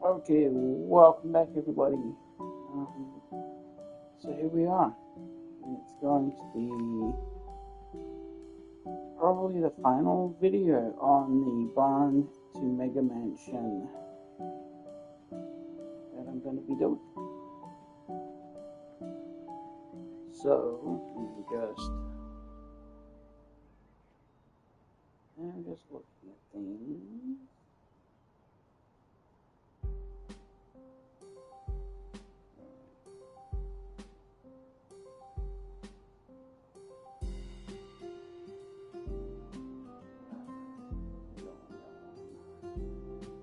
Okay, welcome back everybody. So here we are. And it's going to be probably the final video on the Barn to Mega Mansion that I'm going to be doing. So, I'm just looking at things.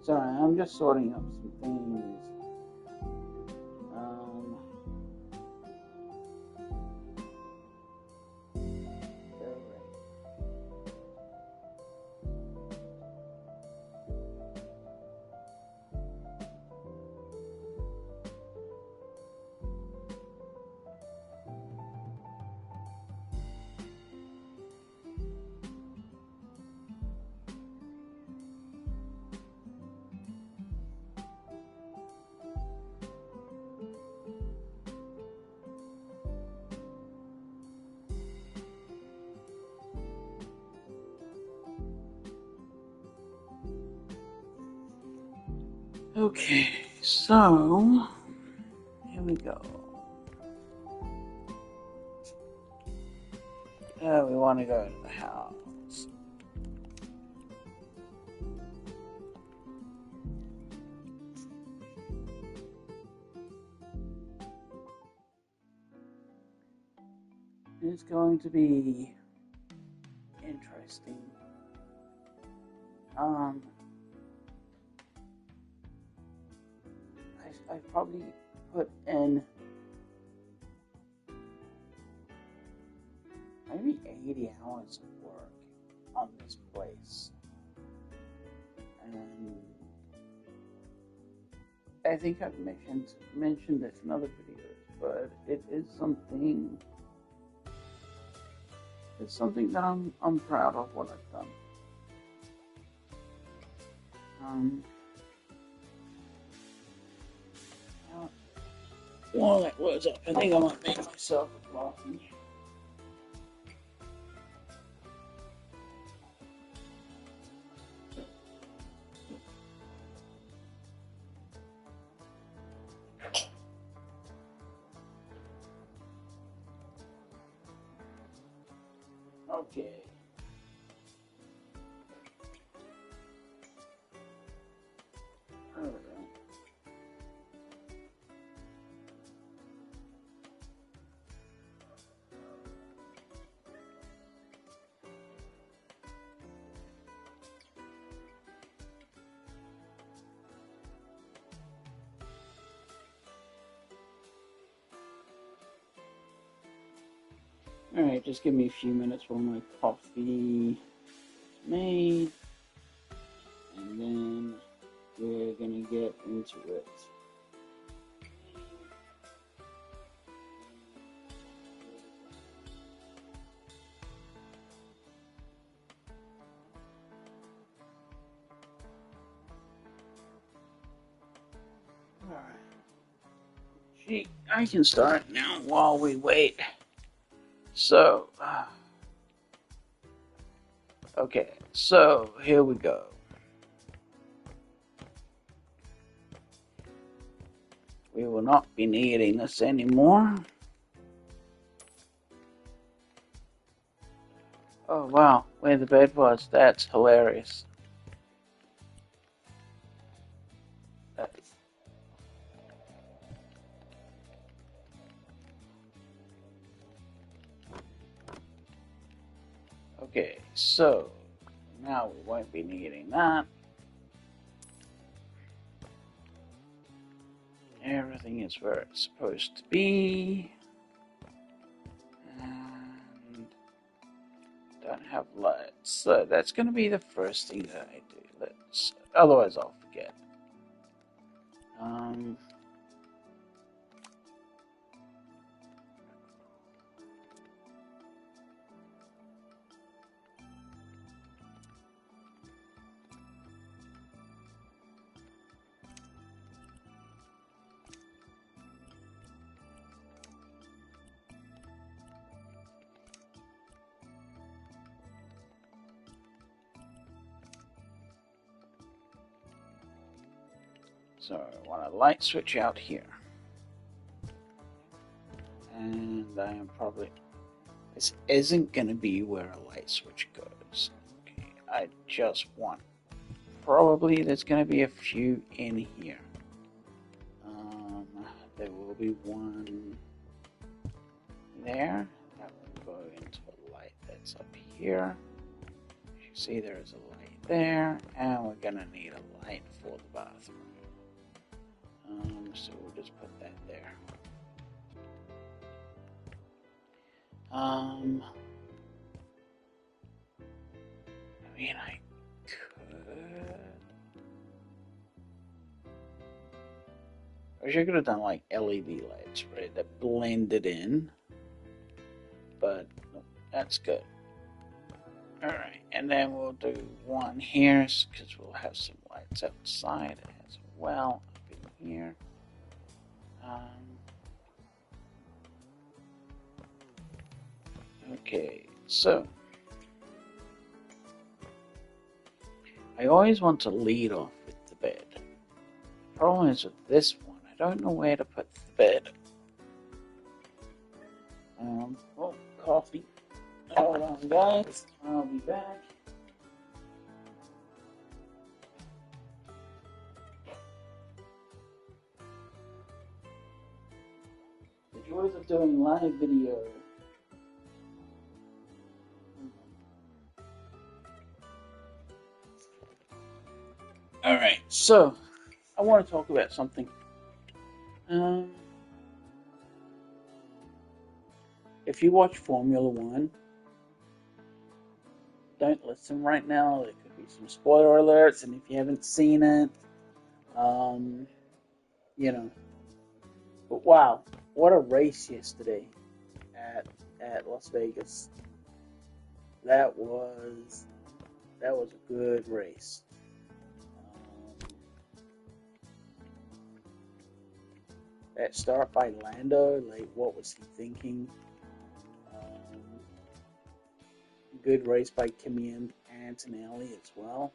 Sorry, I'm just sorting up some things. Okay, so here we go. We want to go to the house. It's going to be interesting. I probably put in maybe 80 hours of work on this place. And I think I've mentioned this in other videos, but it's something that I'm proud of what I've done. While that was up, I think I might make myself a coffee. Okay. Alright, just give me a few minutes while my coffee is made, and then we're gonna get into it. Alright. Gee, I can start now while we wait. So, okay, so here we go. We will not be needing this anymore. Oh wow, where the bed was, that's hilarious. Okay, so now we won't be needing that. Everything is where it's supposed to be. And don't have lights. So that's going to be the first thing that I do. Otherwise I'll forget. So I want a light switch out here. And I am probably... This isn't going to be where a light switch goes. Okay, I just want... Probably there's going to be a few in here. There will be one there. That will go into a light that's up here. You see there's a light there. And we're going to need a light for the bathroom. So we'll just put that there. I mean, I could... I wish I could have done like LED lights, right? That blended in. But no, that's good. Alright, and then we'll do one here because we'll have some lights outside as well up in here. Okay, so I always want to lead off with the bed. The problem is with this one, I don't know where to put the bed. Oh, coffee. Hold on, guys. I'll be back. The joys of doing live video. Alright, so I want to talk about something. If you watch Formula One, don't listen right now. There could be some spoiler alerts, and if you haven't seen it, you know. But wow, what a race yesterday at Las Vegas. That was a good race. That start by Lando, like, what was he thinking? Good race by Kimi Antonelli as well.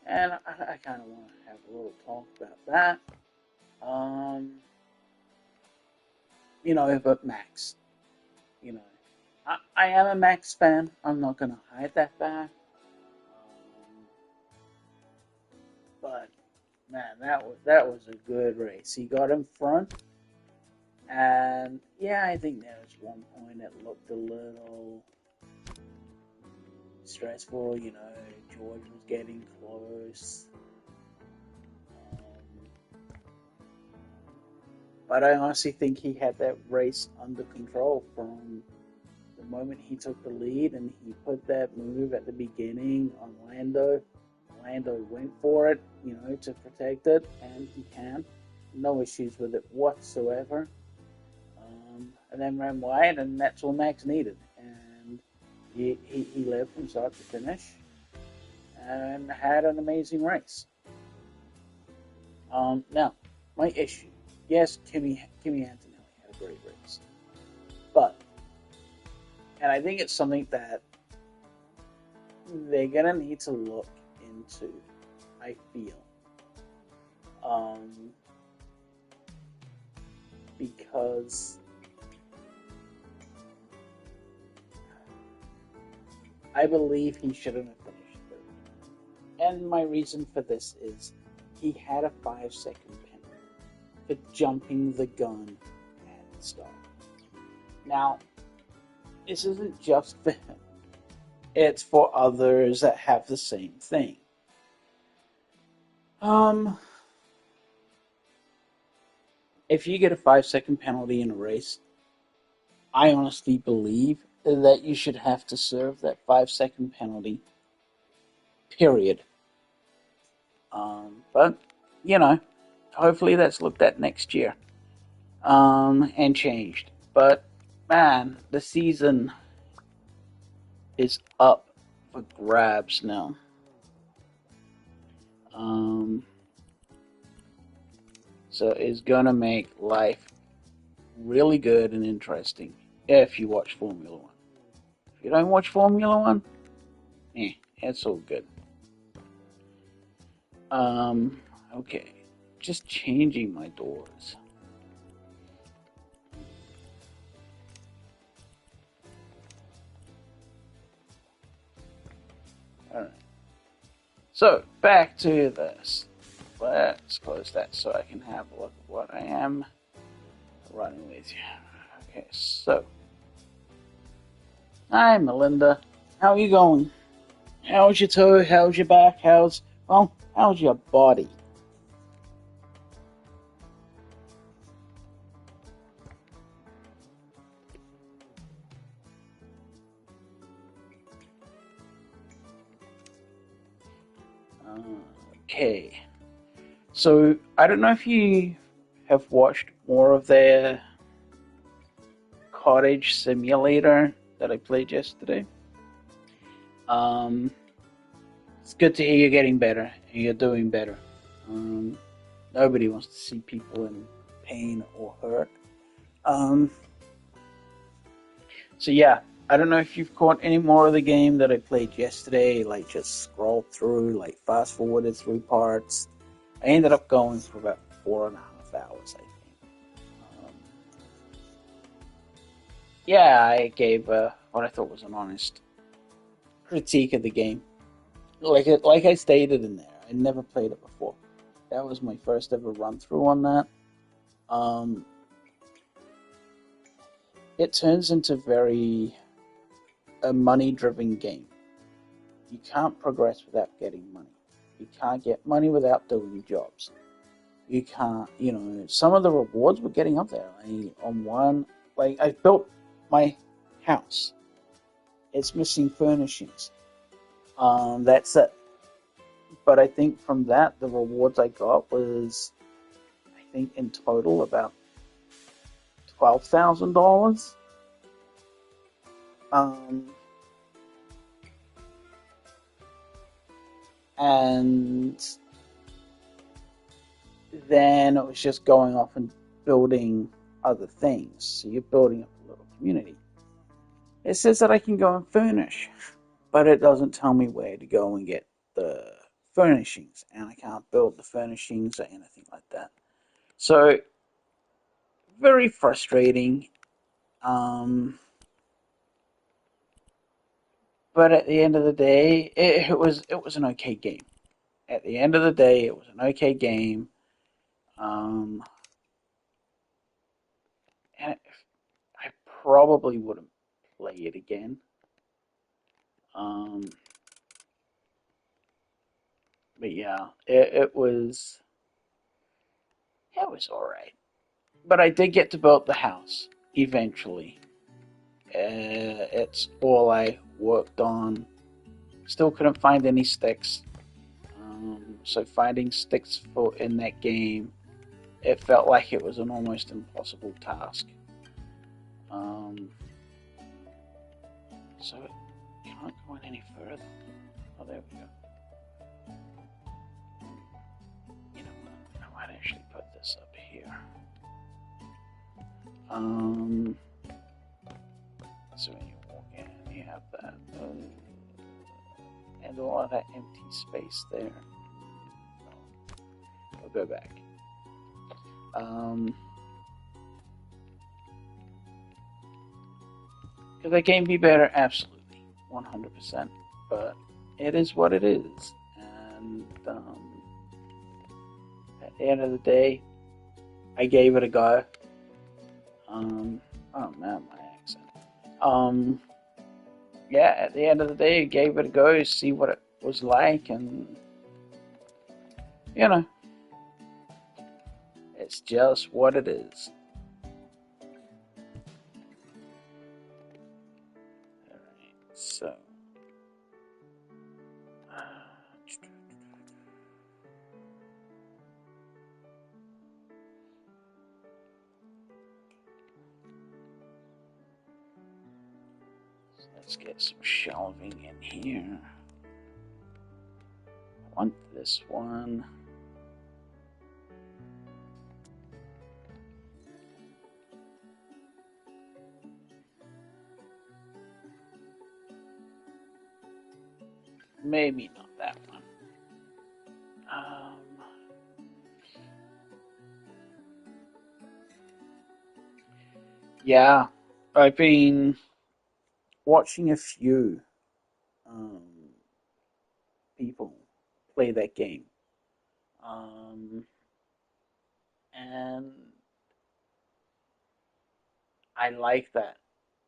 And I kind of want to have a little talk about that. But Max, I am a Max fan. I'm not going to hide that fact. But man, that was a good race. He got in front, and yeah, I think there was one point that looked a little stressful. George was getting close, but I honestly think he had that race under control from the moment he took the lead, and he put that move at the beginning on Lando. Lando went for it, to protect it, and he can. No issues with it whatsoever. And then ran wide, and that's all Max needed. And he led from start to finish, and had an amazing race. Now, my issue. Yes, Kimi Antonelli had a great race. And I think it's something that they're going to need to look into, I feel. Because I believe he shouldn't have finished third. And my reason for this is he had a 5-second penalty for jumping the gun at the start. Now, this isn't just for him. It's for others that have the same thing. If you get a 5-second penalty in a race, I honestly believe that you should have to serve that 5-second penalty, period. But, hopefully that's looked at next year, and changed. But, man, the season is up for grabs now. So it's gonna make life really good and interesting if you watch Formula One. If you don't watch Formula One, it's all good. Okay. Just changing my doors. Alright. So, back to this. Let's close that so I can have a look at what I am running with you. Okay, so. Hi, Melinda. How are you going? How's your toe? How's your back? How's your body? Okay. So, I don't know if you have watched more of their cottage simulator that I played yesterday. Um, it's good to hear you're getting better and you're doing better. Um, Nobody wants to see people in pain or hurt. Um, so yeah, I don't know if you've caught any more of the game that I played yesterday. Like just scrolled through, like fast forwarded through parts. I ended up going for about 4.5 hours, I think. Um, yeah, I gave what I thought was an honest critique of the game. Like I stated in there, I never played it before. That was my first ever run through on that. Um, it turns into very a money driven game. You can't progress without getting money. You can't get money without doing jobs. You can't, some of the rewards were getting up there. On one, like I built my house. It's missing furnishings. That's it. But I think from that, the rewards I got was, I think in total about $12,000. Um, and then it was just going off and building other things. So you're building up a little community. It says that I can go and furnish, but it doesn't tell me where to go and get the furnishings, and I can't build the furnishings or anything like that. So very frustrating. Um, but at the end of the day, it was an okay game. At the end of the day, it was an okay game. Um, and I probably wouldn't play it again. Um, but yeah, it was all right. But I did get to build the house eventually. It's all I worked on. Still couldn't find any sticks. So finding sticks for in that game, it felt like it was an almost impossible task. Um, so it can't go in any further. Oh, there we go. You know what? I might actually put this up here. Um, so when you walk in, you have that, and all of that empty space there. I'll go back. Could the game be better? Absolutely, 100%. But it is what it is, and at the end of the day, I gave it a go. Oh man, my accent. Um, yeah, at the end of the day, I gave it a go, see what it was like, and you know, it's just what it is. Alright, so. Let's get some shelving in here. I want this one. Maybe not that one. Um, yeah, I've been watching a few um, people play that game, um, and I like that.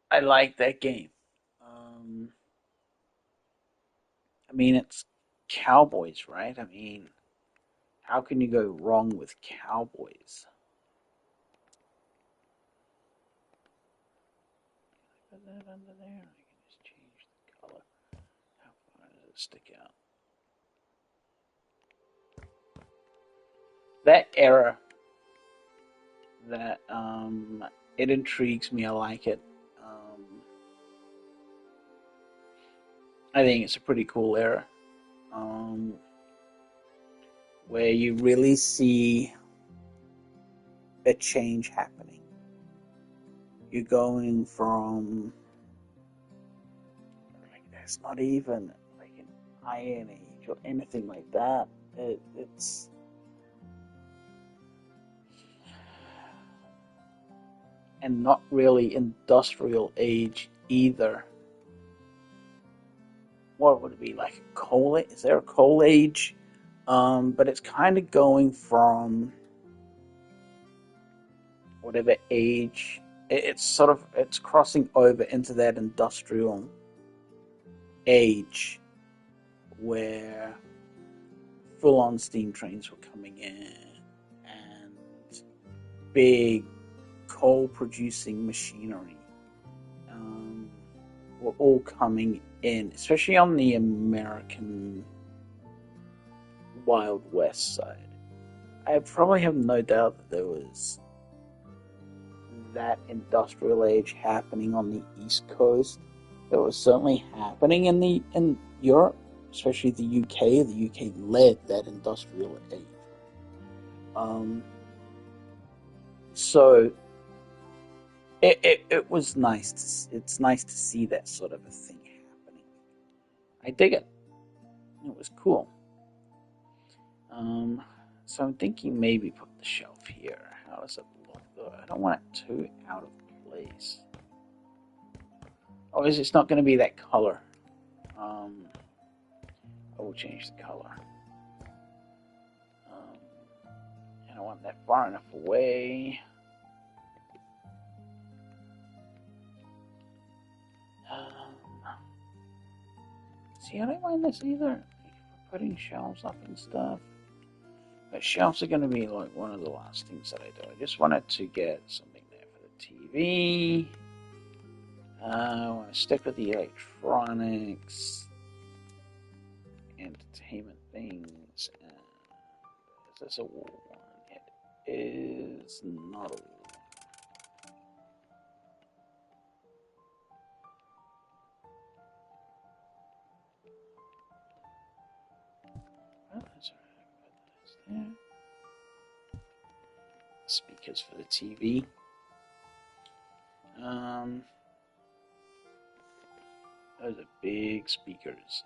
I like that game. Um, I mean, it's cowboys, right? I mean, how can you go wrong with cowboys? Put that under there. I can just change the color. How far does it stick out? That era, that it intrigues me. I like it. I think it's a pretty cool era, um, where you really see a change happening. You're going from like there's not even like an Iron Age or anything like that. It's and not really industrial age either. What would it be like a coal? Is there a coal age? But it's kind of going from whatever age. It's sort of it's crossing over into that industrial age where full-on steam trains were coming in and big coal-producing machinery um, were all coming in, especially on the American Wild West side. I probably have no doubt that there was that industrial age happening on the East Coast. It was certainly happening in Europe, especially the UK. The UK led that industrial age. Um, so it was nice. It's nice to see that sort of a thing happening. I dig it. It was cool. Um, so I'm thinking maybe put the shelf here. How does it look though? I don't want it too out of place. Oh, it's not going to be that color. Um, I will change the color. Um, and I want that far enough away. See, I don't mind this either. Putting shelves up and stuff. But shelves are going to be like one of the last things that I do. I just wanted to get something there for the TV. I want to stick with the electronics, entertainment things. And is this a wall one? It is not a wall. Oh, that's all right. There. Speakers for the TV. Those are big speakers.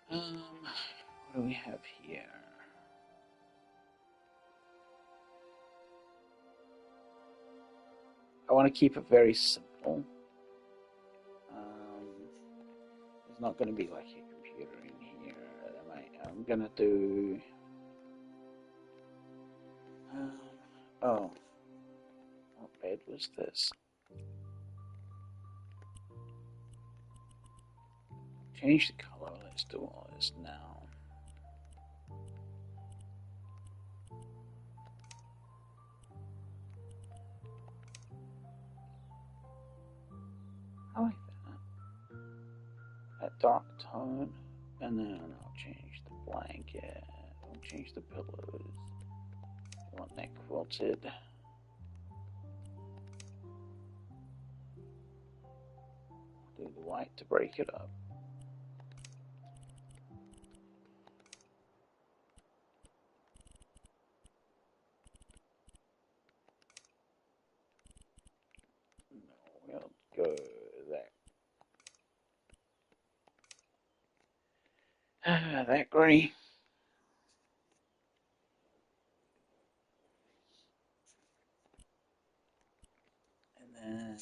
What do we have here? I want to keep it very simple. There's not going to be like a computer in here. I'm going to do. Oh, what bed was this? Change the color. Let's do all this now. I like that dark tone, and then I'll change the blanket. I'll change the pillows. I want that quilted. Do the white to break it up. No, we'll go that. That green.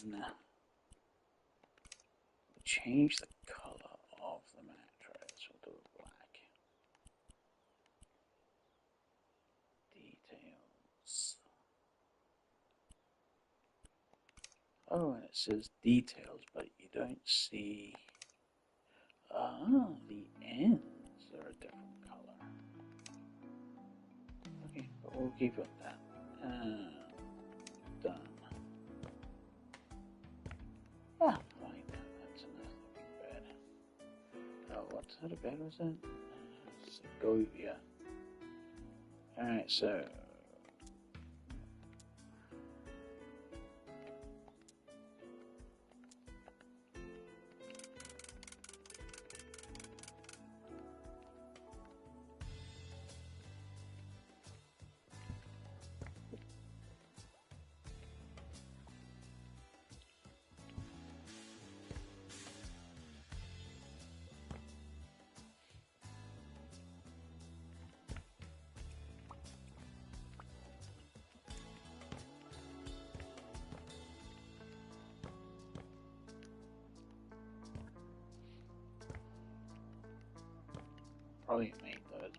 we'll change the color of the mattress. We'll do it black. Details. Oh, and it says details, but you don't see. The ends are a different color. Okay, but we'll keep it that. Done. Yeah, fine. That's enough looking bed. Oh, what sort of bed was it? Segovia. Alright, so. Probably make those.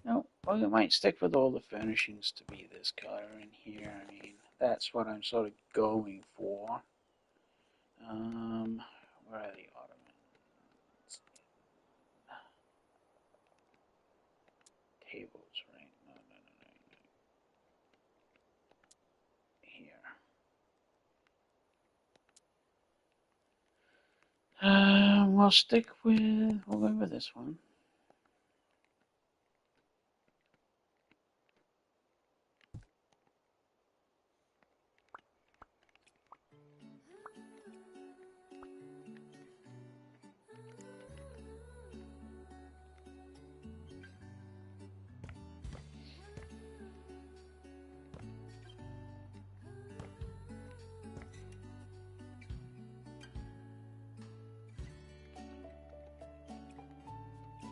No, well, you might stick with all the furnishings to be this color in here. I mean, that's what I'm sort of going for. Where are the ottomans? Tables, right? No. Here. We'll go with this one.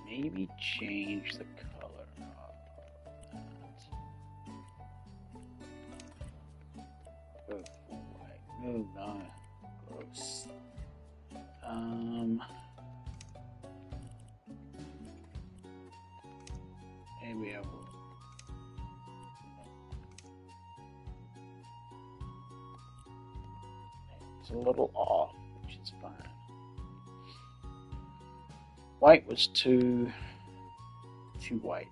Maybe change the color of that. Go for white. No, no. Gross. Maybe I will. It's a little off, which is fine. White was too white.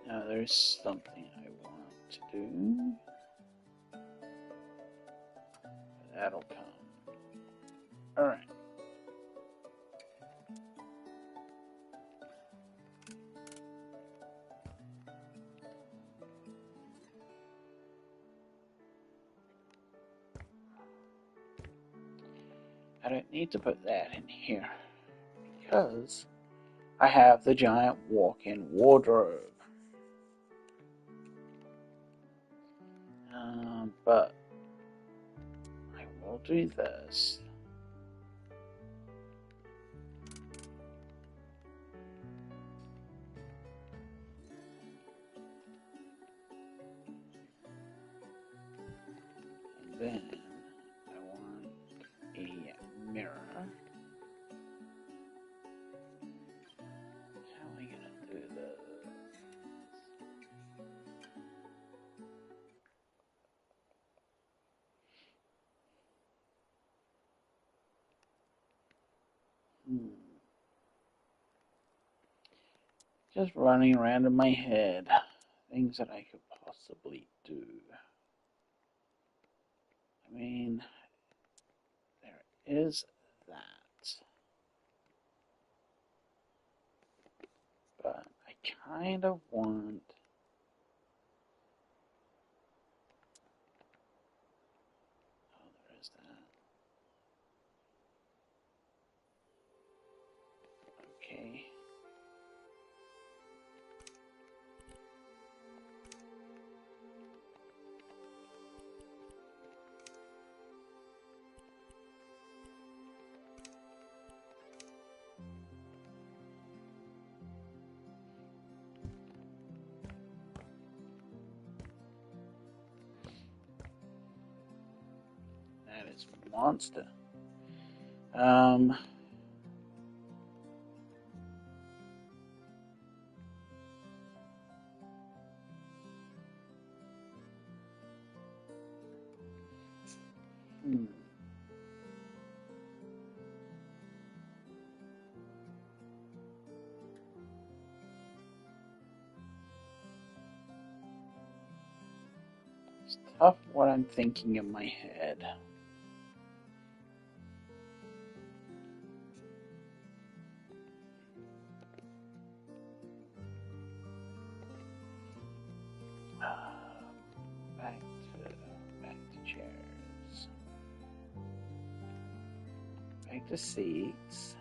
Now there's something I want to do. That'll come. Alright. I don't need to put that in here because I have the giant walk-in wardrobe. But I will do this. And then I want a mirror. How am I gonna do this? Just running around in my head. Things that I could possibly do. I mean, there is that. But I kind of want... Oh, there is that. Okay. this monster. Hmm. It's tough what I'm thinking in my head. Back to chairs. Back to seats.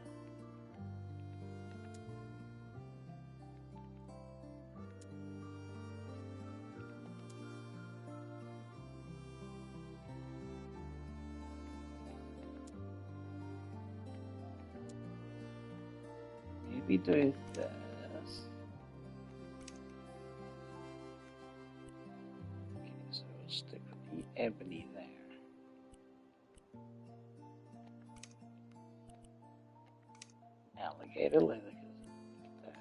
Maybe do this. Okay, so we'll stick with the ebony there. Alligator leather, because that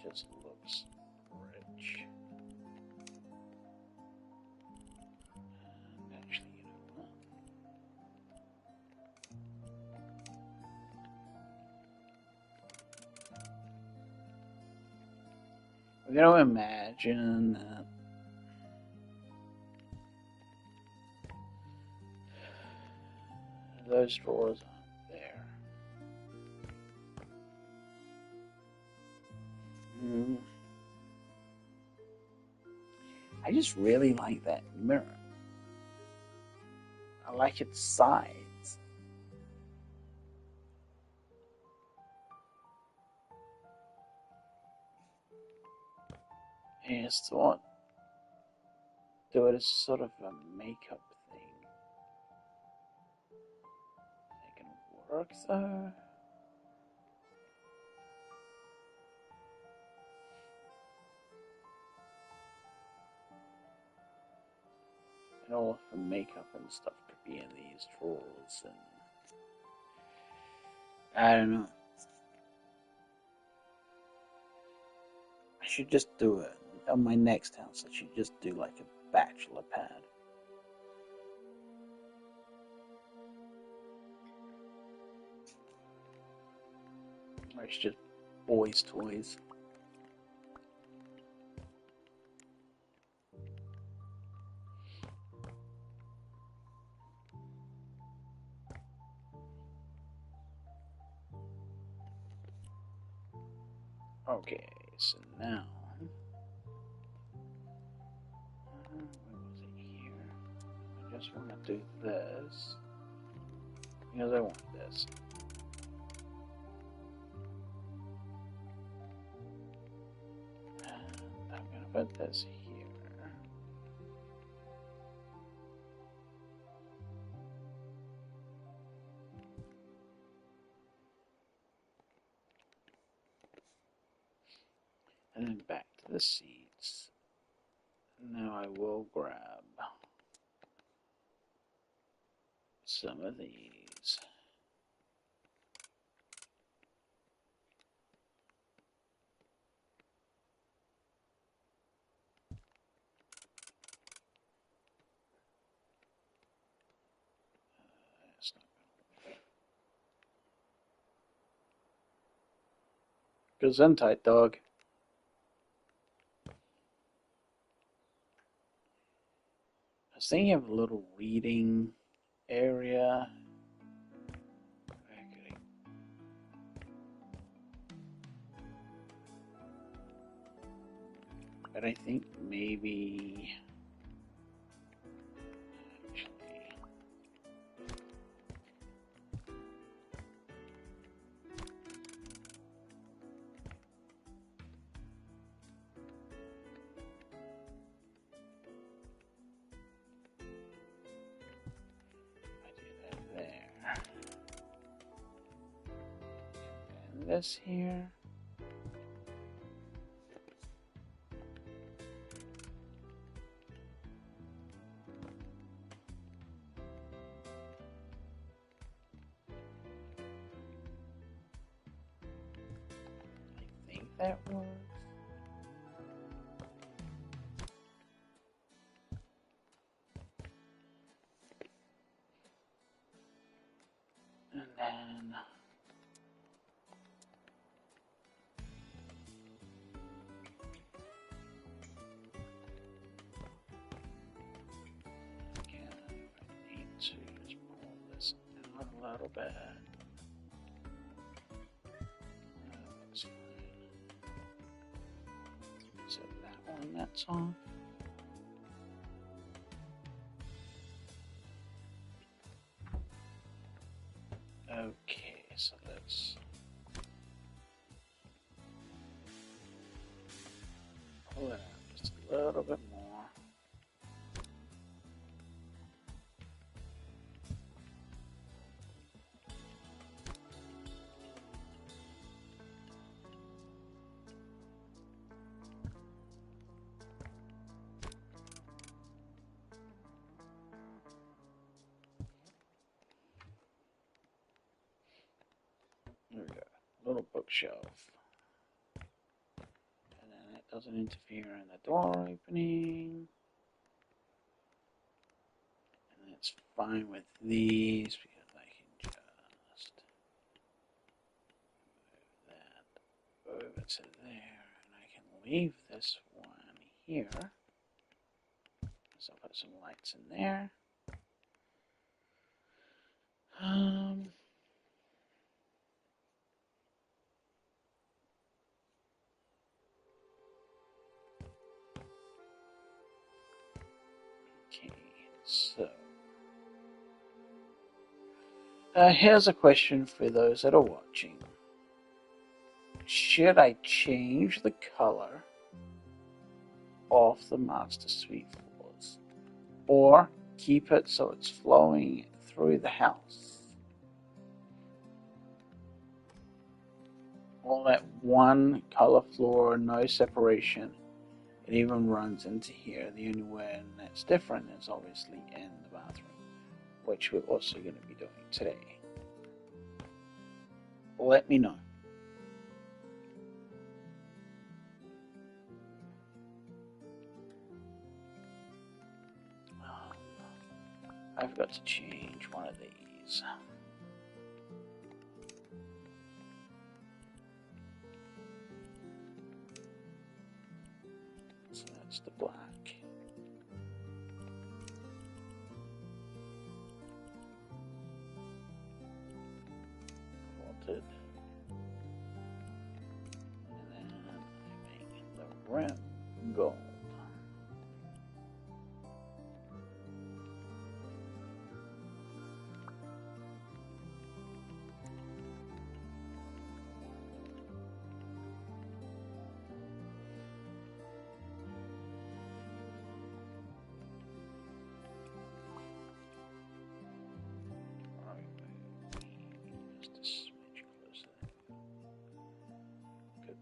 just looks rich. And actually, you know what? We're going to imagine that those drawers aren't there. I just really like that mirror. I like its size. And it's thought do it as sort of a makeup thing. Is it gonna work though? And all of the makeup and stuff could be in these drawers, and I don't know. I should just do it on my next house. I should just do like a bachelor pad. Or it's just boys' toys. Okay, so now, where was it here? I just want to do this because I want this. And I'm gonna put this here. And then back to the seats. Now I will grab some of these. Gesundheit, dog. I was thinking of a little reading area. But I think maybe this here. that was. And then again, I need to just pull this out a little bit. That's fine. So that one, that's off. Okay, so let's pull it out just a little bit more. There we go, little bookshelf. And then it doesn't interfere in the door opening. And it's fine with these because I can just move that over to there. And I can leave this one here. So I'll put some lights in there. Okay, so here's a question for those that are watching. Should I change the color of the master suite floors or keep it so it's flowing through the house? All that one color floor, no separation. It even runs into here. The only one that's different is obviously in the bathroom, which we're also going to be doing today. Let me know. I've got to change one of these. So that's the black. Vaulted. And then I make the rim gold.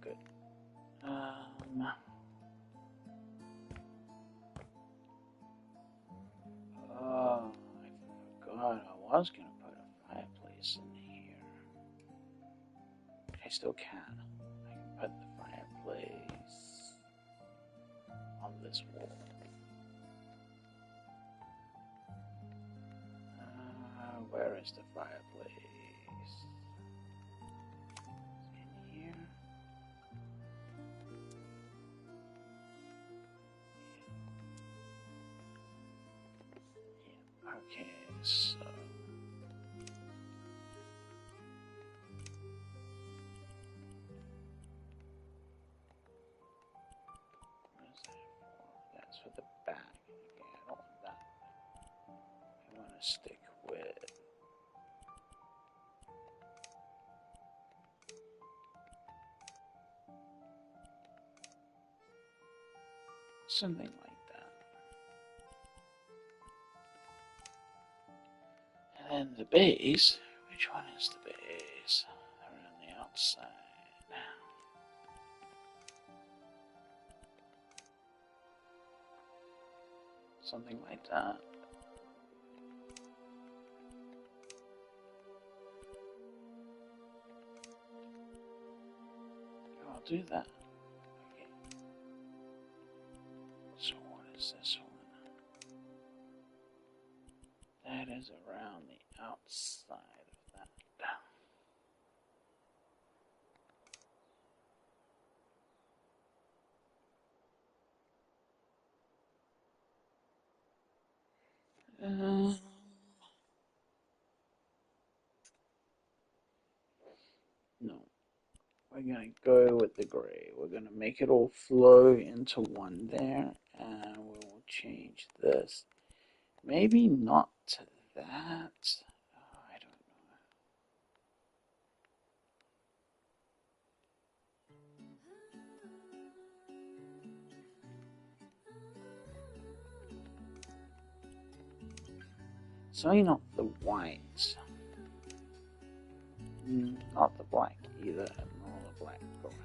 Good. Oh, I forgot I was going to put a fireplace in here. I still can. I can put the fireplace on this wall. Where is the fireplace? In here. Yeah. Okay, so what is that for? That's for the back. Okay, I don't want that. I want to stick with something like that. And then the base, which one is the base? Around the outside. Something like that. Oh, I'll do that. Okay. So what is this one? That is around the outside of that. No, we're gonna go with the gray. We're gonna make it all flow into one there, and we'll change this. Maybe not to that. Oh, I don't know. Certainly not the white. Not the black either, nor the black granite.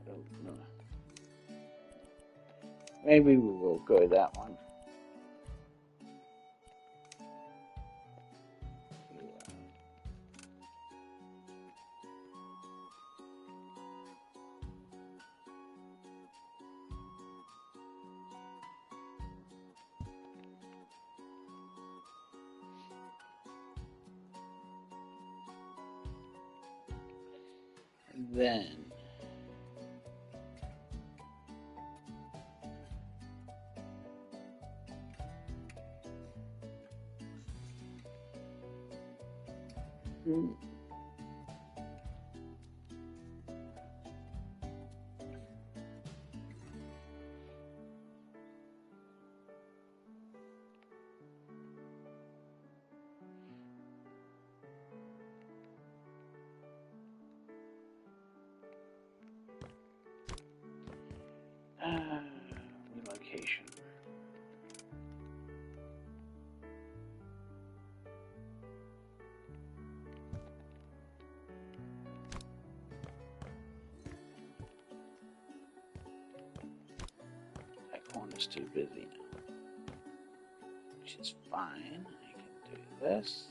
I don't know. Maybe we will go that one. Then relocation. That corner's too busy now, which is fine. I can do this.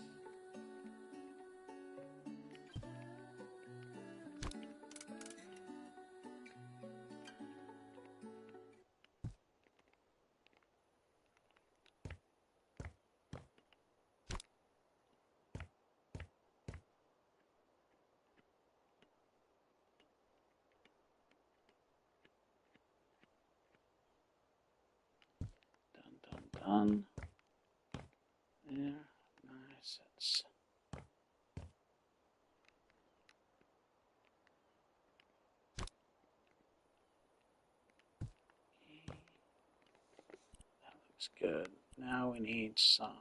Done. There. Nice. It's that looks good. Now we need some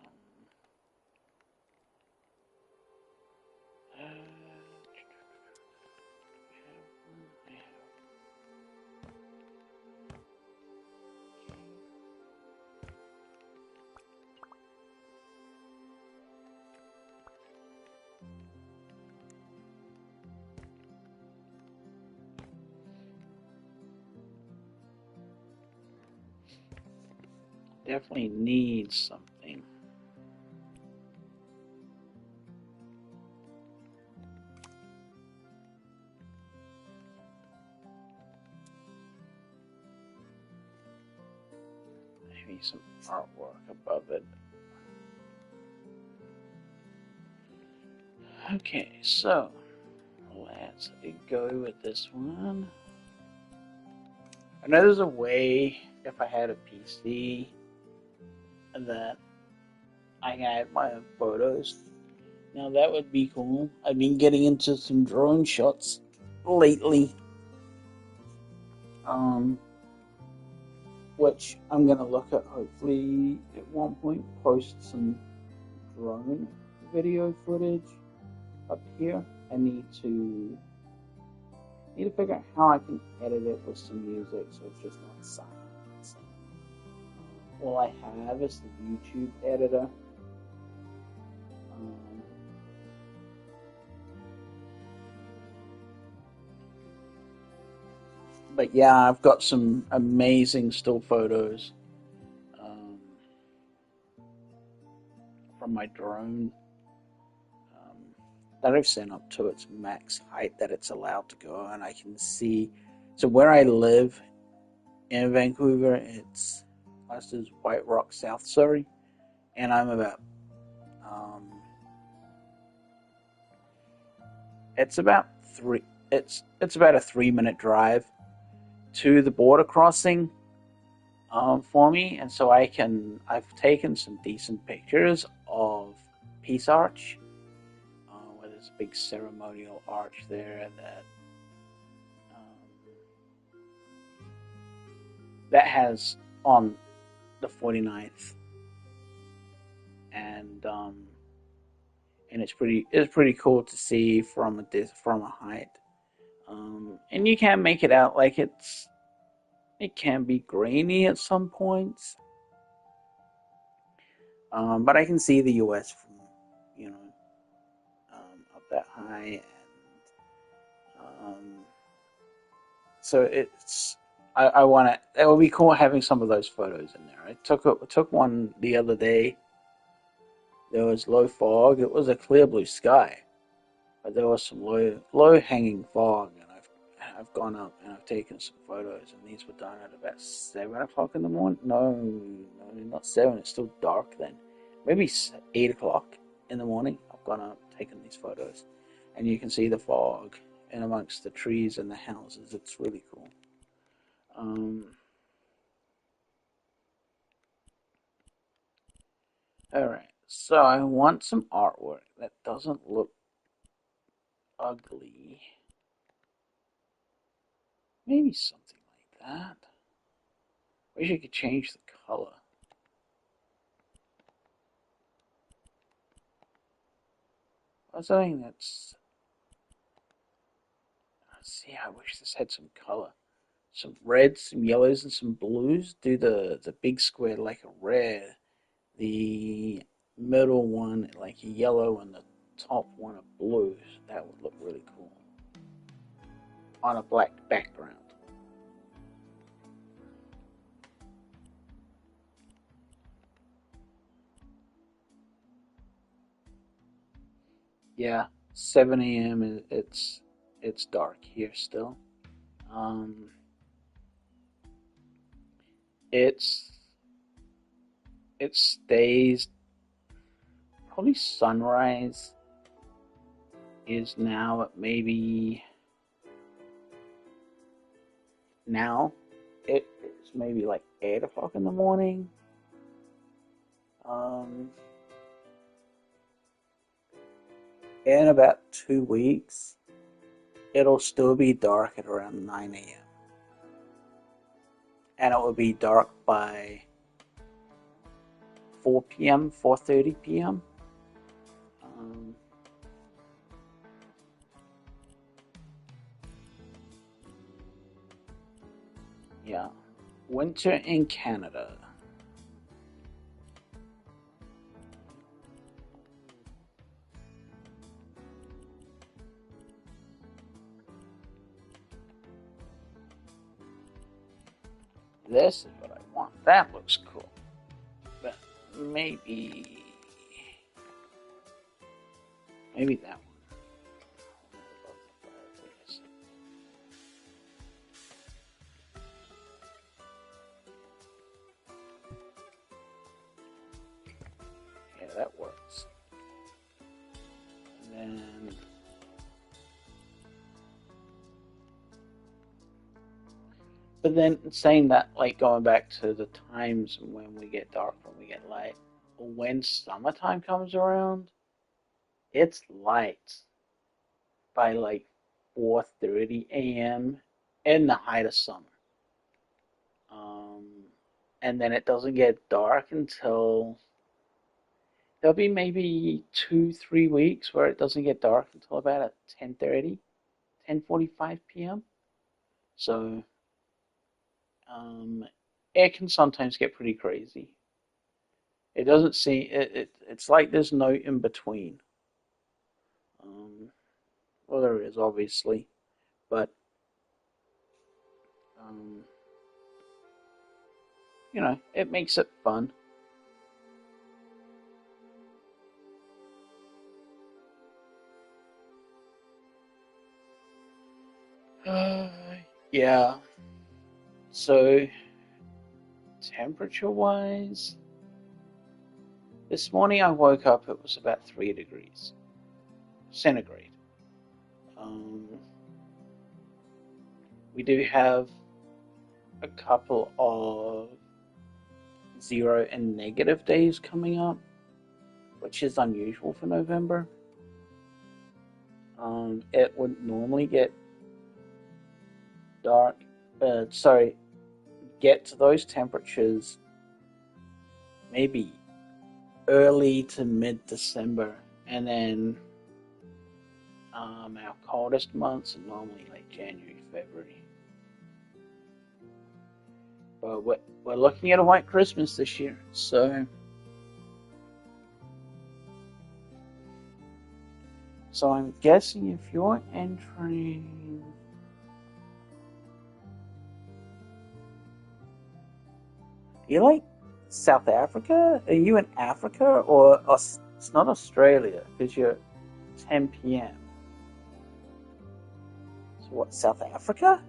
definitely needs something. Maybe some artwork above it. Okay, so let's go with this one. I know there's a way, if I had a PC, that I had my own photos. Now that would be cool. I've been getting into some drone shots lately. Which I'm gonna look at hopefully at one point post some drone video footage up here. I need to figure out how I can edit it with some music so it's just not silence. All I have is the YouTube editor. But yeah, I've got some amazing still photos from my drone 100% up to its max height that it's allowed to go, and I can see. So where I live in Vancouver, it's this is White Rock, South Surrey, and I'm about um, it's about three. It's about a 3 minute drive to the border crossing for me, and so I've taken some decent pictures of Peace Arch, where there's a big ceremonial arch there that has on the 49th, and it's pretty cool to see from a height, and you can make it out like it can be grainy at some points, but I can see the U.S. from you know up that high, and so I want to. It would be cool having some of those photos in there. I took one the other day. There was low fog. It was a clear blue sky, but there was some low hanging fog, and I've gone up and I've taken some photos, and these were done at about 7 o'clock in the morning. No, not 7. It's still dark then. Maybe 8 o'clock in the morning. I've gone up, taken these photos, and you can see the fog in amongst the trees and the houses. It's really cool. All right. So I want some artwork that doesn't look ugly. Maybe something like that. Wish I could change the color. Something that's. Let's see. I wish this had some color. Some reds, some yellows, and some blues. Do the big square like a red. The middle one like a yellow, and the top one a blue. That would look really cool on a black background. Yeah, 7 a.m. It's dark here still. Um, it's it stays probably sunrise is now at maybe now it's maybe like 8 o'clock in the morning. Um, in about 2 weeks, it'll still be dark at around 9 a.m. and it will be dark by 4 p.m., 4:30 p.m. Um, yeah, winter in Canada. This is what I want. That looks cool. But maybe that one. Yeah, that works. And then but then saying that, like going back to the times when we get dark, when we get light, when summertime comes around, it's light by like 4:30 a.m. in the height of summer. Um, and then it doesn't get dark until there'll be maybe 2, 3 weeks where it doesn't get dark until about at 10:30, 10:45 p.m. So um, it can sometimes get pretty crazy. It doesn't seem it's like there's no in between. Um, well, there is obviously, but um, it makes it fun. Uh, yeah. So, temperature wise, this morning I woke up, it was about 3 degrees centigrade. Um, we do have a couple of 0 and negative days coming up, which is unusual for November. It would normally get dark, sorry, get to those temperatures maybe early to mid December, and then our coldest months are normally like January, February. But we're looking at a white Christmas this year, so I'm guessing if you're entering, you like South Africa? Are you in Africa or it's not Australia because you're 10 p.m. So what, South Africa?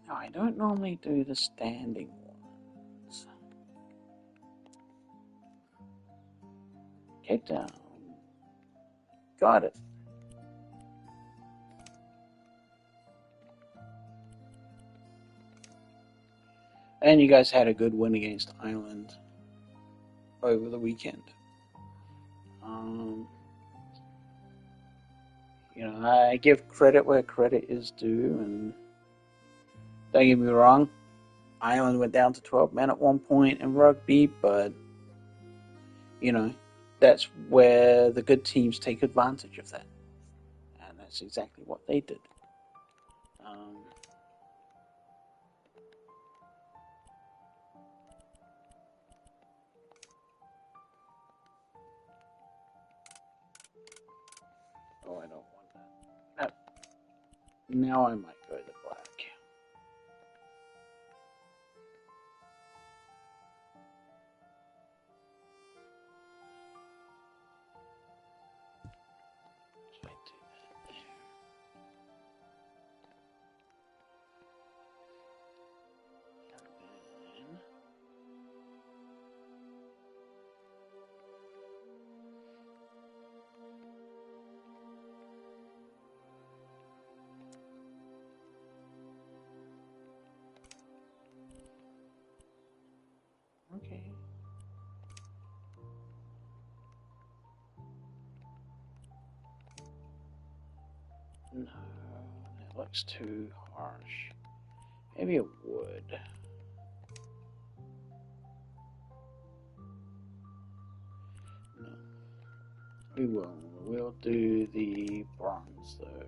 No, I don't normally do the standing ones. Cape Town. Got it. And you guys had a good win against Ireland over the weekend. Um, I give credit where credit is due, and don't get me wrong, Ireland went down to 12 men at one point in rugby, but you know, that's where the good teams take advantage of that, and that's exactly what they did. Um, oh, I don't want that. Now I might go to black. So I do that there. And then okay. No, that looks too harsh. Maybe a wood. No, we will. We'll do the bronze though.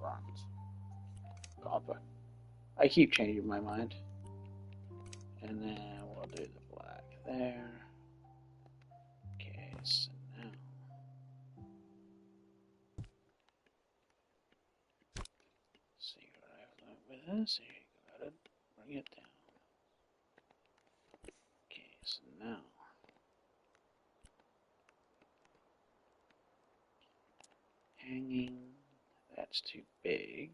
Bronze. Copper. I keep changing my mind. And then we'll do the black there. Okay, so now. See what I've learned with this. Here you gotta bring it down. Okay, so now. Hanging. That's too big.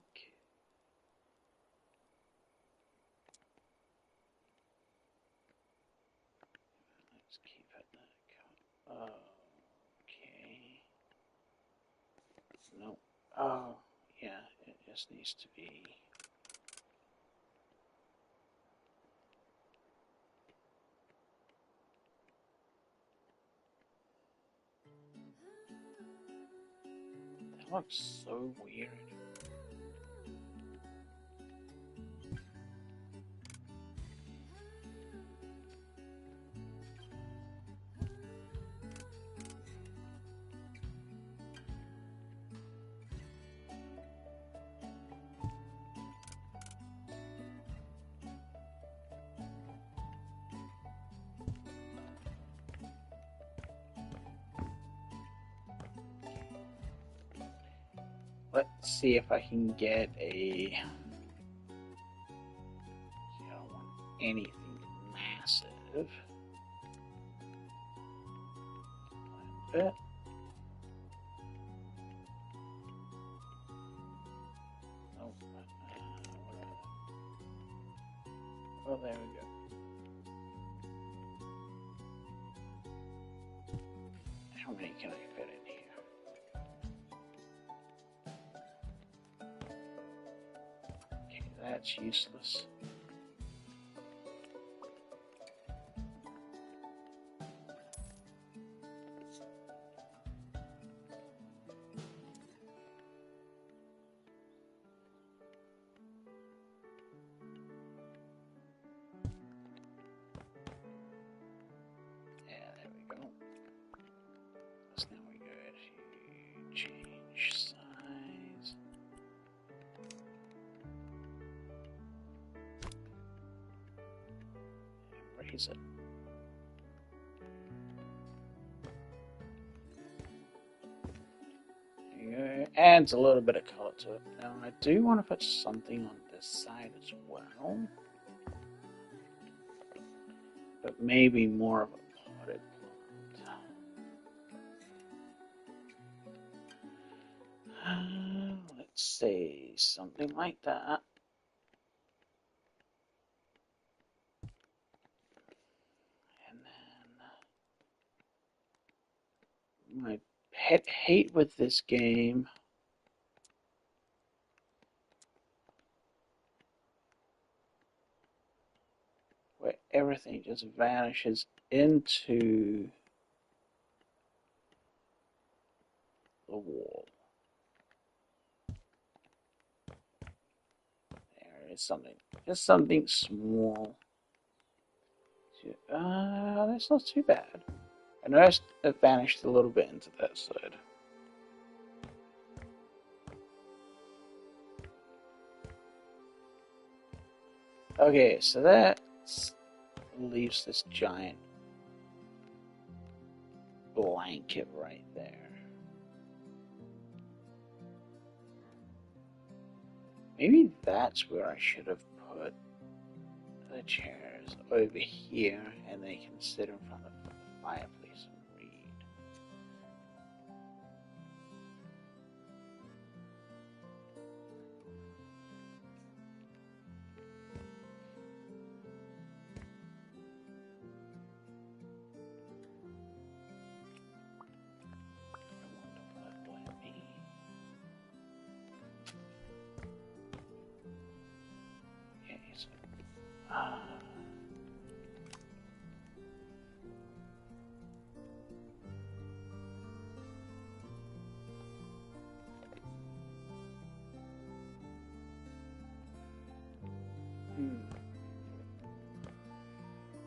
Let's keep it that color. Okay. No. Oh, yeah, it just needs to be. That looks so weird. let's see if I can get a. I don't want anything massive. But oh, there we go. How many can I fit in here? Okay, that's useless. Raise it. There you go. Adds a little bit of color to it. Now I do want to put something on this side as well, but maybe more of a potted plant. Let's say something like that. My pet hate with this game where everything just vanishes into the wall. There is something, just something small. That's not too bad. I noticed it vanished a little bit into that side. Okay, so that leaves this giant blanket right there. Maybe that's where I should have put the chairs, over here, and they can sit in front of the fireplace and read.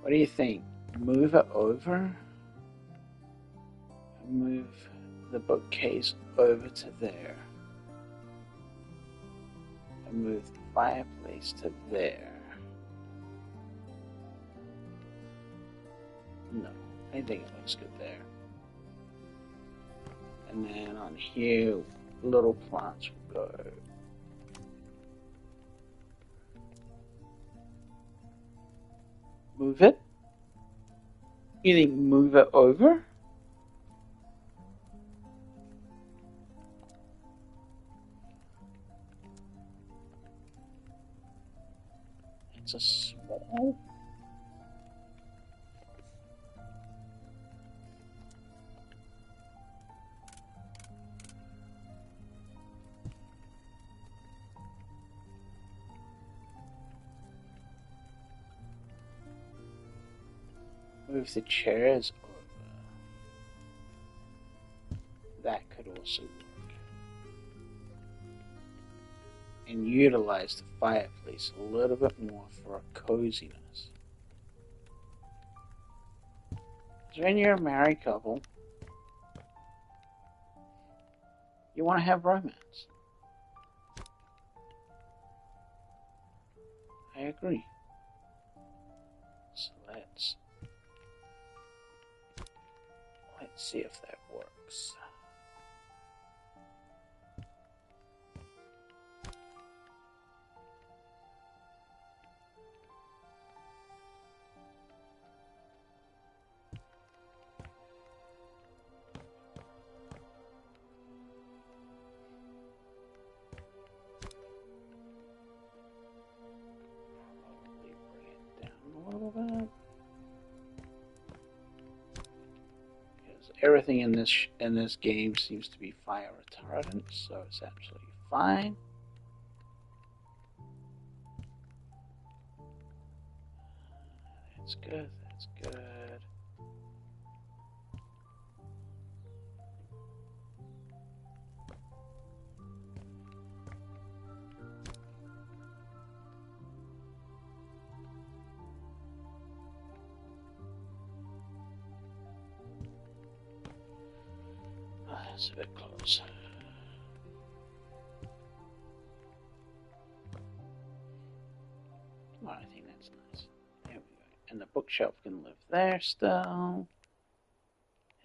What do you think? Move it over? Move the bookcase over to there. And move the fireplace to there. No, I think it looks good there. And then on here, little plants will go. Move it? You think move it over? It's a small. Move the chairs over. That could also work. And utilize the fireplace a little bit more for a coziness. So when you're a married couple, you want to have romance. I agree. So let's see if that works. everything in this game seems to be fire retardant, so it's absolutely fine. That's good. That's good. That's a bit close. Oh, I think that's nice. There we go. And the bookshelf can live there still.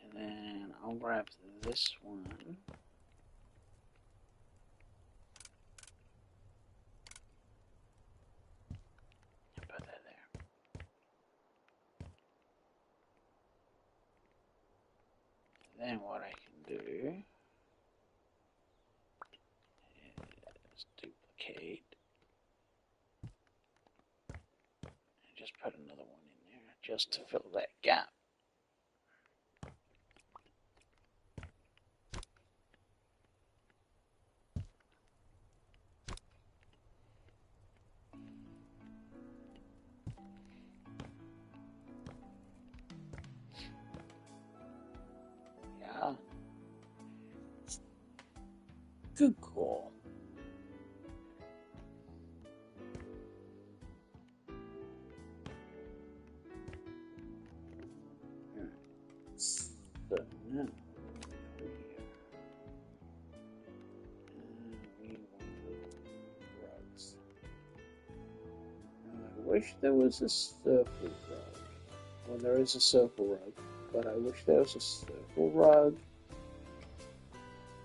And then I'll grab this one. And put that there. And then what I can do is duplicate. And just put another one in there just to fill that gap. Yeah. Good call. So now we want rugs. I wish there was a circle rug. Well, there is a circle rug, but I wish there was a circle rug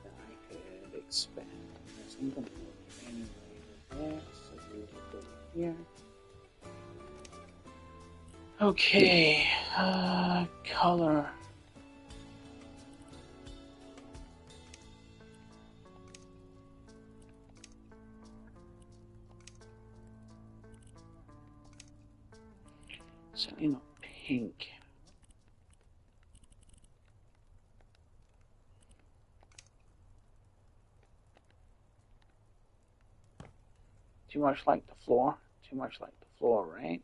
that I could expand. There's not going to be any way there, so we will go here. Okay, color. Certainly not pink. Too much like the floor? Too much like the floor, right?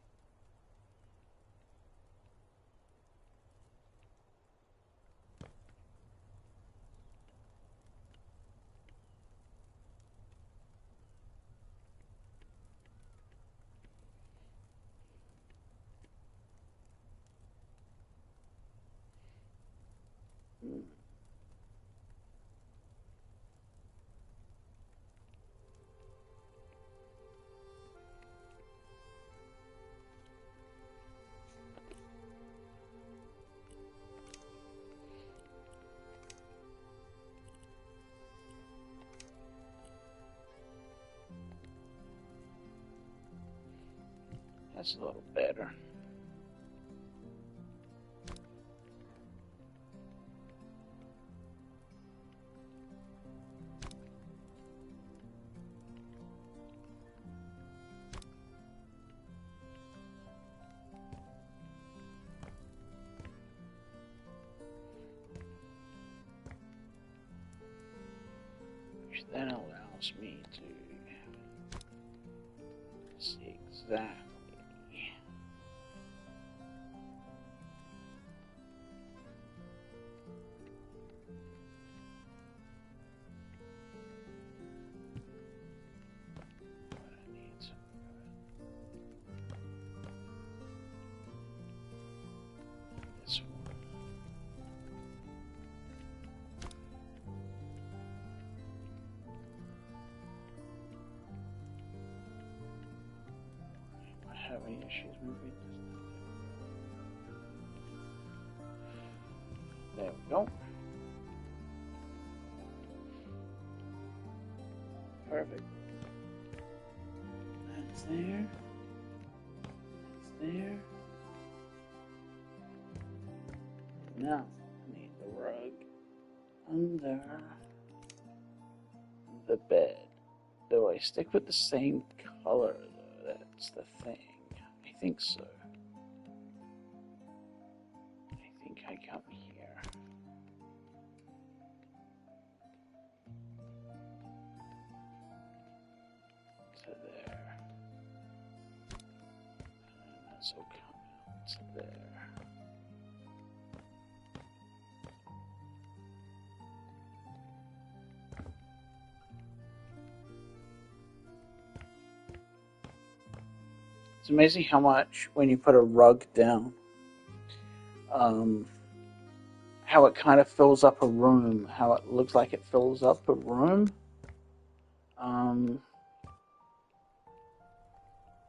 That's a little better. Which then allows me to see exactly. Having issues moving this. There we go. Perfect. That's there. That's there. Now I need the rug under the bed. Do I stick with the same color though? That's the thing. I think so. I think I come here. to there. And this will come out to there. It's amazing how much, when you put a rug down, how it kind of fills up a room, how it looks like it fills up a room.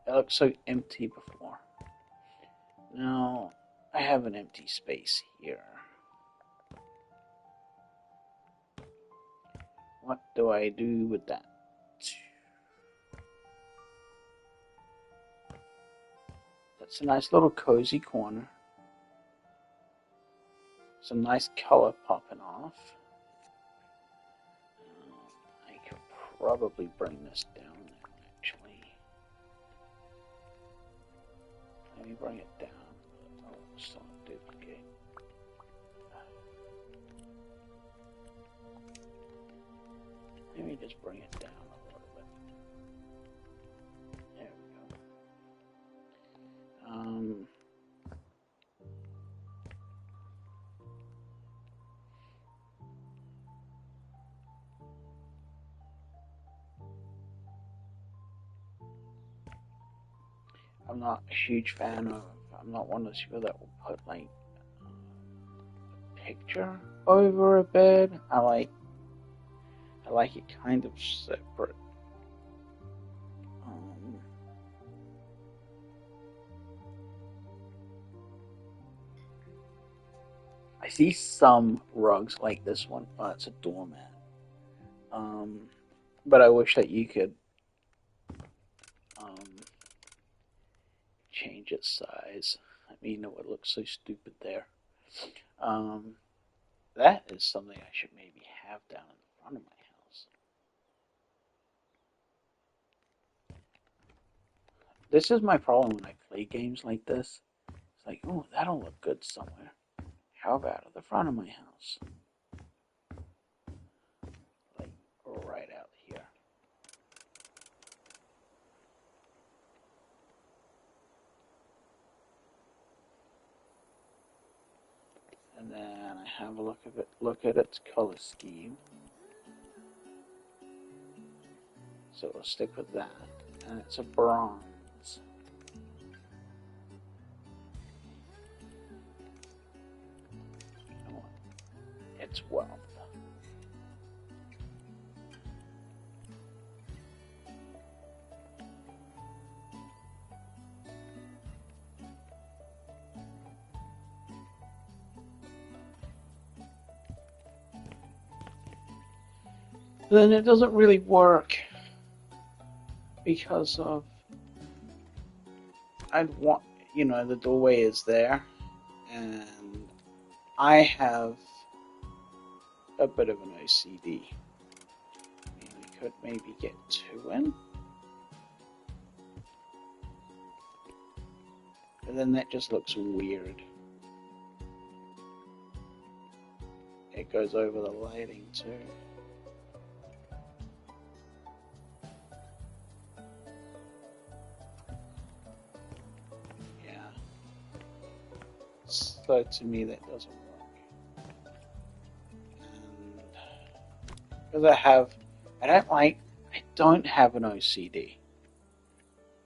It looked so empty before. Now, I have an empty space here. What do I do with that? That's a nice little cozy corner. Some nice color popping off. I could probably bring this down there, actually. Let me bring it down. Oh, it's not duplicate. Let me just bring it down a little bit. There we go. I'm not a huge fan of, I'm not one of those people that will put like a picture over a bed. I like it kind of separate. I see some rugs like this one. Oh, it's a doormat. But I wish that you could change its size. I mean, it would look so stupid there. That is something I should maybe have down in the front of my house. This is my problem when I play games like this. It's like, oh, that'll look good somewhere. How about at the front of my house? Like, right out here. And then I have a look at its color scheme. So we'll stick with that. And it's a bronze. It's wealth. Then it doesn't really work because of, I'd want, the doorway is there, and I have a bit of an OCD. I mean, we could maybe get two in, but then that just looks weird. It goes over the lighting too. So to me that doesn't work. And because I don't have an OCD.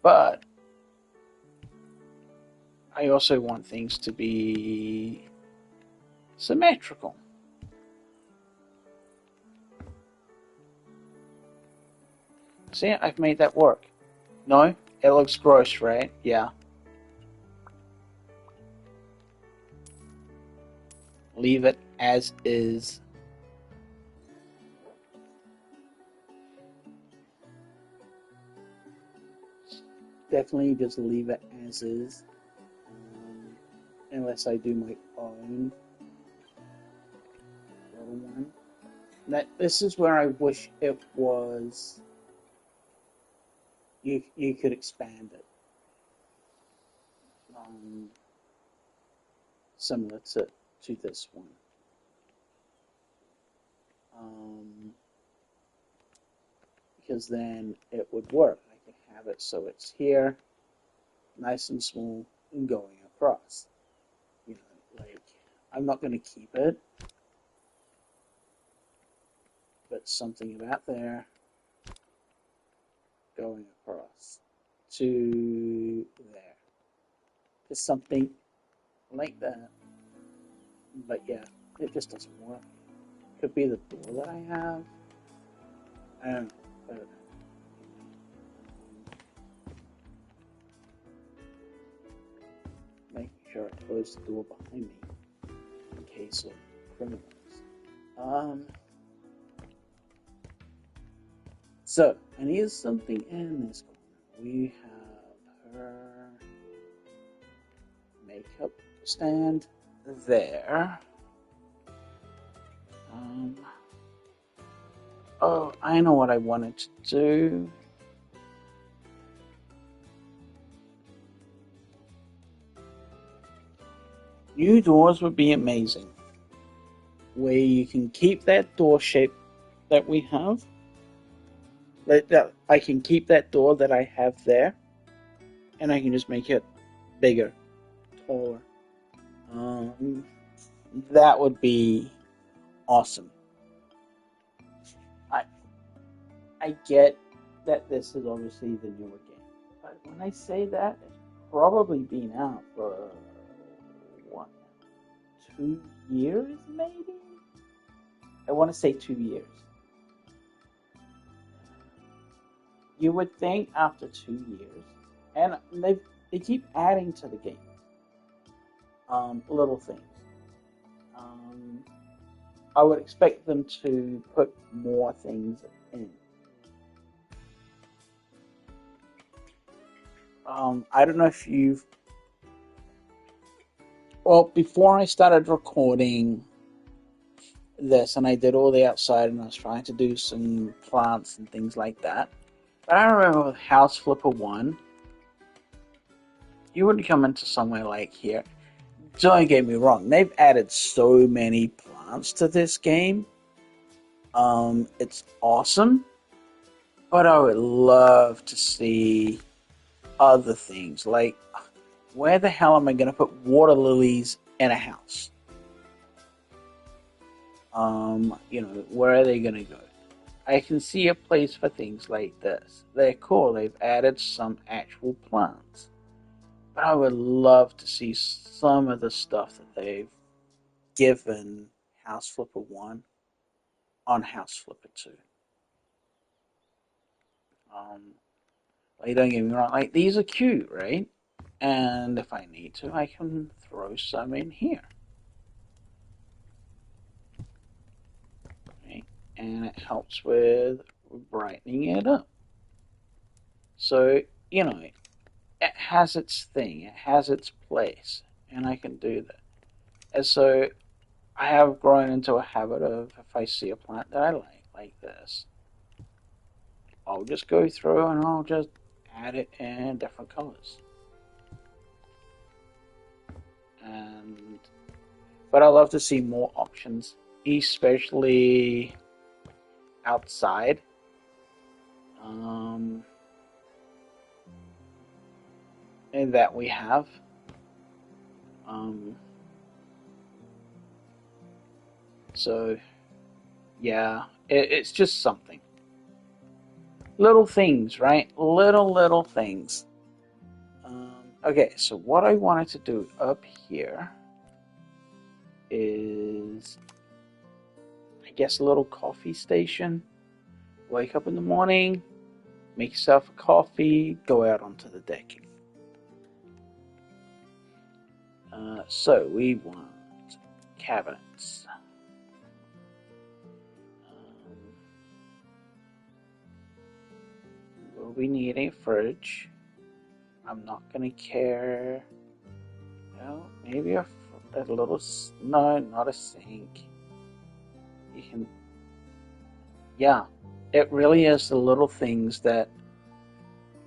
But I also want things to be symmetrical. See, I've made that work. No? It looks gross, right? Yeah. Leave it as is. Definitely just leave it as is. Unless I do my own little one. This is where I wish it was. You could expand it. Similar to this one. Because then it would work. I have it so it's here, nice and small, and going across. You know, like, I'm not going to keep it, but something about there going across to there. Just something like that. But yeah, it just doesn't work. Could be the door that I have. I don't know, but making sure I close the door behind me in case of criminals. So, and here's something in this corner. We have her makeup stand there. Oh, I know what I wanted to do. New doors would be amazing. Where you can keep that door shape that we have. That I can keep that door that I have there, and I can just make it bigger, taller. That would be awesome. I I get that this is obviously the newer game, but when I say that, it's probably been out for what, 2 years maybe. I want to say 2 years. You would think after 2 years, and they keep adding to the game, little things. I would expect them to put more things in. I don't know if you've. Well, before I started recording this, and I did all the outside, and I was trying to do some plants and things like that. But I remember with House Flipper 1, you would come into somewhere like here. Don't get me wrong, they've added so many plants to this game. It's awesome, but I would love to see other things. Like, where the hell am I going to put water lilies in a house? Where are they going to go? I can see a place for things like this. They're cool. They've added some actual plants. But I would love to see some of the stuff that they've given House Flipper 1 on House Flipper 2. Like, don't get me wrong, like, these are cute, right? And if I need to, I can throw some in here. Okay? And it helps with brightening it up. So, it has its thing, it has its place, and I can do that. And so I have grown into a habit of, if I see a plant that I like this, I'll just go through and I'll just add it in different colors. But I love to see more options, especially outside. And that we have. So, yeah, it's just something. Little things, right? Little things. Okay, so what I wanted to do up here is, I guess, a little coffee station. Wake up in the morning, make yourself a coffee, go out onto the deck. So we want cabinets. Will we need a fridge? I'm not gonna care. Well, maybe a little. No, not a sink. You can. Yeah, it really is the little things that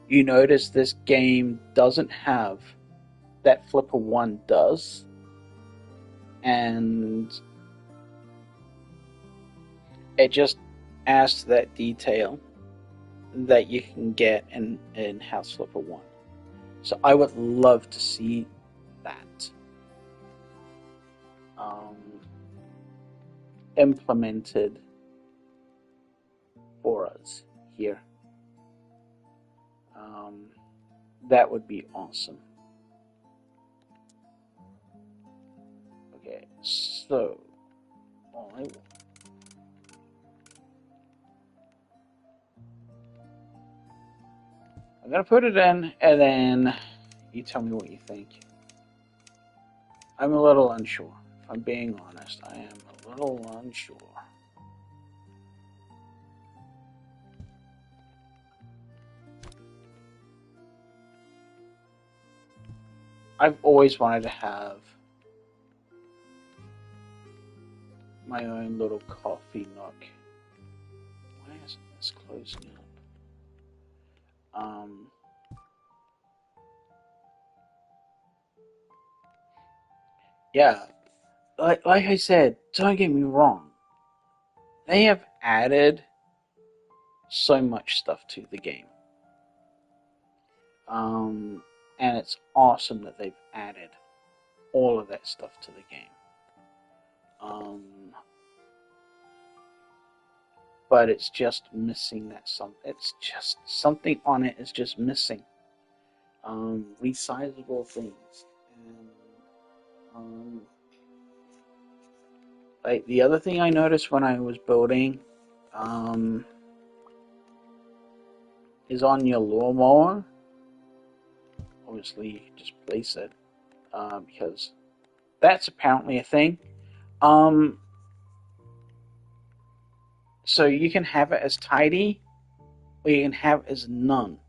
you notice this game doesn't have that Flipper 1 does. And it just adds to that detail. that you can get in House Flipper 1. So I would love to see that implemented for us here. That would be awesome. Okay, so I'm gonna put it in, and then you tell me what you think. I'm a little unsure. If I'm being honest, I am a little unsure. I've always wanted to have my own little coffee nook. Why isn't this closing up? Yeah, like I said, don't get me wrong. They have added so much stuff to the game. And it's awesome that they've added all of that stuff to the game. But it's just missing that it's just something on it is just missing. Resizable things. And like the other thing I noticed when I was building is on your lawnmower. Obviously, you can just place it because that's apparently a thing. So you can have it as tidy, or you can have it as none,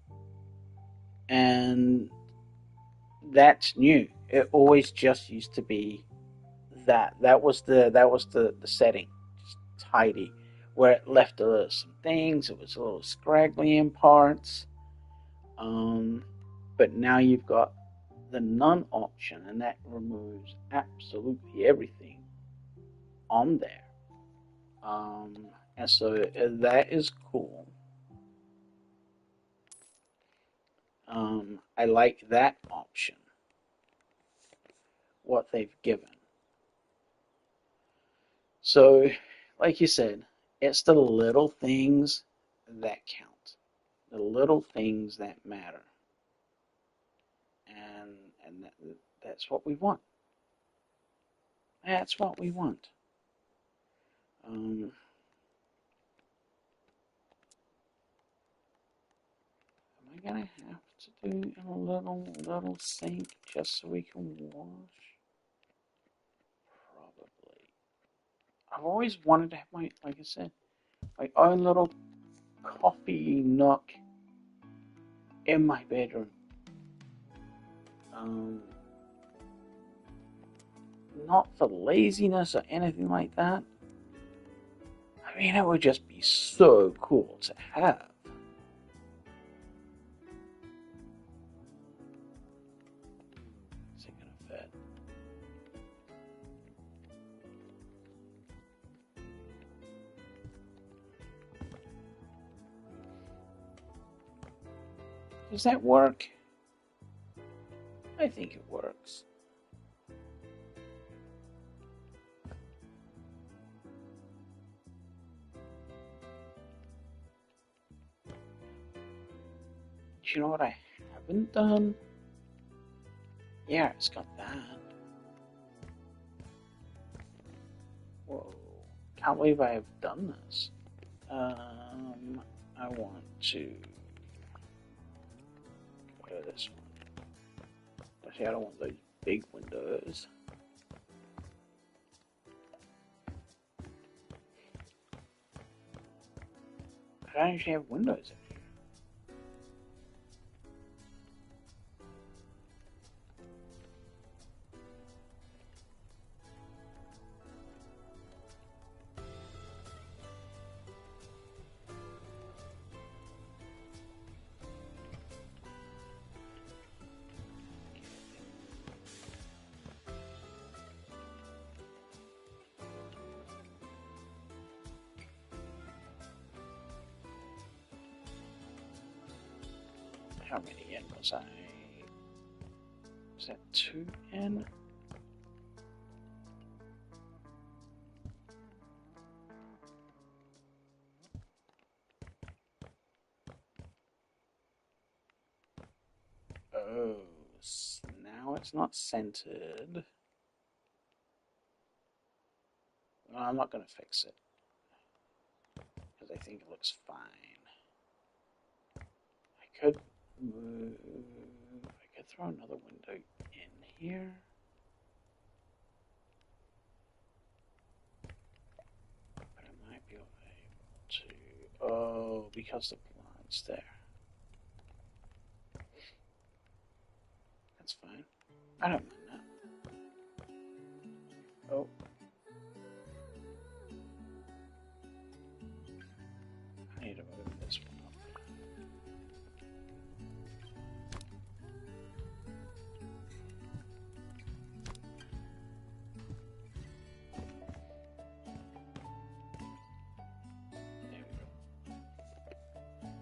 and that's new. It always just used to be that. That was the setting, just tidy, where it left some things. It was a little scraggly in parts. But now you've got the none option, and that removes absolutely everything on there. And so that is cool. I like that option, what they've given. So, like you said, it's the little things that count, the little things that matter, and that's what we want. That's what we want. Am I gonna have to do a little sink just so we can wash? Probably. I've always wanted to have my, like I said, my own little coffee nook in my bedroom. Not for laziness or anything like that. I mean, it would just be so cool to have. Is it gonna fit? Does that work? I think it works. Do you know what I haven't done? Yeah, it's got that. Whoa. Can't believe I have done this. I want to go to this one. Actually, I don't want those big windows. I don't actually have windows in here. how many in was I? Was that 2 in? Oh, now it's not centered. Well, I'm not going to fix it because I think it looks fine. I could move. I could throw another window in here. But I might be able to. Oh, because the blind's there. That's fine. I don't mind that. Oh. I need to move this one up. There we go.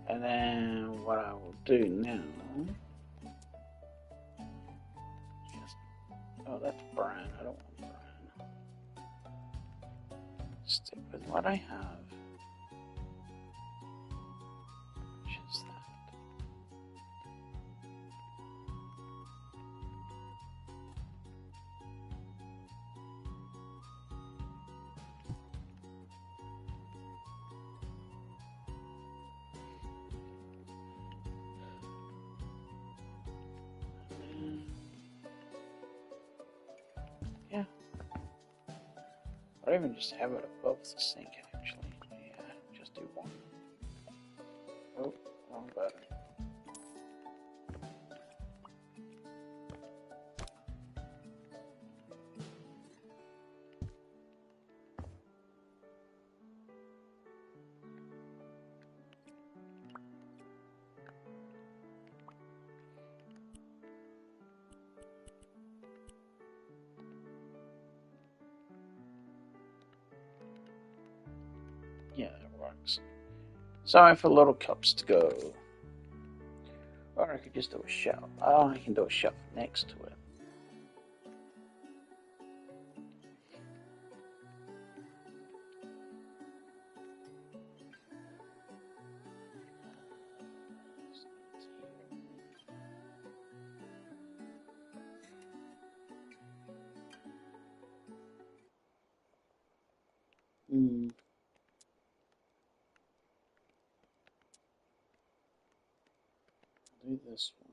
And then what I will do now. Oh, that's brown. I don't want brown. Stick with what I have. Which is that. Yeah. Or even just have it above the sink, actually. Yeah, just do one. Oh, wrong button. Yeah, that works. Sorry for little cups to go. Or I could just do a shelf. Oh, I can do a shelf next to it. Do this one.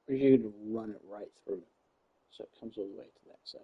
Or you could run it right through, so it comes all the way to that side.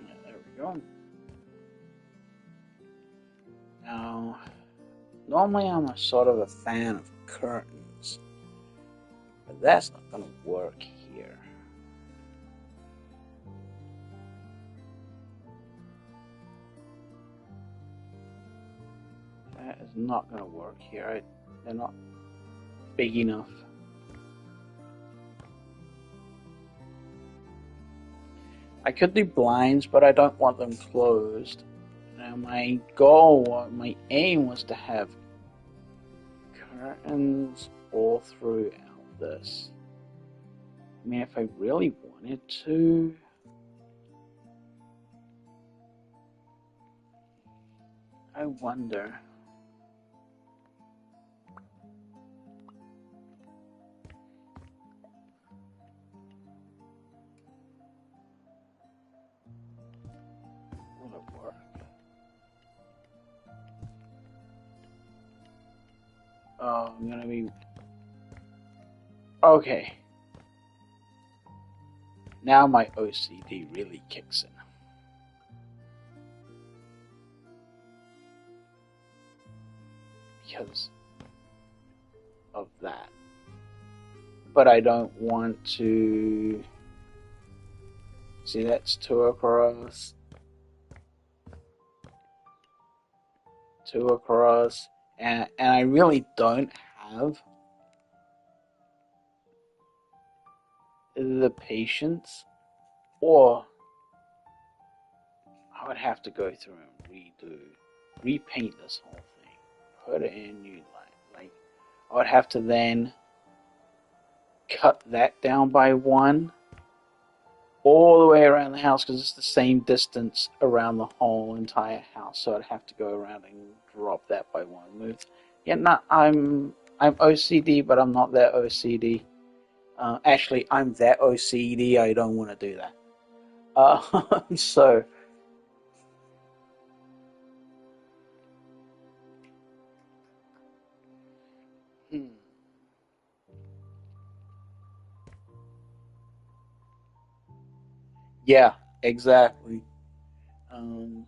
Yeah, there we go. Now, normally I'm a sort of a fan of curtains, but that's not going to work here. That is not going to work here. They're not big enough. I could do blinds, but I don't want them closed. Now my goal, my aim was to have curtains all throughout this. I mean, if I really wanted to, I wonder. Will it work? Oh, I'm gonna be... Okay. Now my OCD really kicks in. Because of that. But I don't want to... See, that's 2 across. 2 across. And I really don't have the patience, or I would have to go through and repaint this whole thing, put in new light. Like, I would have to then cut that down by 1 all the way around the house, because it's the same distance around the whole entire house. So I'd have to go around and drop that by 1 move. Yeah, no, I'm OCD, but I'm not that OCD. Actually, I'm that OCD. I don't want to do that. So. Yeah, exactly. Um,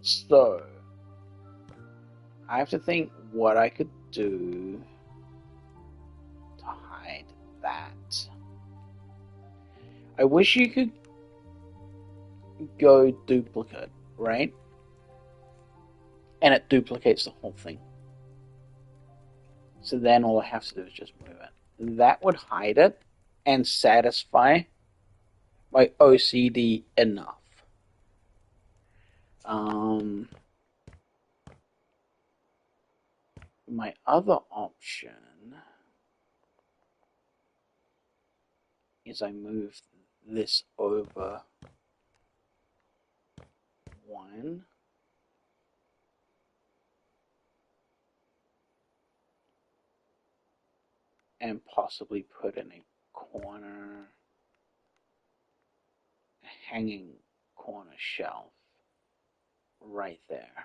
so, I have to think what I could do to hide that. I wish you could go duplicate, right? And it duplicates the whole thing. So then all I have to do is just move it. That would hide it and satisfy my OCD enough. My other option is I move this over 1. And possibly put in a corner, a hanging corner shelf right there.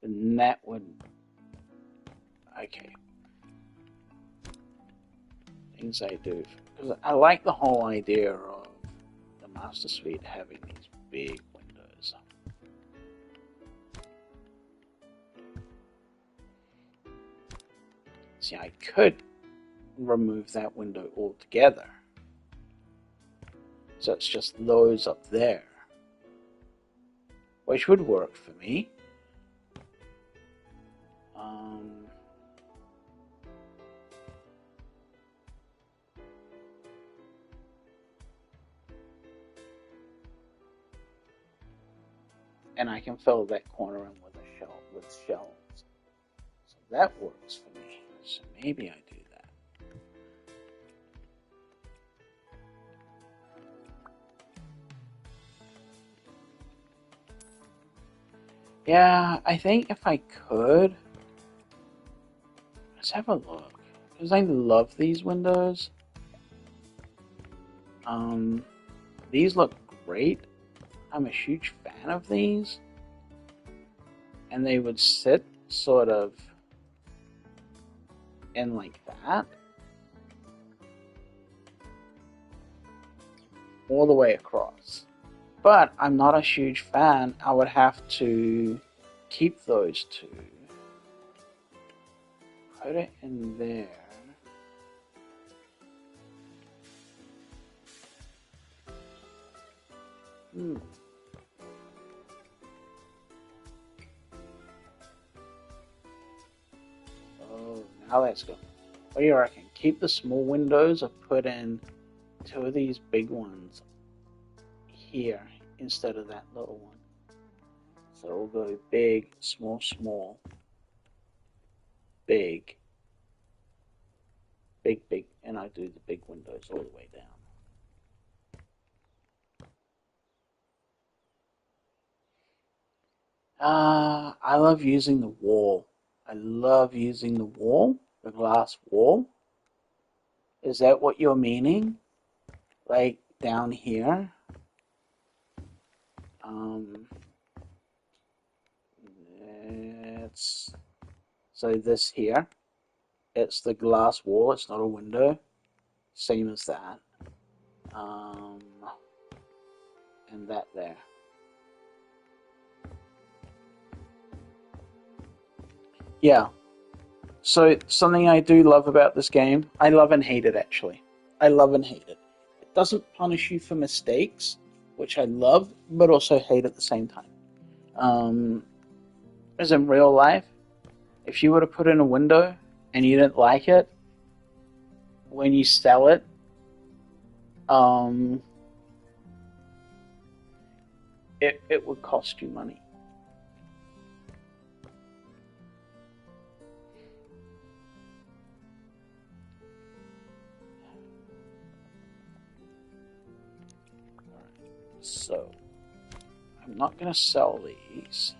And that would, okay. Things I do, because I like the whole idea of the Master Suite having these big windows. See, I could remove that window altogether. So it's just those up there, which would work for me. And I can fill that corner in with a shelf, with shelves. So that works for me. So maybe I do that. Yeah, I think if I could, let's have a look. Because I love these windows. These look great. I'm a huge fan of these. And they would sit sort of in like that. All the way across. But I'm not a huge fan. I would have to keep those 2. Put it in there. Oh, now let's go. What do you reckon? Keep the small windows or put in two of these big ones here instead of that little one? So we'll go big, small, small, big, big, big, and I do the big windows all the way down. I love using the wall. I love using the wall, the glass wall. Is that what you're meaning? Like down here? Um, it's so this here. It's the glass wall. It's not a window. Same as that. Um, and that there. Yeah. So something I do love about this game, I love and hate it actually. I love and hate it. It doesn't punish you for mistakes, which I love, but also hate at the same time. Um, as in real life, if you were to put in a window and you didn't like it, when you sell it, um, it would cost you money. So, I'm not going to sell these.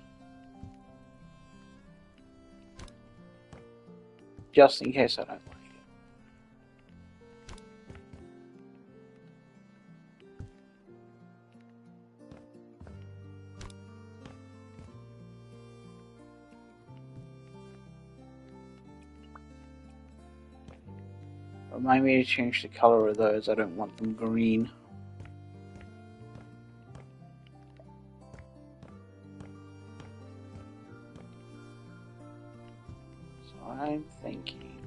Just in case I don't like it. Remind me to change the color of those. I don't want them green. So I'm thinking...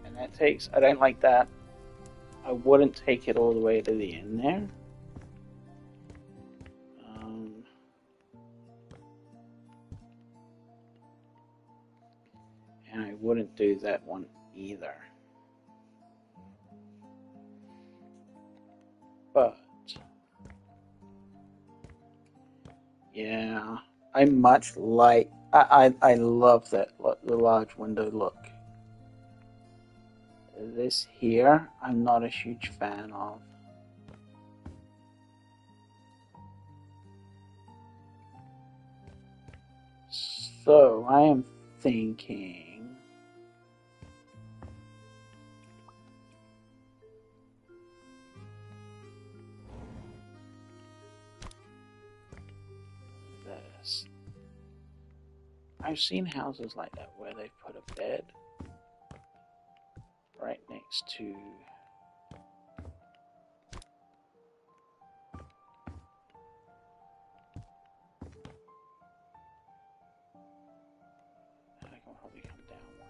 And that takes... I don't like that. I wouldn't take it all the way to the end there. And I wouldn't do that one either. But yeah, I much like I love that the large window look. This here, I'm not a huge fan of. So I am thinking this. I've seen houses like that where they put a bed right next to I can probably come down one.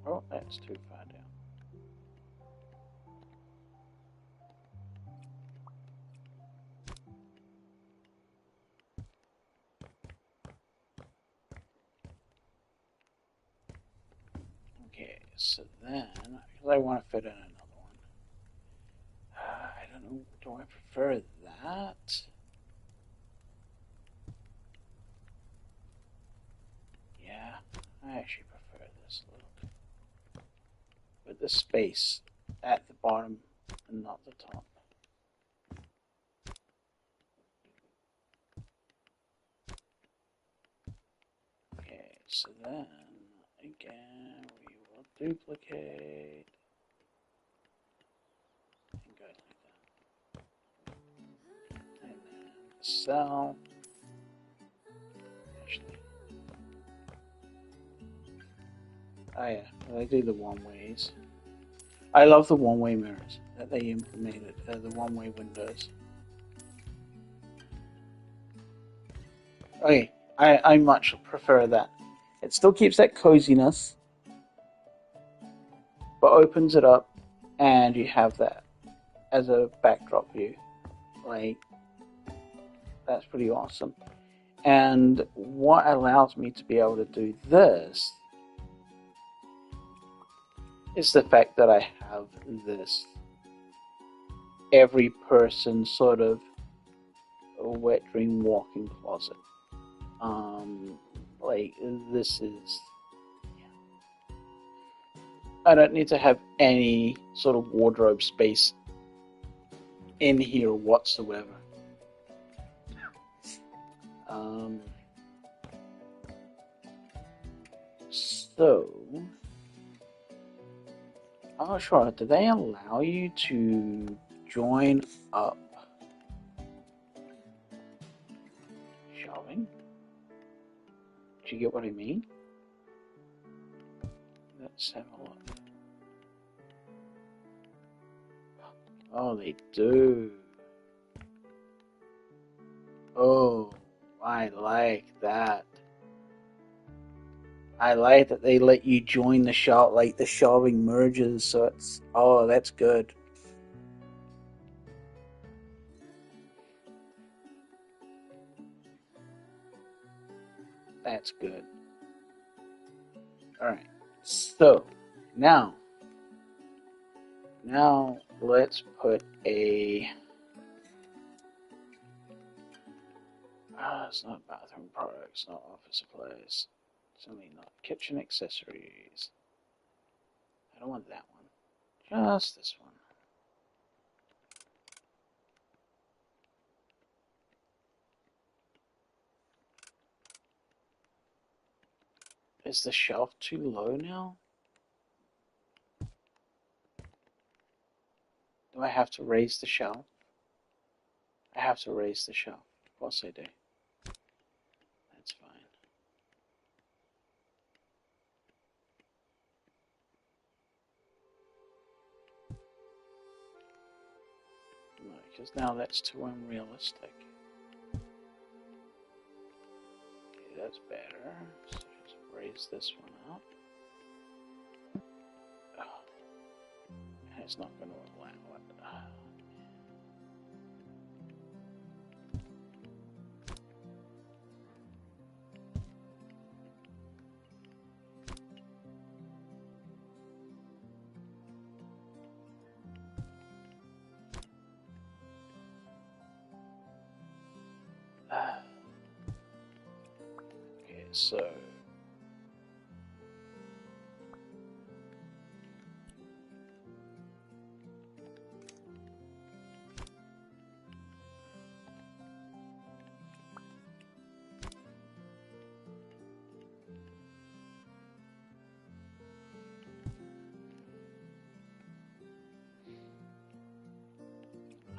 Oh, that's too far down. Okay, so then, because I want to fit in another one. I don't know do I prefer that? Yeah, I actually prefer this look. With the space at the bottom and not the top. Okay, so then again we will duplicate and go like that. And then the cell. Actually, oh yeah, they do the one ways. I love the one way mirrors that they implemented, the one way windows. Okay, I much prefer that. It still keeps that coziness, but opens it up, and you have that as a backdrop view. Like, that's pretty awesome. And what allows me to be able to do this is the fact that I have this every person sort of wet dream walk-in closet. Like, this is... I don't need to have any sort of wardrobe space in here whatsoever. So, I'm not sure. Do they allow you to join up shelving? Do you get what I mean? Let's have a look. Oh, they do. Oh, I like that. I like that they let you join the shelf, like the shelving merges, so it's... Oh, that's good. That's good. Alright, so, now let's put a... it's not bathroom products, not office supplies. Certainly not kitchen accessories. I don't want that one. Just this one. Is the shelf too low now? Do I have to raise the shelf? I have to raise the shelf. Of course I do. That's fine. No, because now that's too unrealistic. Okay, that's better. So just raise this one up. Oh, and it's not going to allow it. Okay, so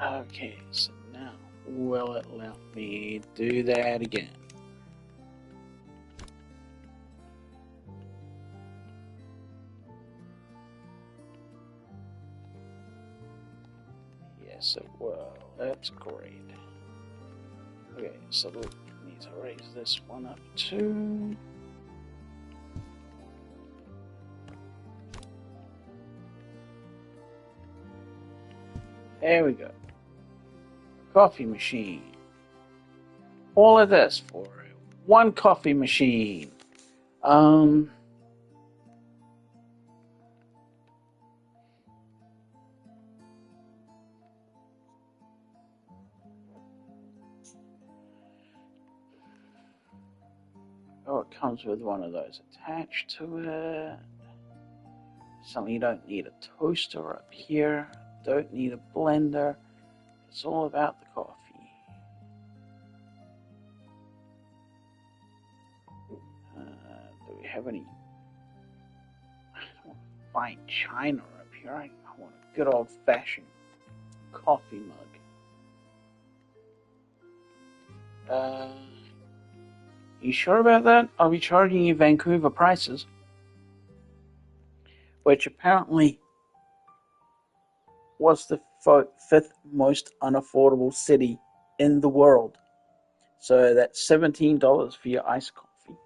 okay, so now will it let me do that again? Yes, it will. That's great. Okay, so we need to raise this one up too. There we go. Coffee machine. All of this for one coffee machine. comes with one of those attached to it. Something you don't need a toaster up here. Don't need a blender. It's all about the coffee. Do we have any? I don't want fine china up here. I want a good old-fashioned coffee mug. You sure about that? I'll be charging you Vancouver prices, which apparently was the fifth most unaffordable city in the world. So that's $17 for your iced coffee.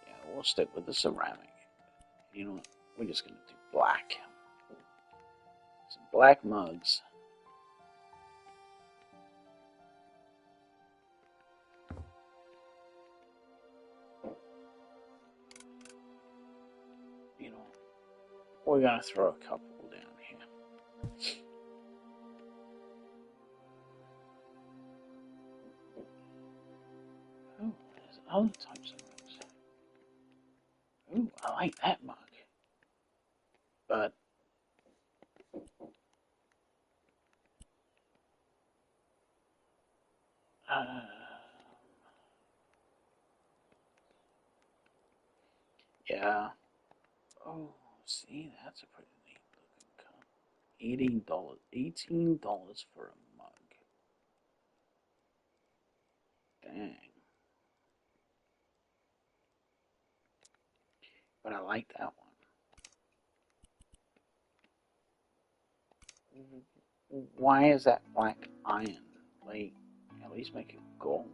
Yeah, we'll stick with the ceramic. You know what? We're just going to do black. Some black mugs. You know, we're going to throw a couple down here. Oh, there's other types of mugs. Ooh, I like that mug. But yeah. Oh, see, that's a pretty neat looking cup. $18 for a mug. Dang. But I like that one. Why is that black iron? Like, at least make it gold.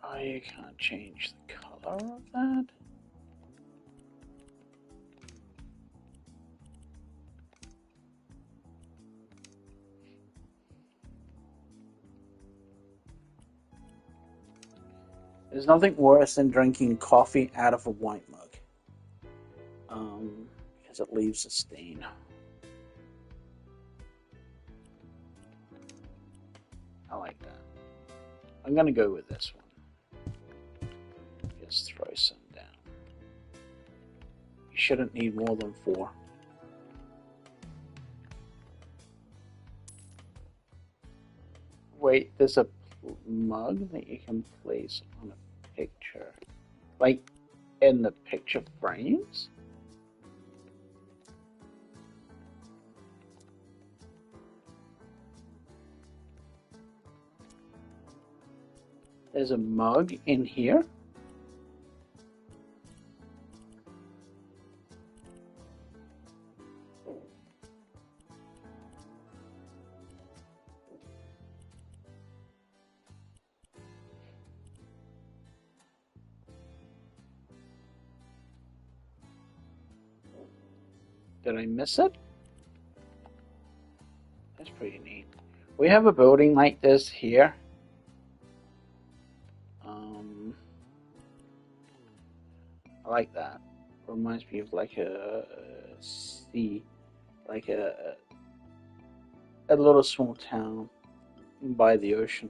Oh, you can't change the color of that? There's nothing worse than drinking coffee out of a white mug. Because it leaves a stain. I like that. I'm gonna go with this one. Just throw some down. You shouldn't need more than 4. Wait, there's a mug that you can place on a picture. Like, in the picture frames? There's a mug in here? Did I miss it? That's pretty neat. We have a building like this here. I like that. Reminds me of like a sea, like a little small town by the ocean.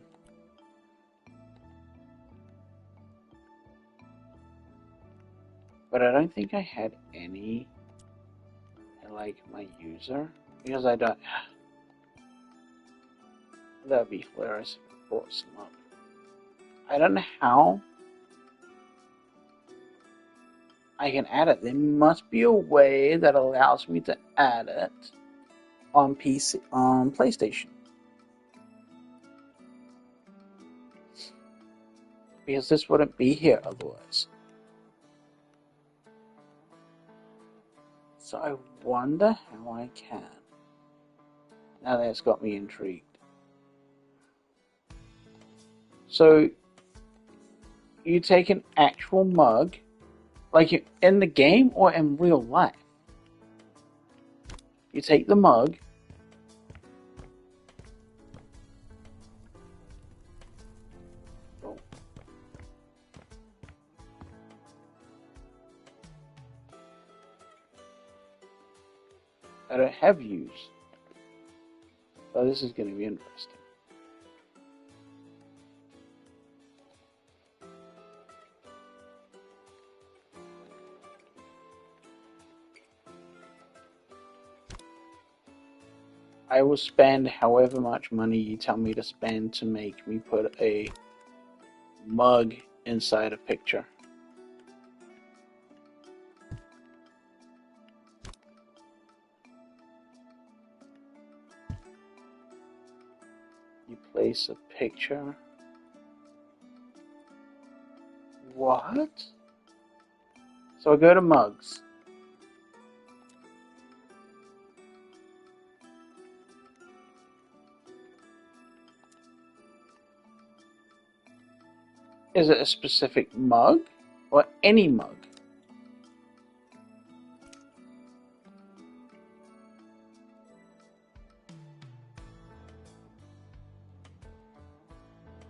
But I don't think I had any like my user because I don't. That'd be hilarious if I brought some up. I don't know how I can add it. There must be a way that allows me to add it on PC, on PlayStation. Because this wouldn't be here otherwise. So I wonder how I can. Now that's got me intrigued. So you take an actual mug, like in the game or in real life. You take the mug, that I have used. So this is going to be interesting. I will spend however much money you tell me to spend to make me put a mug inside a picture. You place a picture. What? So I go to mugs. Is it a specific mug or any mug?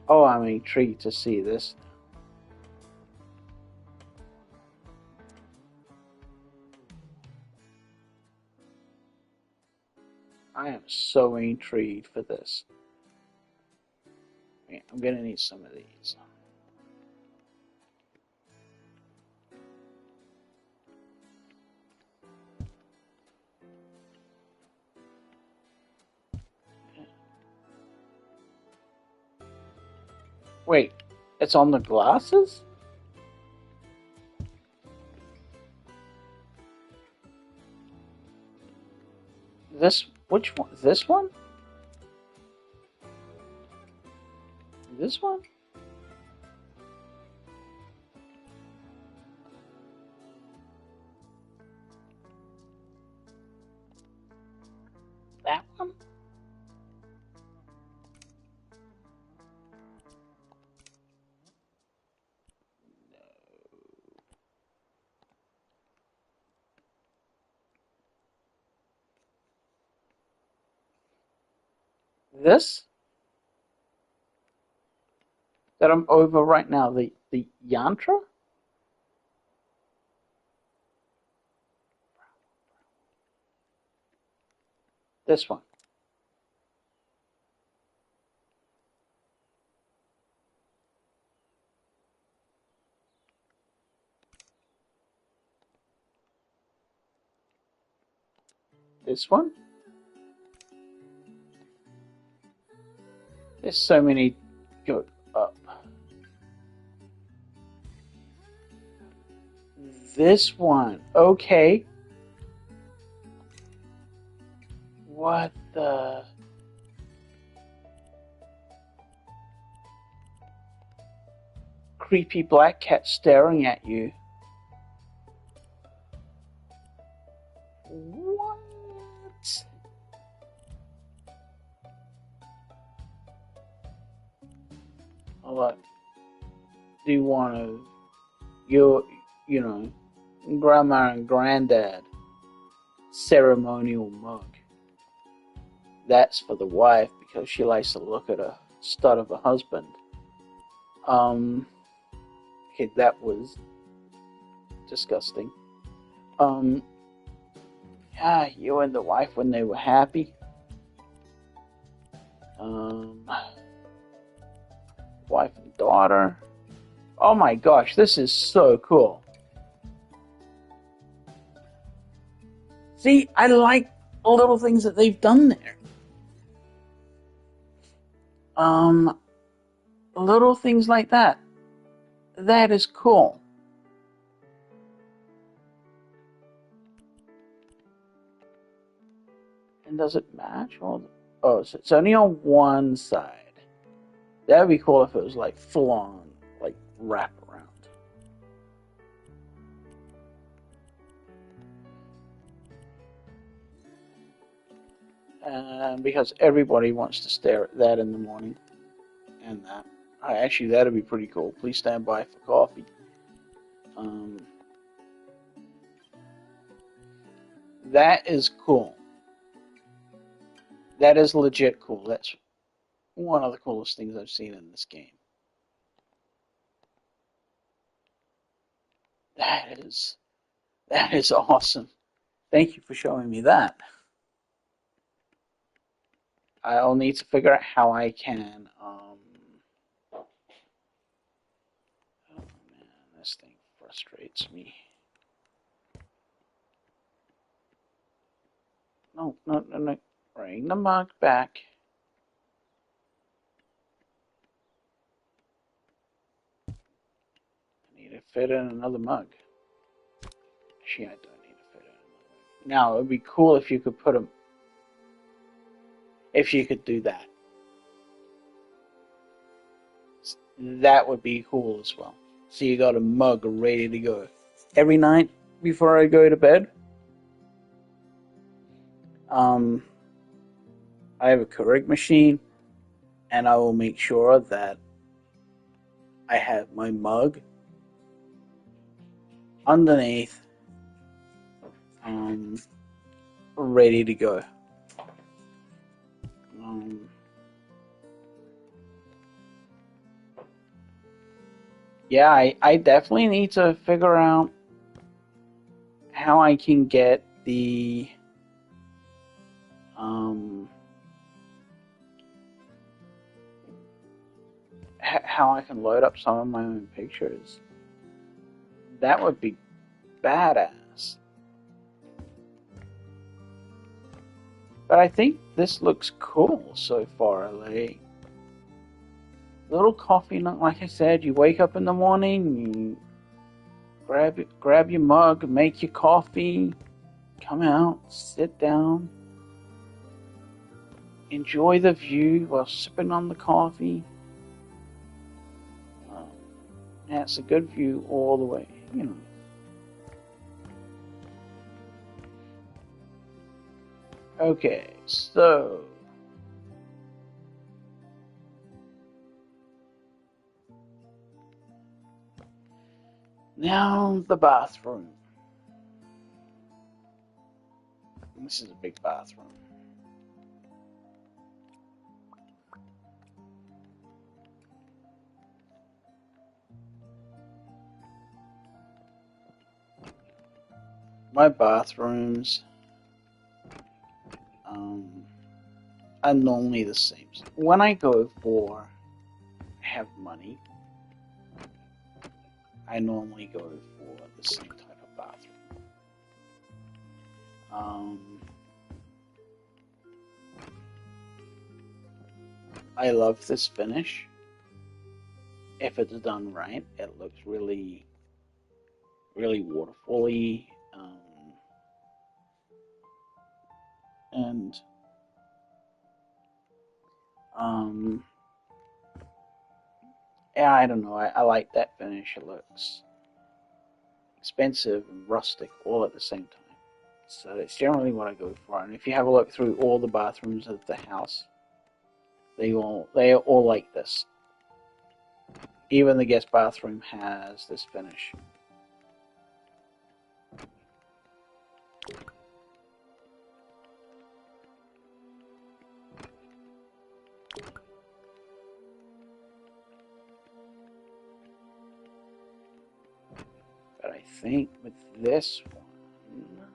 Oh, I'm intrigued to see this. I am so intrigued for this. Yeah, I'm gonna need some of these. Wait, it's on the glasses? This, which one? This one? This one? That one? This? That I'm over right now, the yantra? This one. This one? There's so many. Go up. This one. Okay. What the? Creepy black cat staring at you. What? What? Do you want to? You know, grandma and granddad ceremonial mug. That's for the wife because she likes to look at a stud of a husband. Okay, that was disgusting. Yeah, you and the wife when they were happy. Wife and daughter. Oh my gosh, this is so cool. See, I like little things that they've done there. Little things like that. That is cool. And does it match? Oh, so it's only on one side. That would be cool if it was like full on, like wrap around. Because everybody wants to stare at that in the morning. And that. Actually, that'd be pretty cool. Please stand by for coffee. That is cool. That is legit cool. That's one of the coolest things I've seen in this game. That is awesome. Thank you for showing me that. I'll need to figure out how I can. Oh man, this thing frustrates me. No, no, no, no. Bring the mug back. I need to fit in another mug. Actually, I don't need to fit in another mug. Now, it would be cool if you could put them. If you could do that. That would be cool as well. So you got a mug ready to go. Every night before I go to bed, um, I have a Keurig machine, and I will make sure that I have my mug underneath, um, ready to go. Um, yeah, I definitely need to figure out how I can get the how I can load up some of my own pictures. That would be badass. But I think this looks cool so far, like little coffee nook. Like I said, you wake up in the morning, you grab your mug, make your coffee, come out, sit down, enjoy the view while sipping on the coffee. Yeah, it's a good view all the way, you know. Okay, so now the bathroom. This is a big bathroom. My bathrooms are normally the same. When I go for have money, I normally go for the same type of bathroom. I love this finish. If it's done right, it looks really, really waterfally. And yeah, I don't know. I like that finish. It looks expensive and rustic all at the same time. So it's generally what I go for. And if you have a look through all the bathrooms of the house, they are all like this. Even the guest bathroom has this finish. But I think with this one,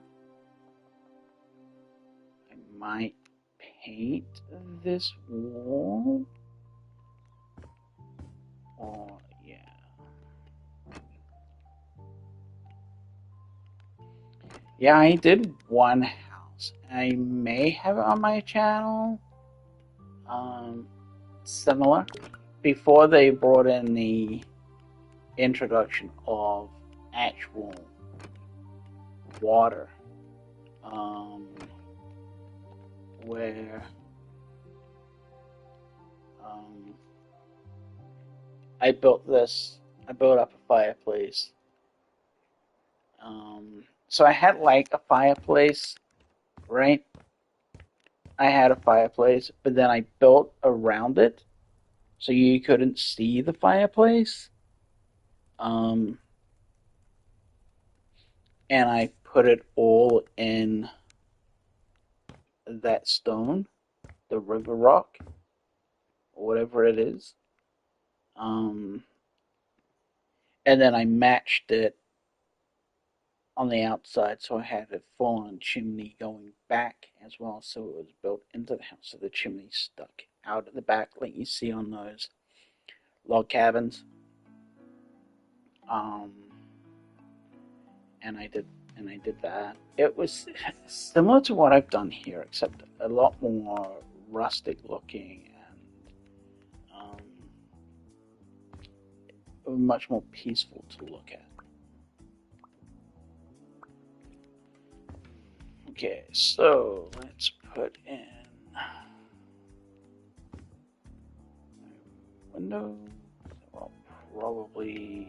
I might paint this wall. Oh, yeah. Yeah, I did one house. I may have it on my channel. Similar. Before they brought in the introduction of actual water, where I built this. I built up a fireplace. So I had like a fireplace, right? I had a fireplace, but then I built around it so you couldn't see the fireplace. Um, and I put it all in that stone, the river rock, or whatever it is. Um, and then I matched it on the outside, so I had a full-on chimney going back as well, so it was built into the house, so the chimney stuck out at the back, like you see on those log cabins. Um, and I did that. It was similar to what I've done here, except a lot more rustic looking and much more peaceful to look at. Okay, so let's put in window. Well, probably.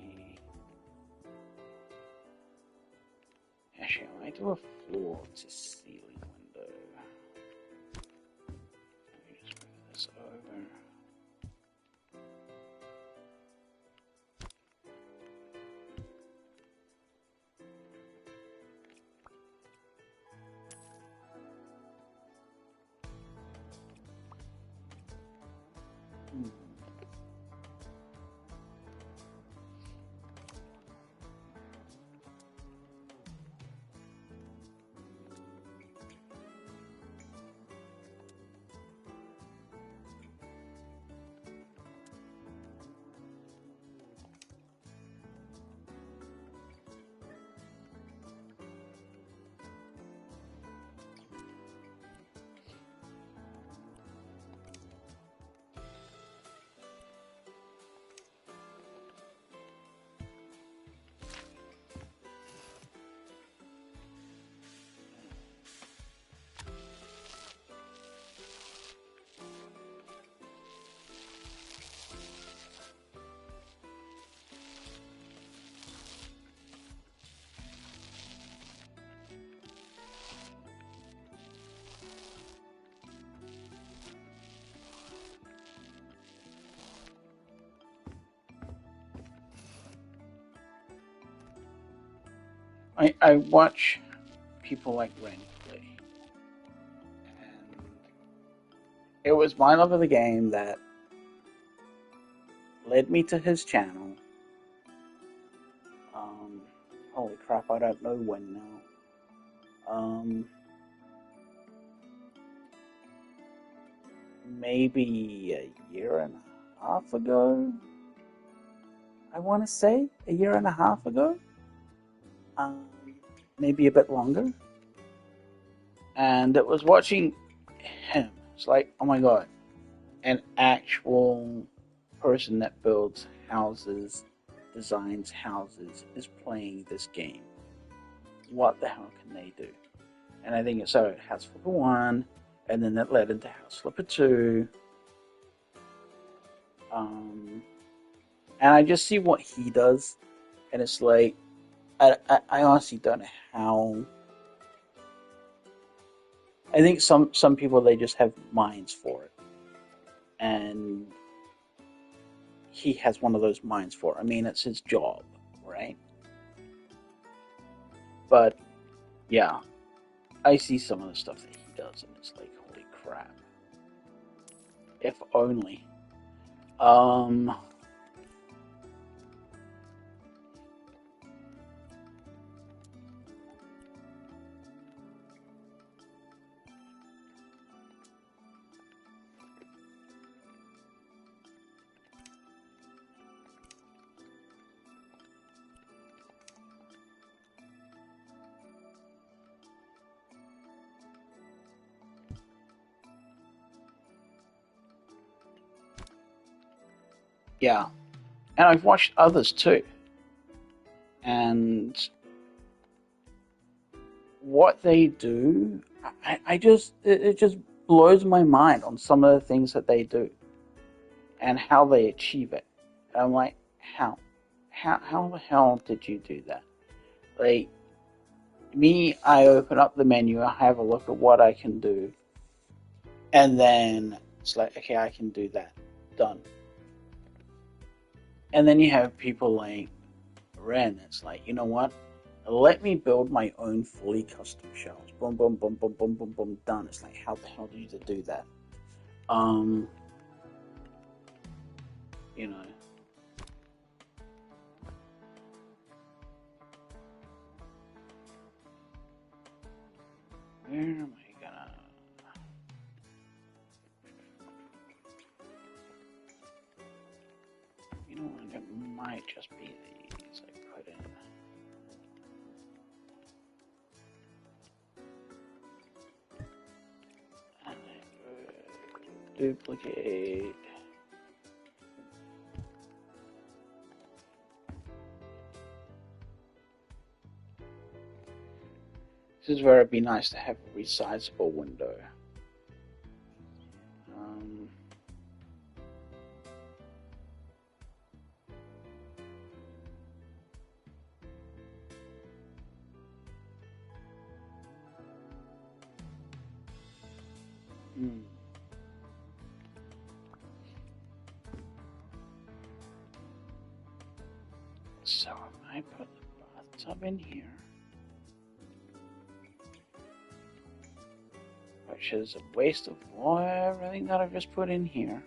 Actually, I might do a floor to ceiling window. Let me just move this over. Hmm. I watch people like Ren play, and it was my love of the game that led me to his channel. Um, Holy crap, I don't know when now. Maybe a year and a half ago. I want to say a year and a half ago. Um, Maybe a bit longer. And it was watching him. It's like, oh my god, an actual person that builds houses, designs houses, is playing this game. What the hell can they do? And I think it started House Flipper 1, and then that led into House Flipper 2. Um, and I just see what he does, and it's like, I honestly don't know how. I think some people, they just have minds for it, and he has one of those minds for it. I mean, it's his job, right? But yeah, I see some of the stuff that he does, and it's like, holy crap! If only. Um, yeah, and I've watched others too, and what they do, I just it just blows my mind on some of the things that they do and how they achieve it. And I'm like, how? How the hell did you do that? Like me, I open up the menu, I have a look at what I can do, and then it's like, okay, I can do that. Done. And then you have people like Ren, it's like, you know what? Let me build my own fully custom shells. Boom, boom, boom, boom, boom, boom, boom, done. It's like, how the hell do you do that? Um, you know, Where am I gonna... You know what, it might just be these I put in. And then duplicate. This is where it'd be nice to have a resizable window. So if I put the bathtub in here, which is a waste of everything that I've just put in here.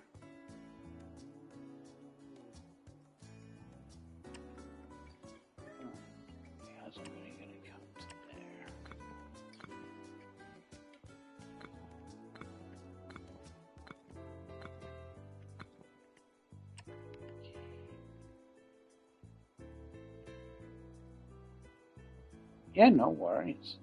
Because I'm only going to come to there. Yeah, no worries.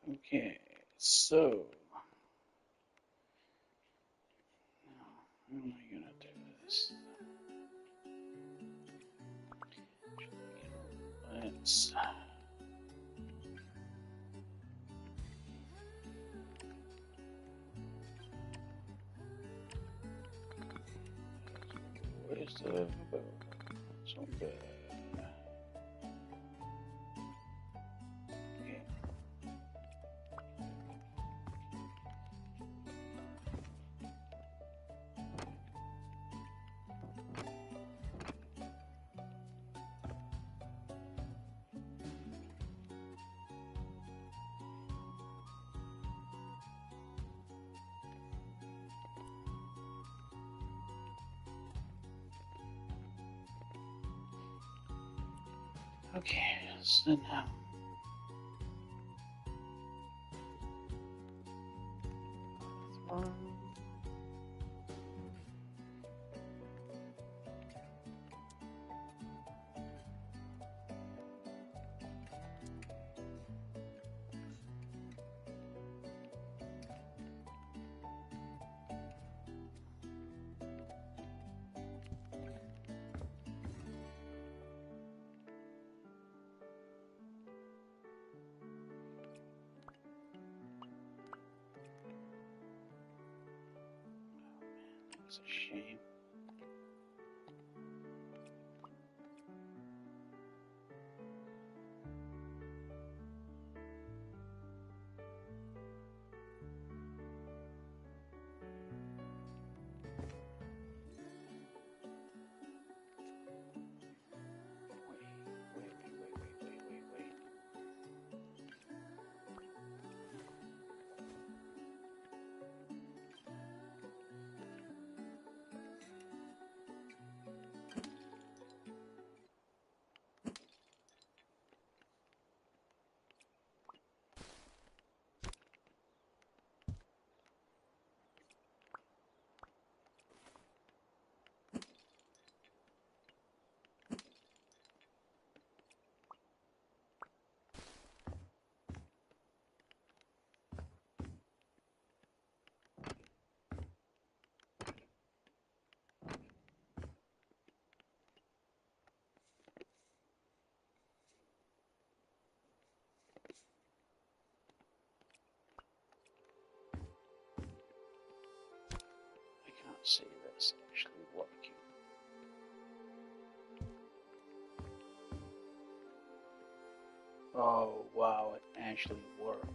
Okay, so now, how am I gonna do this? Let's where's the so bad. Okay. Okay, so now one. It's a shame. see this actually working. Oh wow, it actually worked.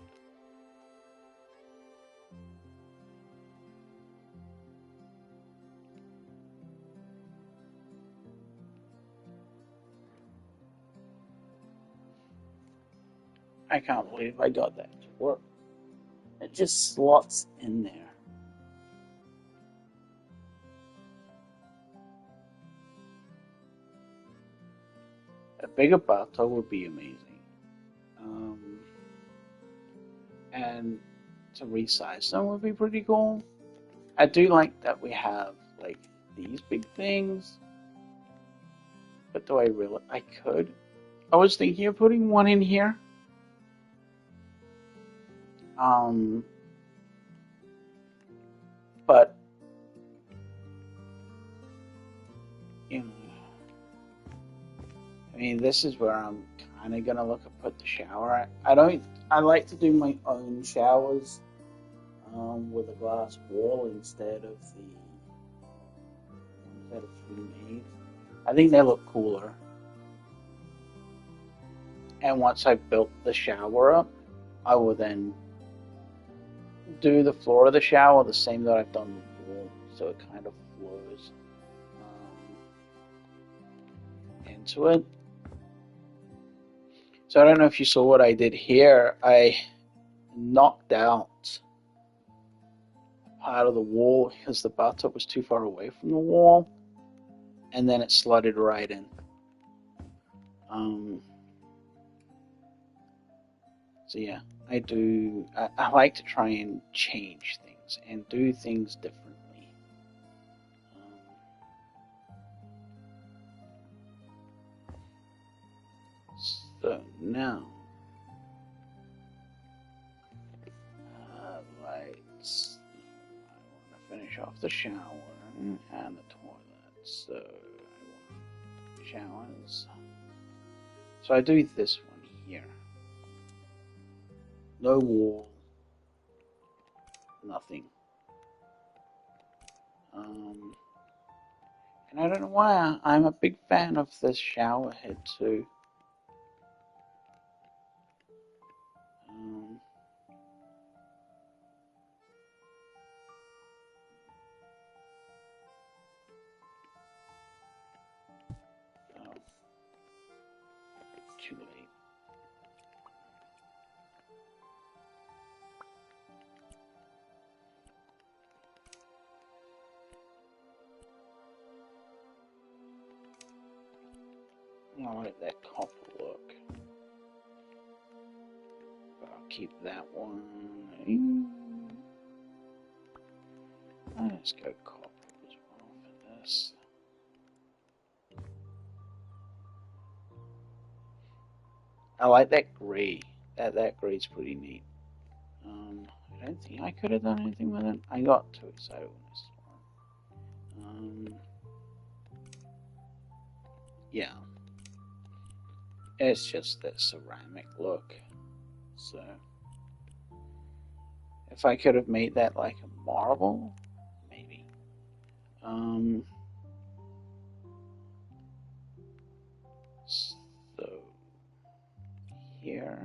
I can't believe I got that to work. It just slots in there. A bigger bathtub would be amazing. And to resize them would be pretty cool. I do like that we have like these big things, but do I really? I could. I was thinking of putting one in here. But you know, I mean, this is where I'm kind of gonna look at put the shower at. I don't. I like to do my own showers with a glass wall instead of pre-made. I think they look cooler. And once I've built the shower up, I will then do the floor of the shower the same that I've done the wall, so it kind of flows into it. So I don't know if you saw what I did here. I knocked out part of the wall because the bathtub was too far away from the wall, and then it slotted right in. So yeah, I like to try and change things and do things differently. So now, lights. I want to finish off the shower and the toilet. So I want showers. So I do this one here. No wall, nothing. And I don't know why I'm a big fan of this shower head too. Oh, too late. I like that copper look. But I'll keep that one. Let's go copper as well for this. I like that grey. That grey's pretty neat. I don't think I could have done anything with it. I got too excited with this one. Yeah. It's just that ceramic look. So, if I could have made that like a marble, maybe. So, here.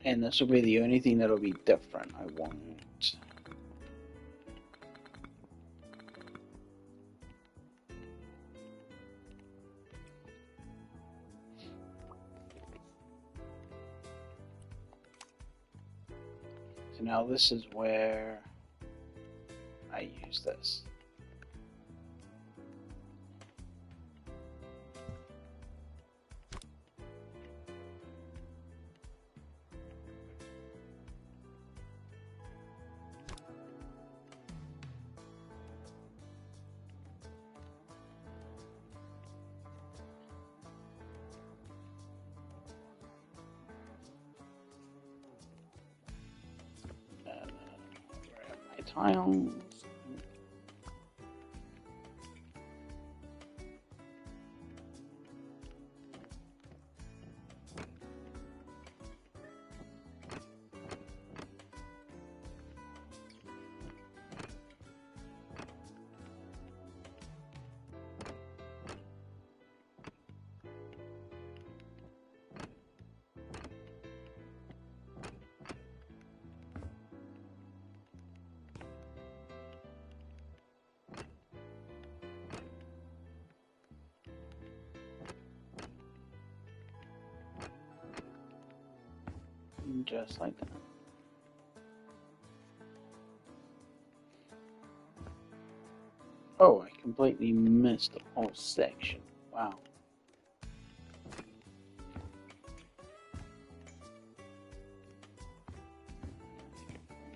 And this will be the only thing that'll be different. I won't So now this is where I use this. Grab my tiles. Just like that. Oh, I completely missed the whole section. Wow.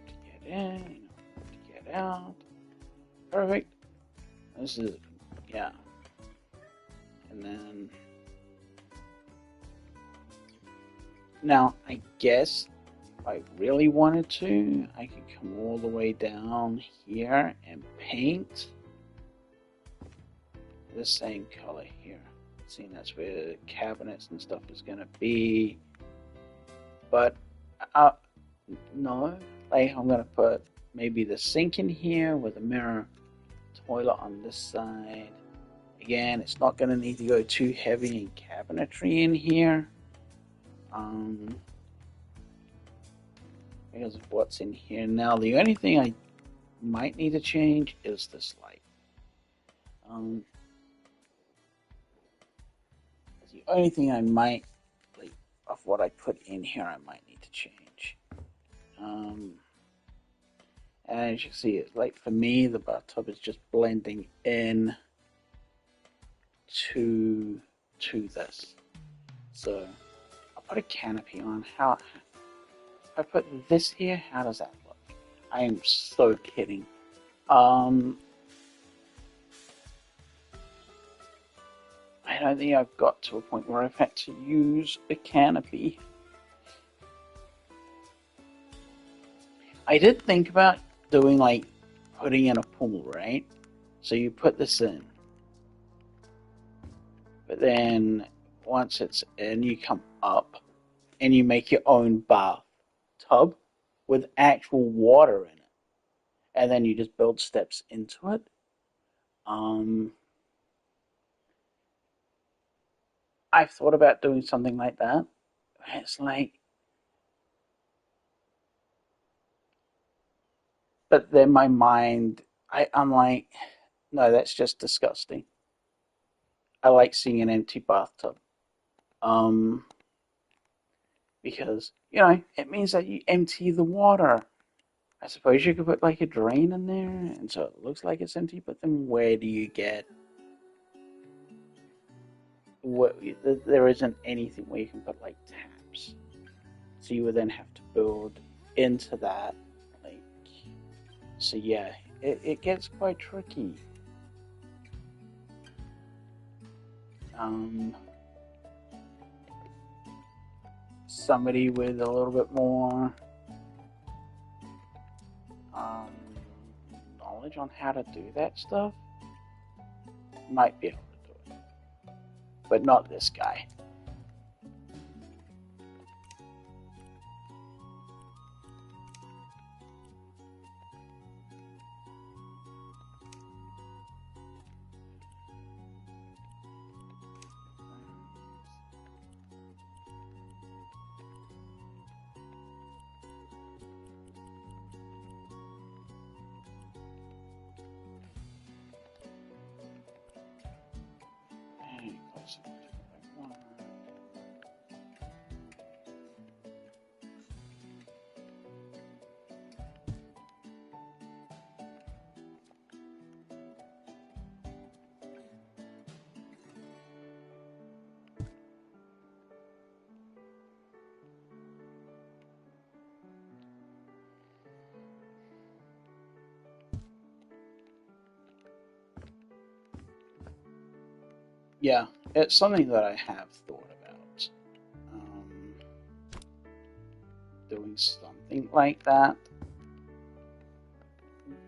To get in, to get out. Perfect. This is, yeah. And then, now I guess if I really wanted to, I could come all the way down here and paint the same color here. Seeing that's where the cabinets and stuff is gonna be. But no, like I'm gonna put maybe the sink in here with a mirror, toilet on this side. Again, it's not gonna need to go too heavy in cabinetry in here. Because of what's in here now. The only thing I might need to change is this light. The only thing I might, like, of what I put in here, I might need to change. And as you can see, it's like for me, the bathtub is just blending in to this. So I'll put a canopy on. How if I put this here, how does that look? I am so kidding. I don't think I've got to a point where I've had to use a canopy. I did think about doing like putting in a pool, right? So you put this in, but then once it's in, you come up and you make your own bathtub with actual water in it, and then you just build steps into it. I've thought about doing something like that. It's like, but then my mind, I'm like, no, that's just disgusting. I like seeing an empty bathtub. Because, it means that you empty the water. I suppose you could put like a drain in there, and so it looks like it's empty, but then where do you get what? There isn't anything where you can put like taps. So you would then have to build into that. Like, so yeah, it gets quite tricky. Somebody with a little bit more knowledge on how to do that stuff might be able to do it, but not this guy. Yeah, it's something that I have thought about. Doing something like that,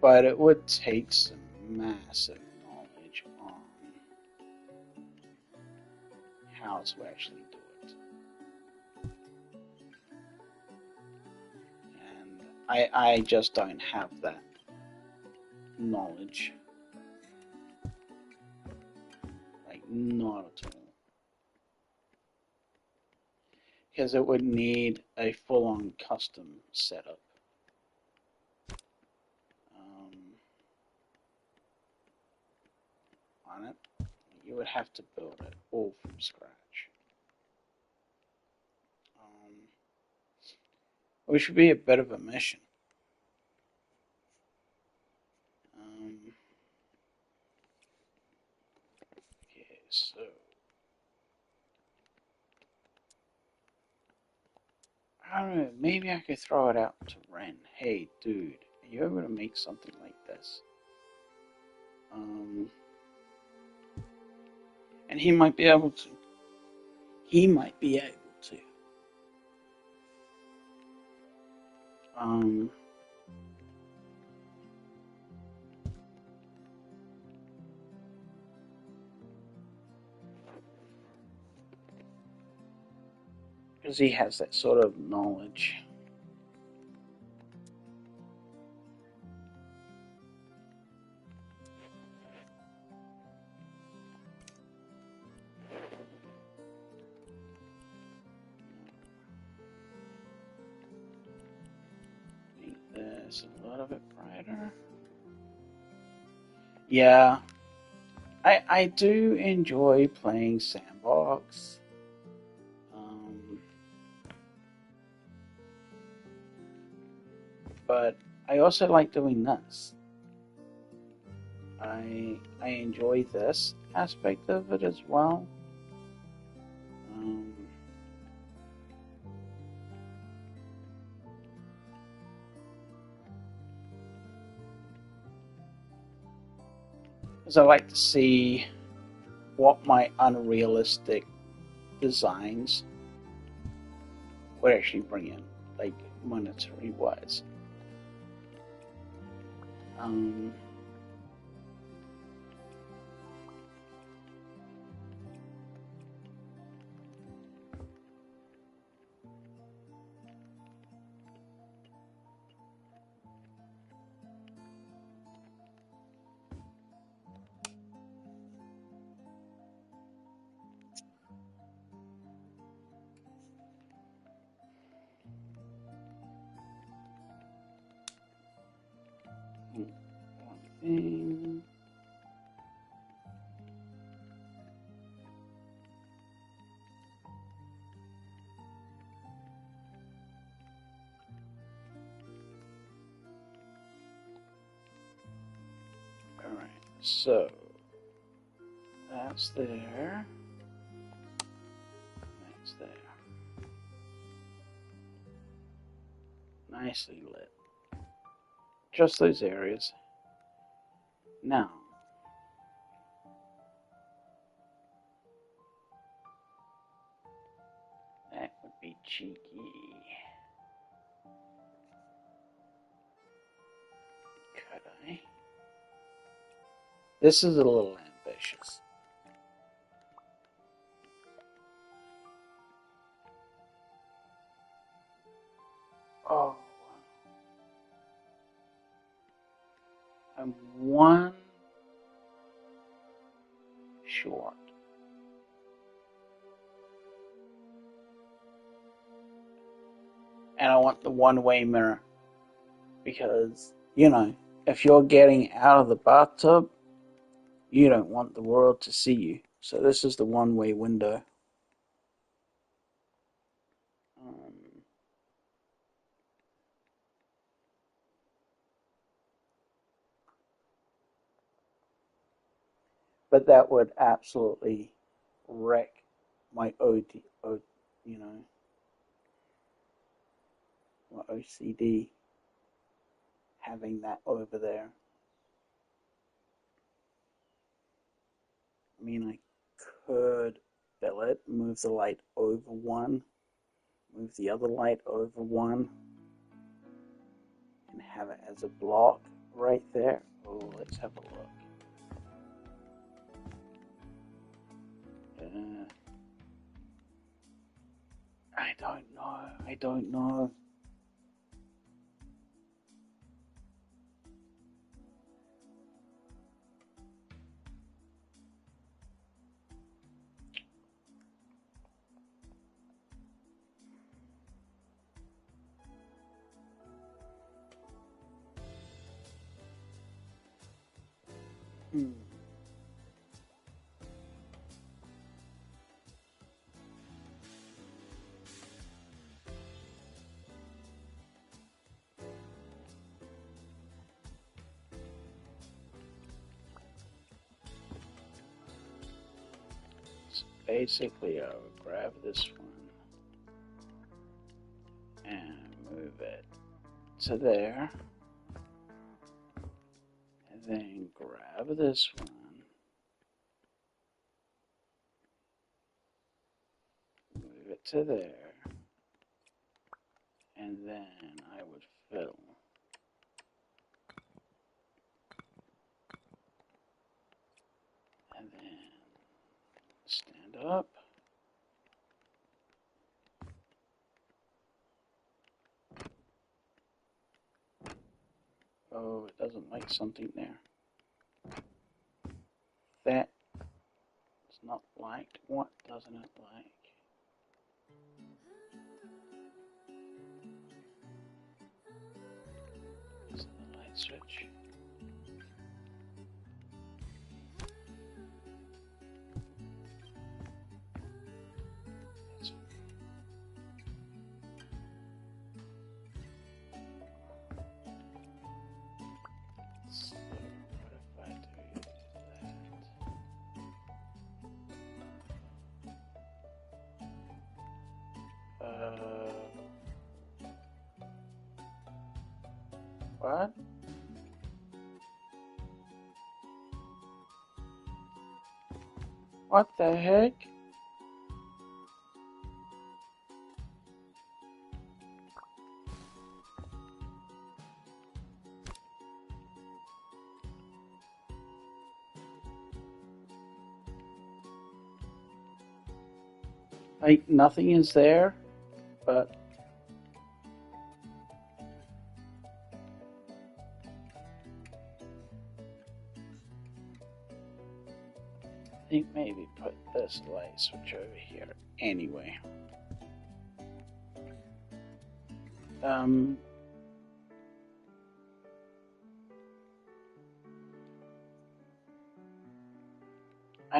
but it would take some massive knowledge on how to actually do it. And I just don't have that knowledge. Like, not at all. Because it would need a full-on custom setup. On it. You would have to build it all from scratch. Which would be a bit of a mission. Okay, so I don't know, maybe I could throw it out to Ren. Hey, dude, are you able to make something like this? And he might be able to. He might be able to. Because he has that sort of knowledge. Make this a little bit brighter. Yeah, I do enjoy playing Sandbox. But I also like doing this. I enjoy this aspect of it as well. Because I like to see what my unrealistic designs would actually bring in, like monetary wise. Thing. Alright, so that's there. That's there. Nicely lit. Just those areas. Now, that would be cheeky. Could I? This is a little ambitious. Oh. I'm one short. And I want the one-way mirror. Because, you know, if you're getting out of the bathtub, you don't want the world to see you. So this is the one-way window. But that would absolutely wreck my you know, my OCD having that over there. I mean, I could fill it, move the light over one, move the other light over one, and have it as a block right there. Oh, let's have a look. I don't know. I don't know. Hmm. So basically, I would grab this one and move it to there, and then grab this one, move it to there, and then I would fill. And then stand up. Oh, it doesn't like something there. That is not liked. What doesn't it like? Is it the light switch? So what if I do that? What? What the heck? Like, nothing is there, but I think maybe put this light switch over here anyway. I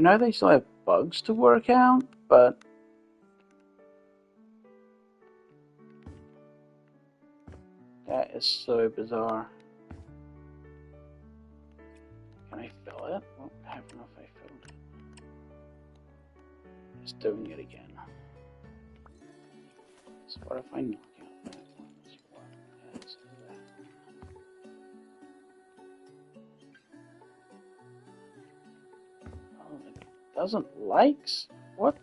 know they still have bugs to work out, but that is so bizarre. Can I fill it? Well, I don't know if I filled it. Just doing it again. So what if I knock out that one as well as that? Oh, it doesn't likes? What?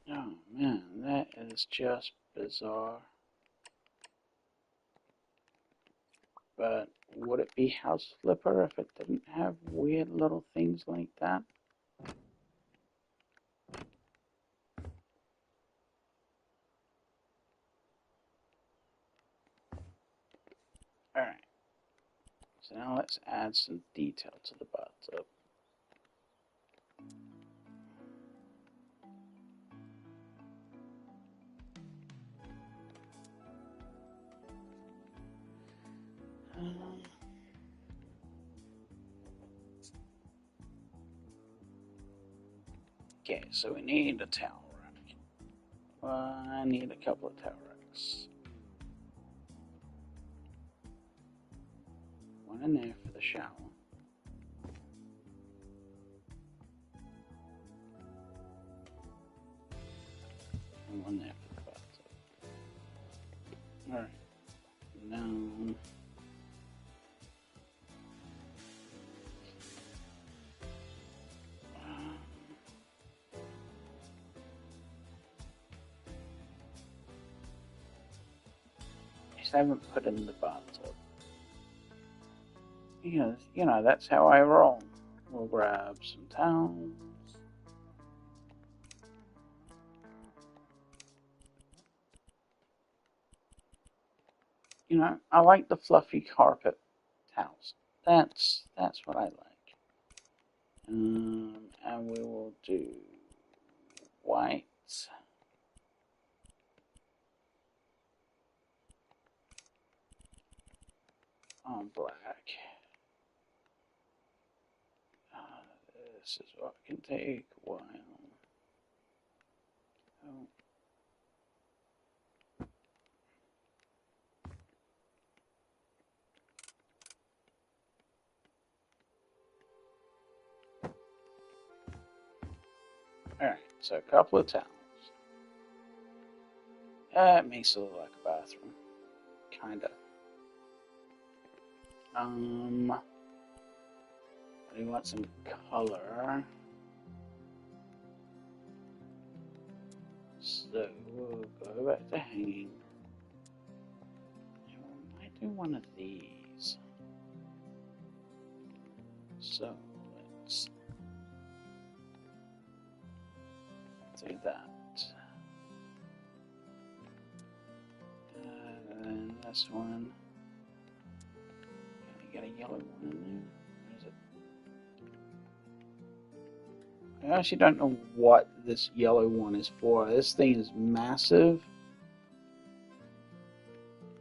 Oh man, that is just bizarre. But would it be House Flipper if it didn't have weird little things like that? Alright, so now let's add some detail to the bathtub. Okay, so we need a towel rack. I need a couple of towel racks. One in there for the shower. And one there for the bathtub. Alright. Now... I haven't put in the bathtub. Because, you know, that's how I roll. We'll grab some towels. You know, I like the fluffy carpet towels. That's what I like. And we will do white. On black. This is what can take a while. Oh. Alright, so a couple of towels. It makes it look like a bathroom. Kinda. We want some color. So we'll go back to hanging. And we might do one of these. So let's do that. And then this one. Can we get a yellow one in there? Where is it? I actually don't know what this yellow one is for. This thing is massive.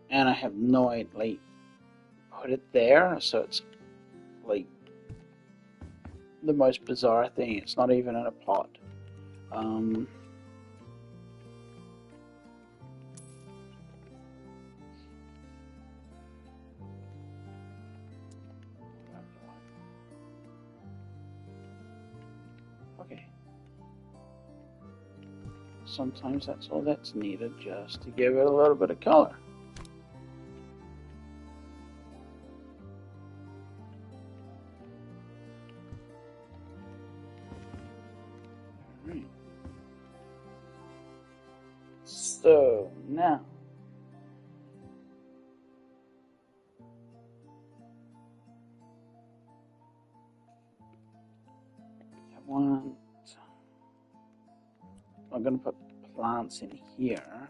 And I have no idea. Like, put it there, so it's like the most bizarre thing. It's not even in a pot. Okay. Sometimes that's all that's needed, just to give it a little bit of color. Alright. So, now. I'm going to put plants in here.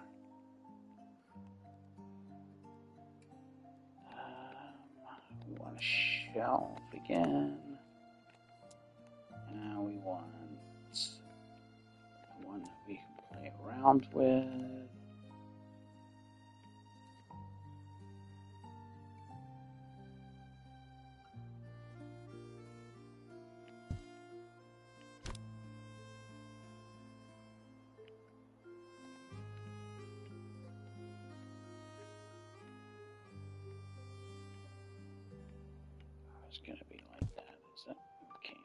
We want a shelf again. Now we want one that we can play around with. It's going to be like that, is it? Okay.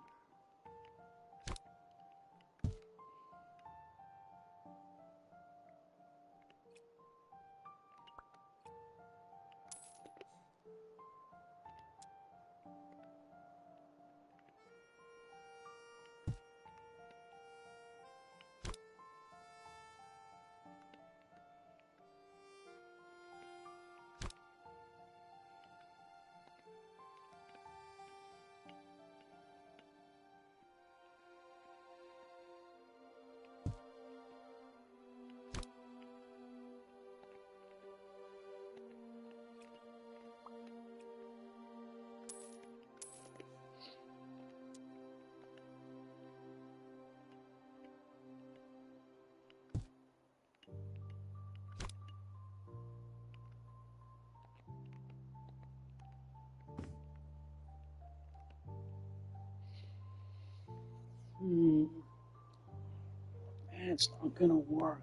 It's not gonna work.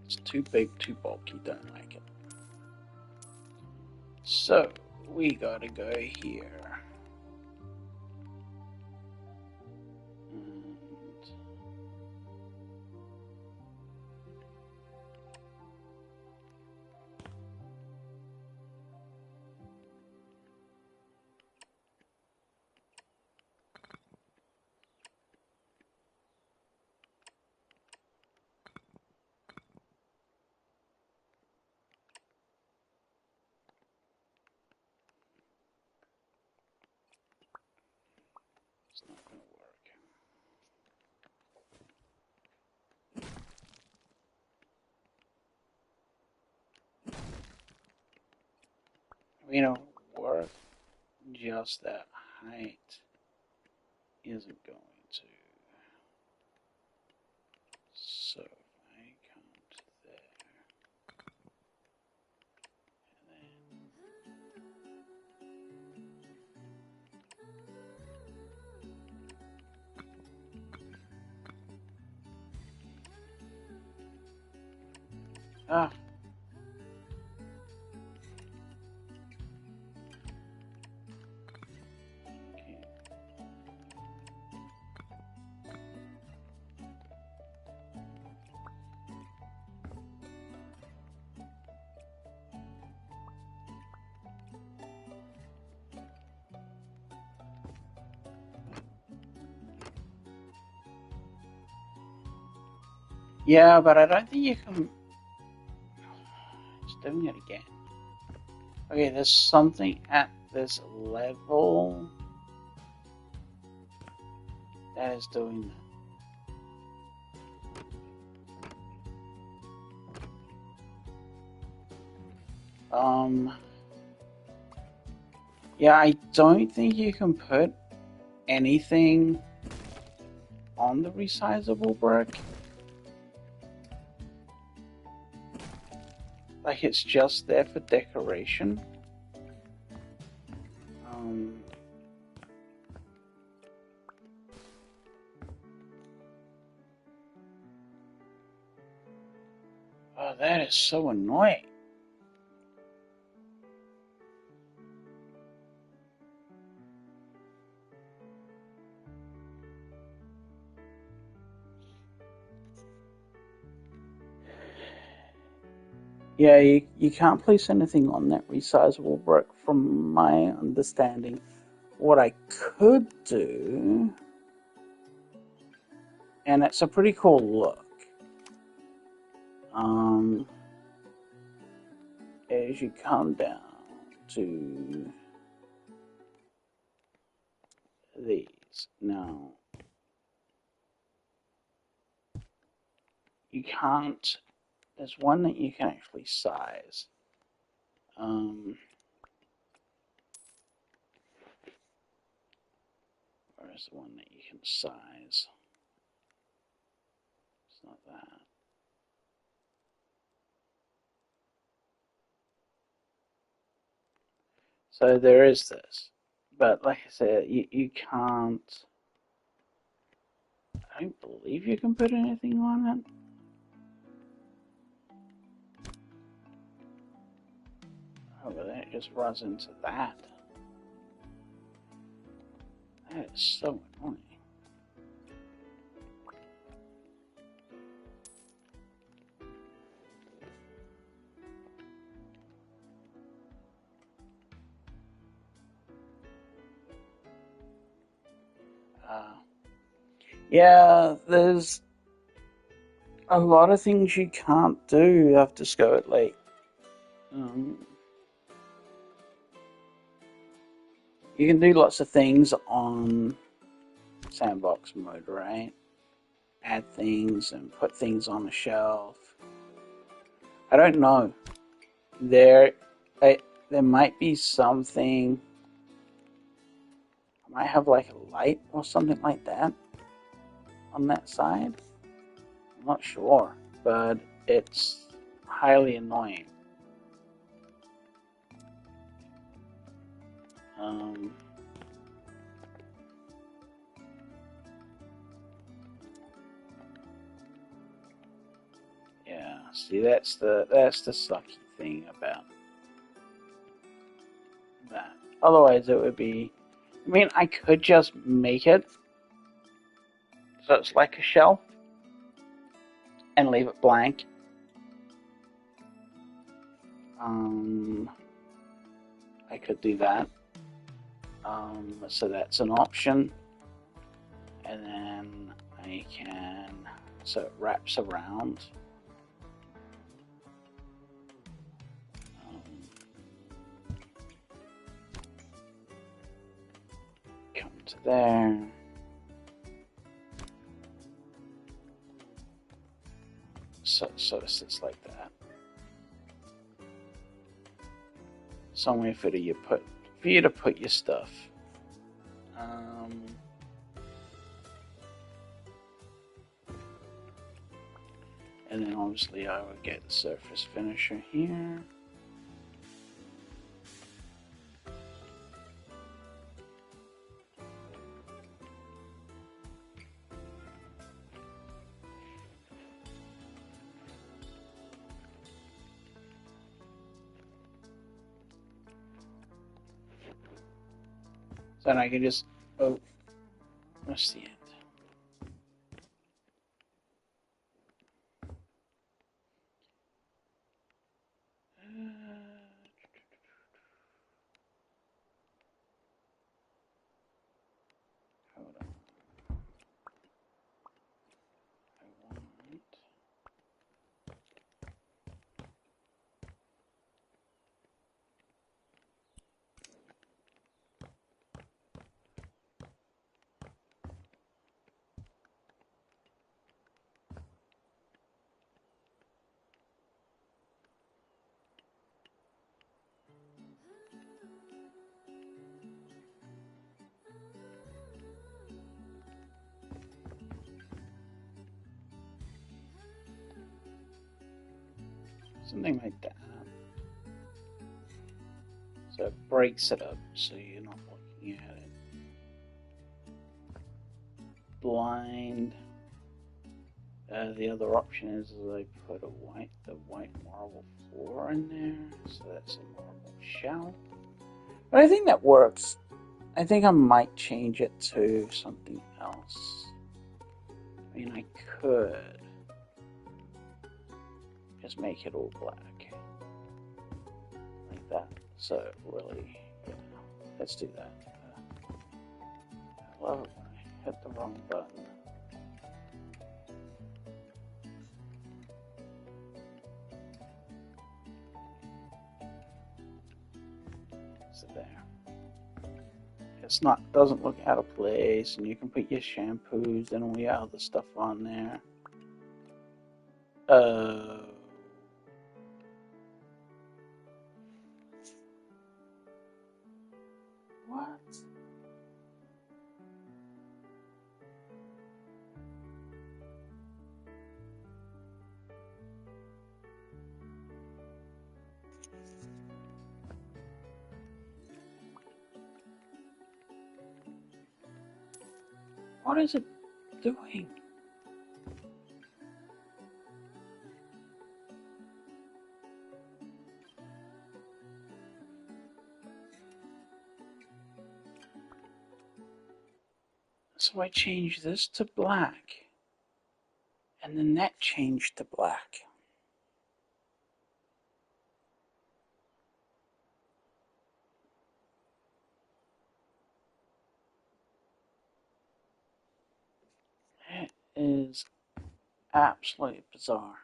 It's too big, too bulky, don't like it. So, we gotta go here. And it's not gonna work. We don't work. Just that height isn't going to. So if I come to there, and then okay. Yeah, but I don't think you can. It's doing it again. Okay, there's something at this level that is doing that. Yeah, I don't think you can put anything on the resizable brick. Like, it's just there for decoration. Oh, that is so annoying. Yeah, you can't place anything on that resizable brick from my understanding. What I could do, and it's a pretty cool look, as you come down to these. Now, you can't, there's one that you can actually size. Where's the one that you can size? It's not that. So there is this. But like I said, you can't. I don't believe you can put anything on it. Oh, but then it just runs into that. That is so annoying. Yeah, there's a lot of things you can't do after Scarlet Lake. You can do lots of things on sandbox mode, right? Add things and put things on the shelf. I don't know. There might be something. I might have like a light or something like that on that side. I'm not sure, but it's highly annoying. See, that's the sucky thing about that. Otherwise, it would be. I mean, I could just make it so it's like a shell and leave it blank. I could do that. So that's an option. And then I can, so it wraps around. Come to there. So it sits like that. Somewhere for you to put your stuff. And then obviously I would get the surface finisher here. So then I can just, oh, let's see it. Hold on. I want. Something like that. So it breaks it up so you're not looking at it blind. The other option is I put the white marble floor in there, so that's a marble shell. But I think that works. I think I might change it to something else. I mean, I could just make it all black. Like that. So, really, yeah, let's do that. I love it when I hit the wrong button. So there. Doesn't look out of place, and you can put your shampoos and all your other stuff on there. What? What is it doing? So I changed this to black, and then that changed to black. It is absolutely bizarre.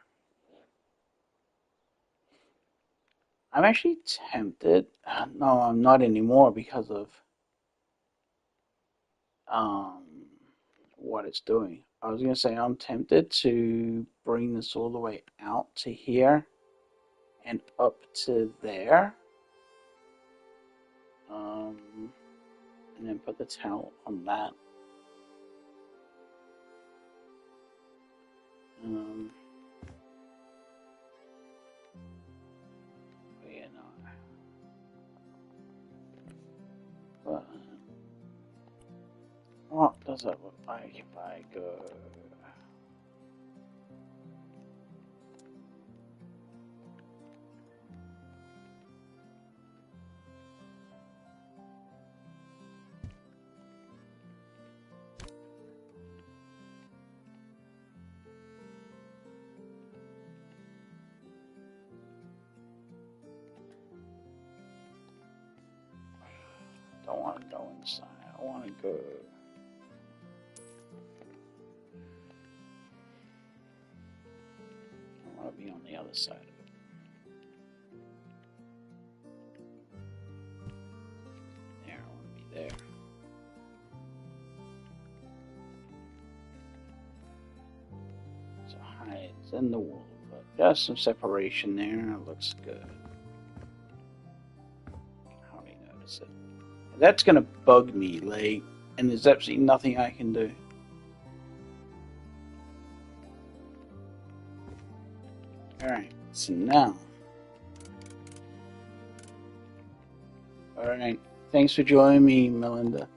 I'm actually tempted. No, I'm not anymore because of what it's doing. I was gonna say I'm tempted to bring this all the way out to here and up to there, and then put the towel on that. But yeah, no. But what does it look like if I go? don't want to go inside. I want to go. I want to be on the other side of it. There, I want to be there. So hides in the wall, but just some separation there. It looks good. Hardly notice it. That's gonna bug me, like, and there's absolutely nothing I can do. Alright, so now. Alright, thanks for joining me, Melinda.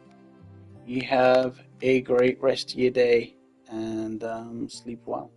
You have a great rest of your day, and sleep well.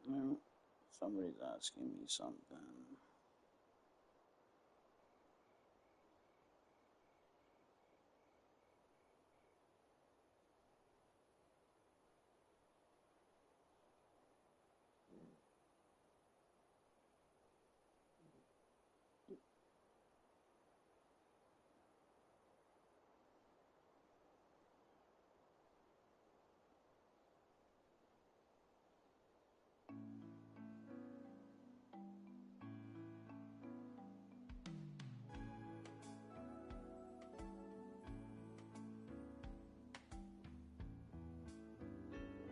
Well, somebody's asking me something.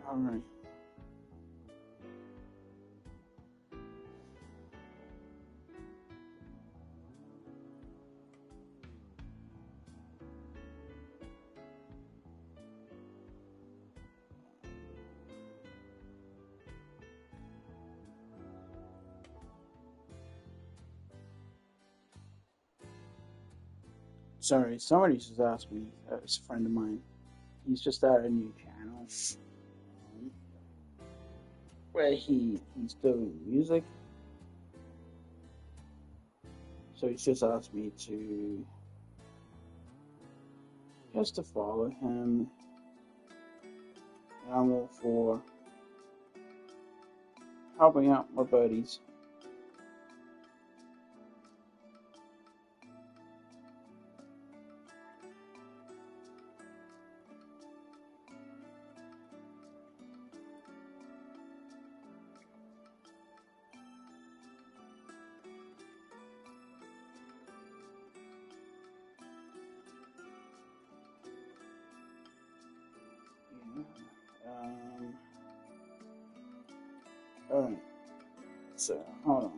Alright. Sorry, somebody just asked me. It's a friend of mine. He's just started a new channel where he's doing music. So he's just asked me to follow him. And I'm all for helping out my buddies. Alright, so hold on.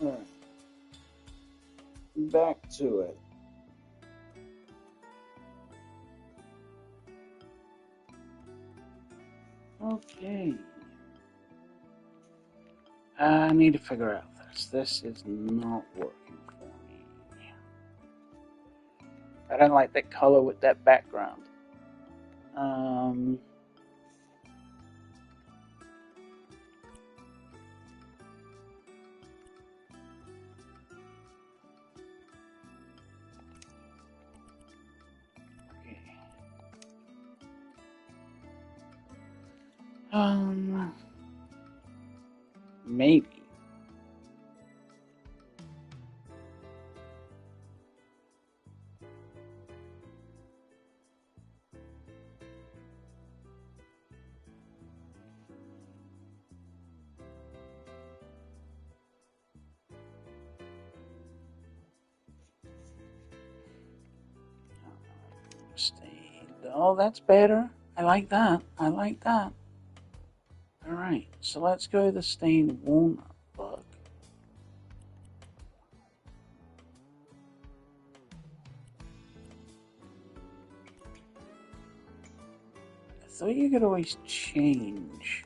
Alright, back to it. Okay. I need to figure out this. This is not working for me. I don't like that color with that background. Maybe. Oh, that's better. I like that. I like that. Alright, so let's go to the stained walnut bug. I thought you could always change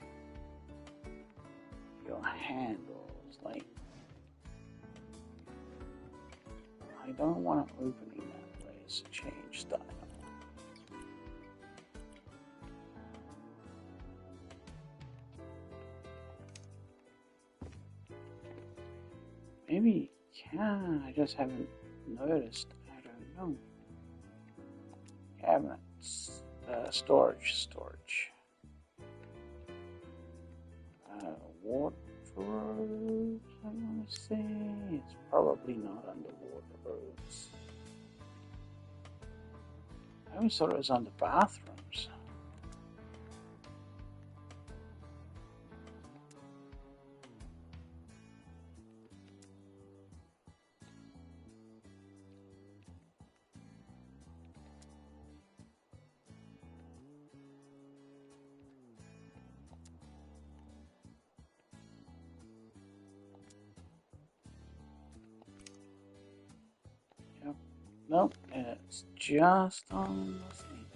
your handles. Like, I don't want it opening that way, so change style. Maybe it can, I just haven't noticed. I don't know. Cabinets, storage. Wardrobes, I want to say. It's probably not under wardrobes. I always thought it was under bathrooms. Nope, it's just on the thing.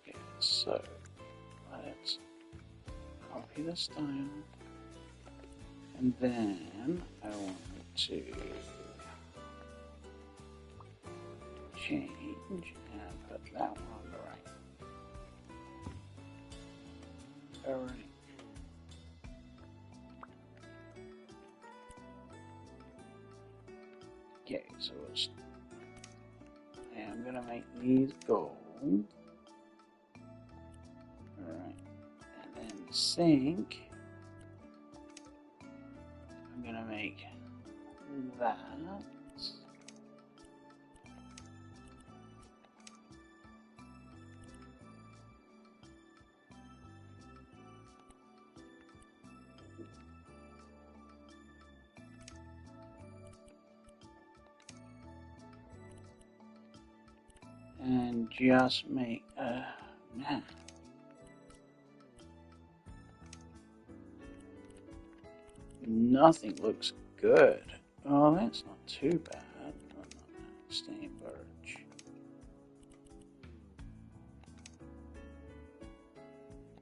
Okay, so let's copy the style, and then I want to change and put that one on the right. Alright. Okay, so I'm gonna make these gold. Alright, and then sink. I'm gonna make that. And just make man. Nothing looks good. Oh, that's not too bad. Stained birch.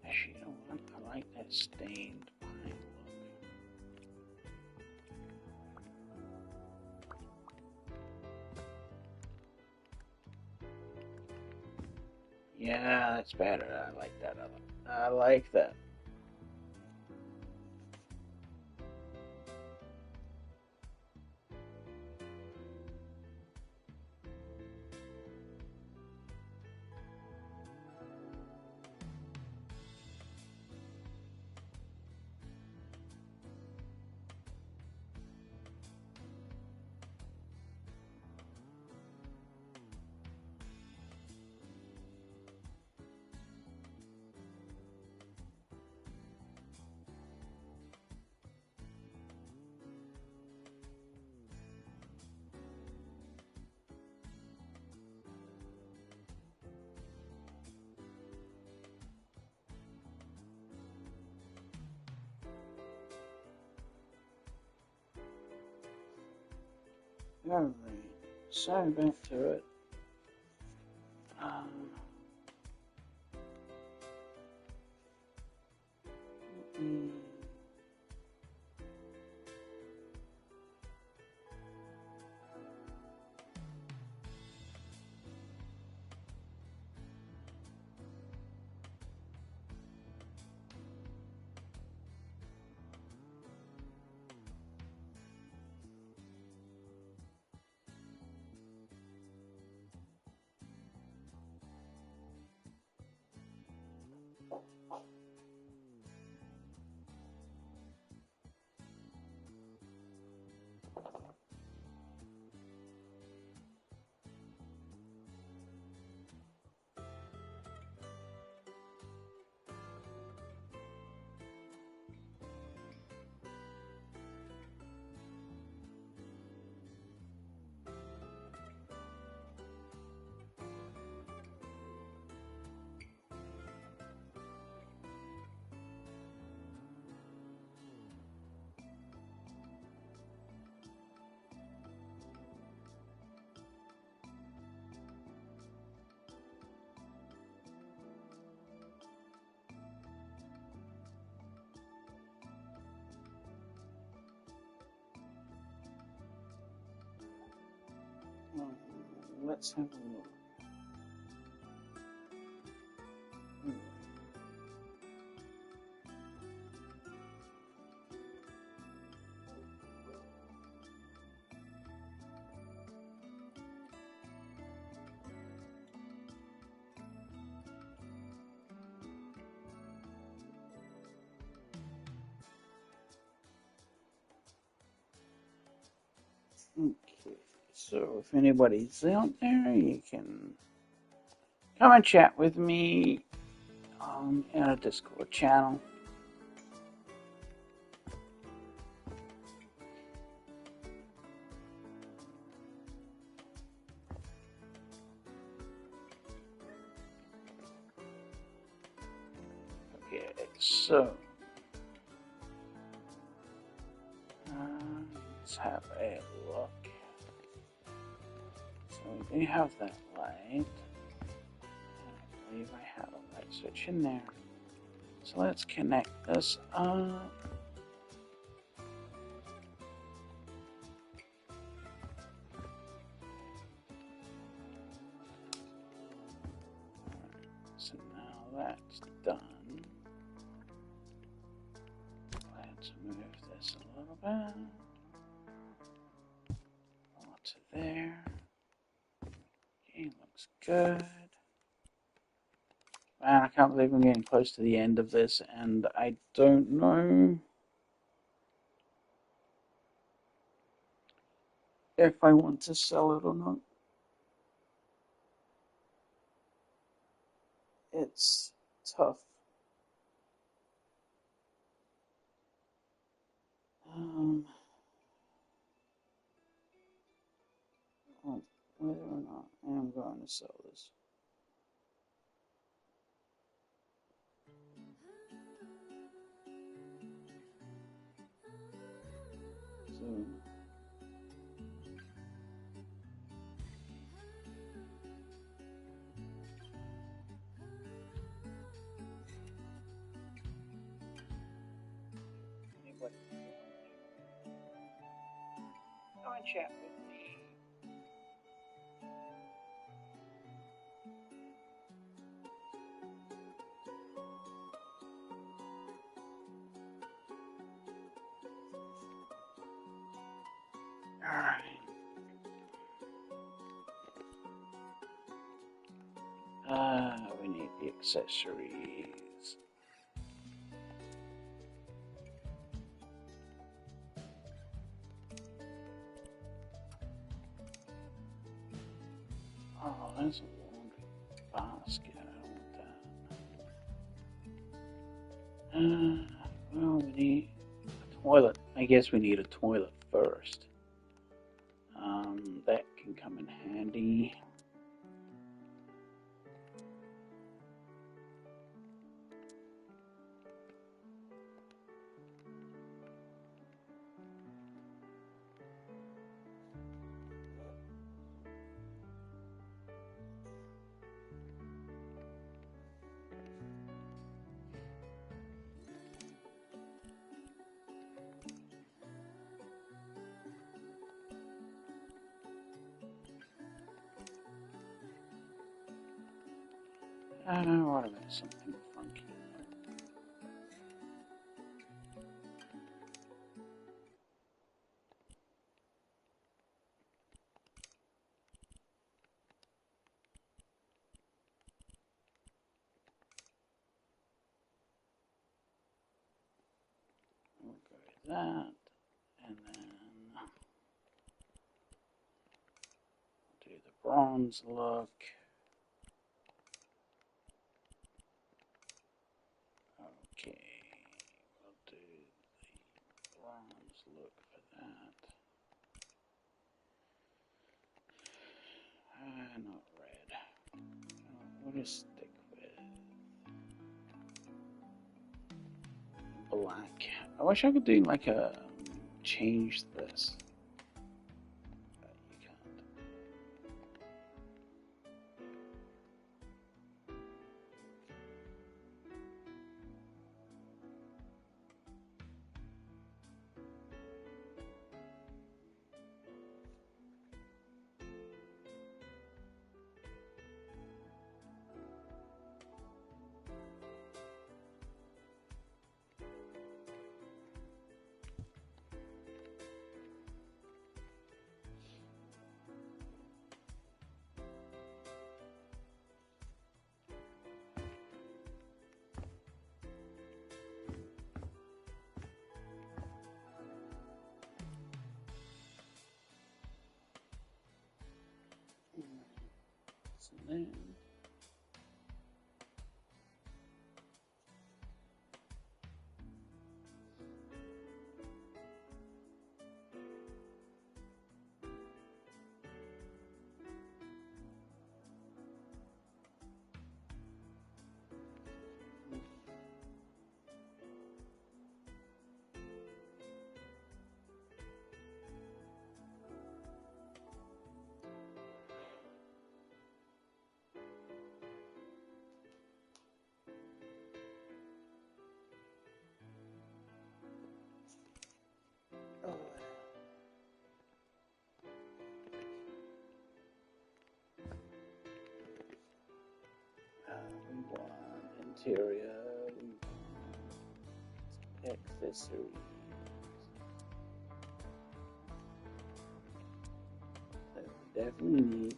Actually, you know what? I like that stained pine look. Yeah, that's better. I like that. I like that. Alright, so back to it. Um, mm, um, let's have a look. Hmm. Okay, so if anybody's out there, you can come and chat with me in a Discord channel. Okay, so let's have a look. So we do have that light. I believe I have a light switch in there. So let's connect this up. So now that's done. Let's move this a little bit. To there. Okay, looks good. Man, I can't believe I'm getting close to the end of this, and I don't know if I want to sell it or not. It's tough. Whether or not I am going to sell this. So, anybody, come and chat with me. Alright. We need the accessories. Oh, there's a laundry basket. I don't want that. Well, we need a toilet. I guess we need a toilet first. That can come in handy. What about something funky? We'll go with that, and then do the bronze look. Okay, we'll do the bronze look for that. Not red. We'll just stick with black. I wish I could do like a change this. But you can't. So then. We want interior, we want accessories. That we definitely need.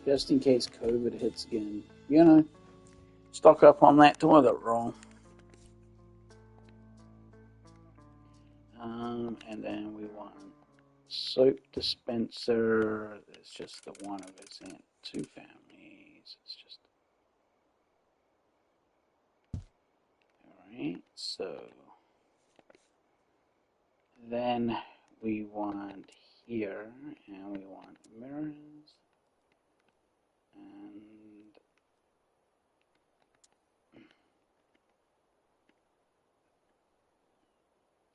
Just in case COVID hits again, stock up on that toilet roll. And then we want soap dispenser. It's just the one of us in 2 families. It's just alright. So then we want here, and we want mirrors, and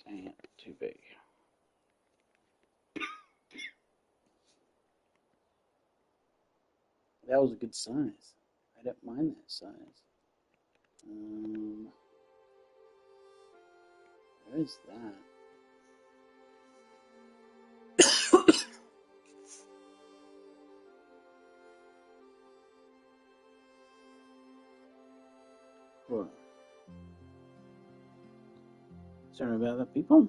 dang it, too big. That was a good size. I don't mind that size. Where is that? What? Sorry about that, people.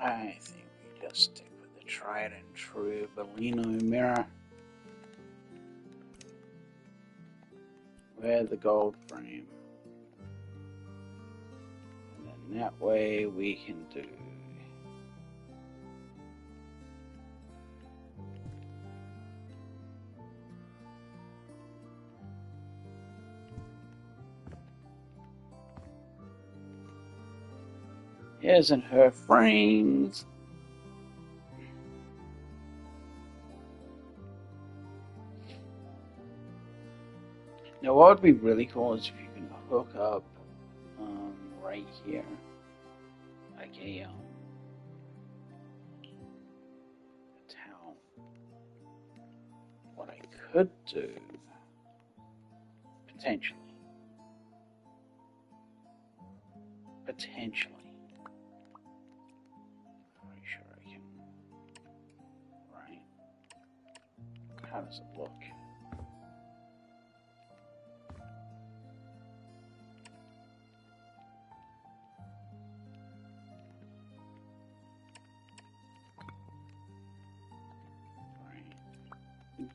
I think we just stick with the tried and true Bellino mirror with the gold frame. And then that way we can do his and her frames. Now, what would be really cool is if you can hook up right here, like a towel. What I could do, potentially, pretty sure I can, right? How does it look?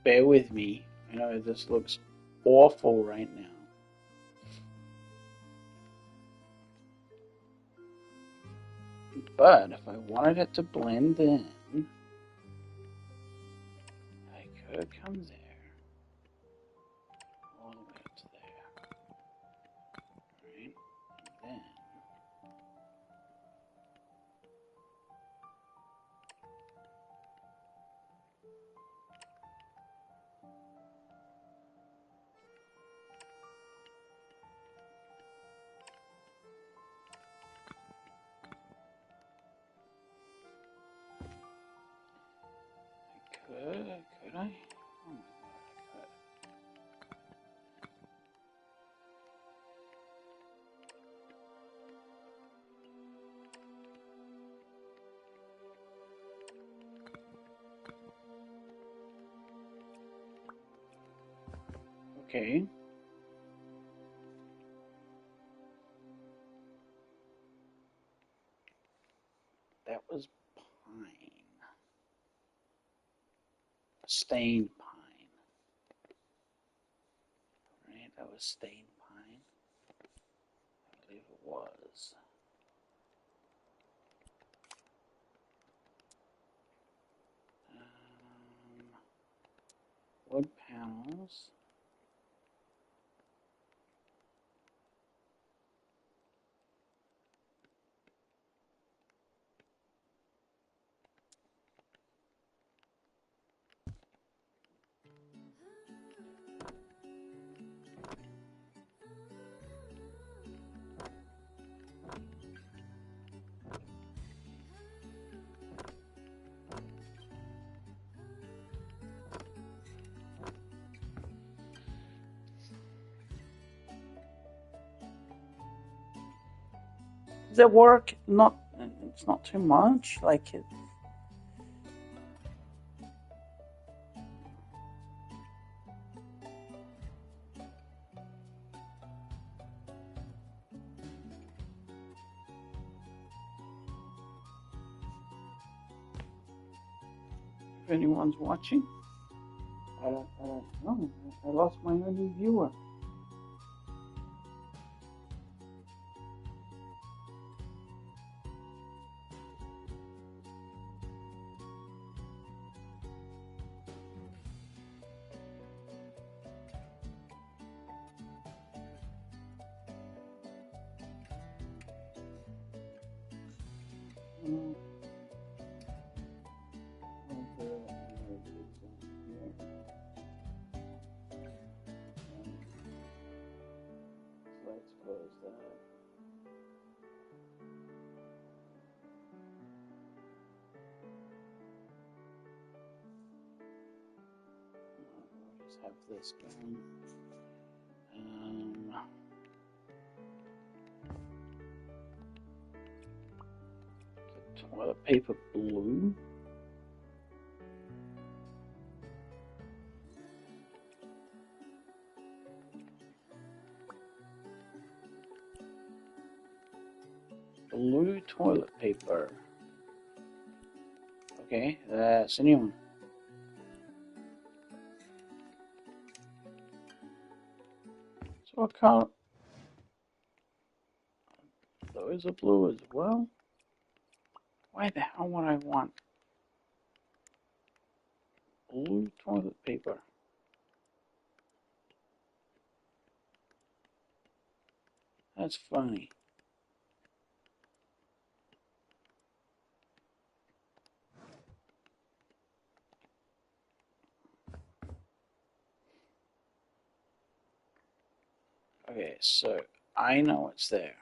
Bear with me. I know this looks awful right now. But if I wanted it to blend in, I could come there, all the way up to there, right? And then could I? Oh my god, I could. Okay. That was pine. Stained pine. Right, that was stained pine. I believe it was. Wood panels. Does that work? Not. It's not too much. Like it. if anyone's watching. I don't know. I lost my only viewer. Let's close that. We'll just have this going. The toilet paper blue. Blue toilet paper. Okay, that's a new one. So what color? Those are blue as well. Why the hell would I want blue toilet paper? That's funny. Okay, so I know it's there.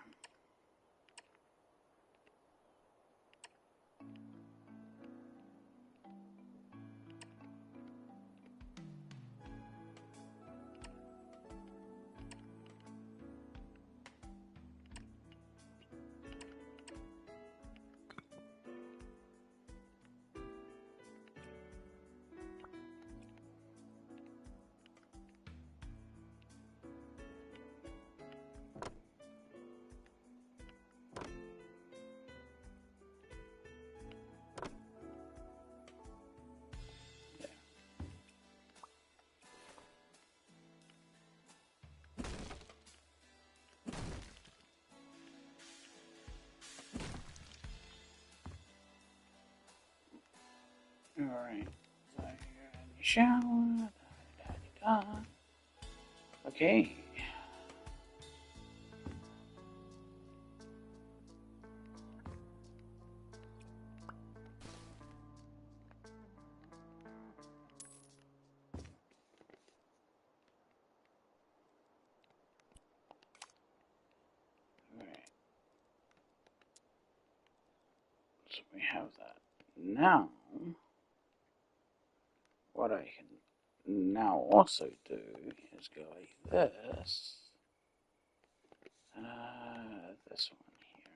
Alright, so you're in the shower. Da, da, da. Okay. Alright. So we have that. Now, what I can now also do is go like this. This one here.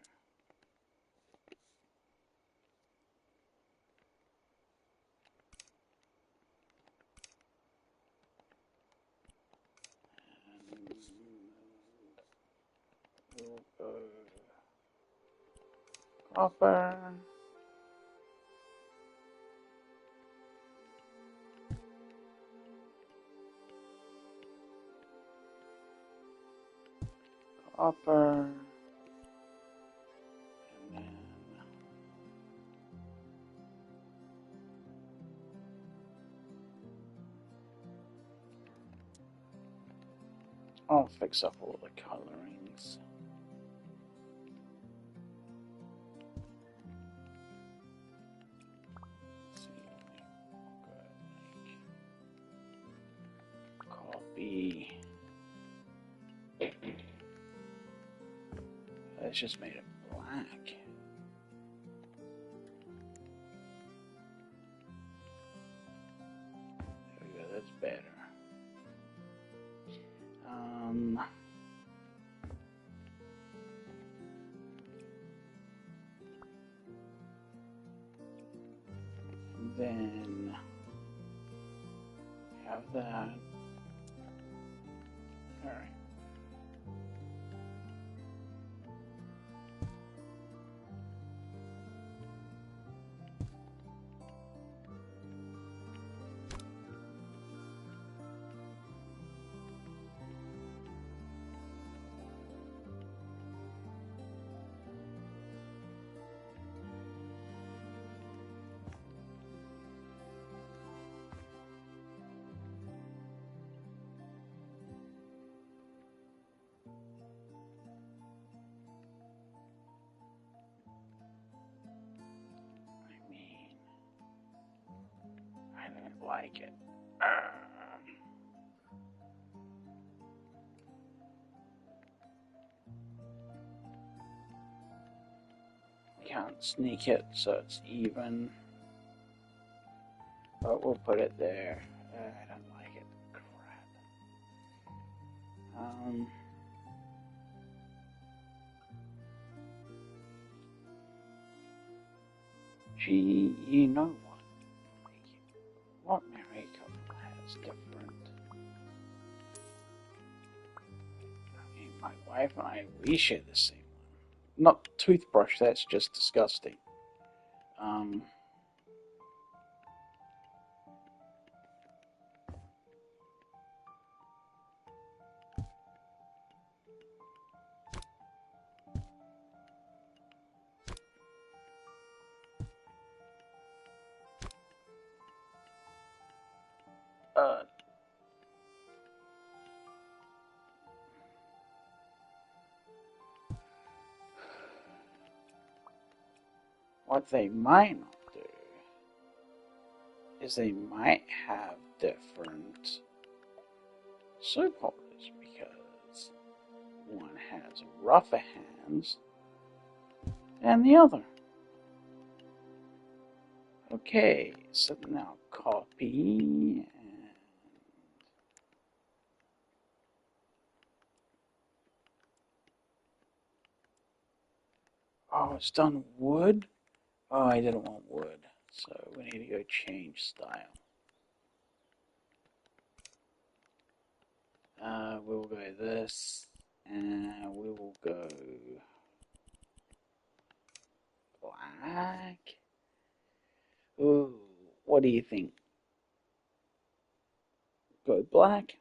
And we'll go copper. Copper. And then I'll fix up all the colorings. Let's see, copy. It's just made it black. There we go, that's better. Then have that. All right. like it. Can't sneak it so it's even. But we'll put it there. I don't like it. Crap. Gee, you know what married couple has different? I mean, my wife and I, we share the same one. Not toothbrush, that's just disgusting. What they might not do is they might have different soap holders because one has rougher hands than the other. Okay, so now copy and oh, it's done wood? Oh, I didn't want wood, so we need to go change style. We will go this, and we will go black. Ooh, what do you think? Go black?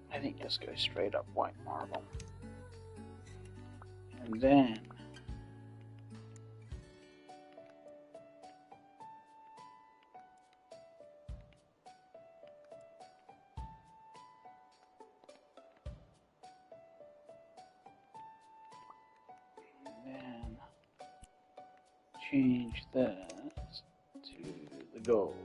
I think just go straight up white marble. And then change this to the gold.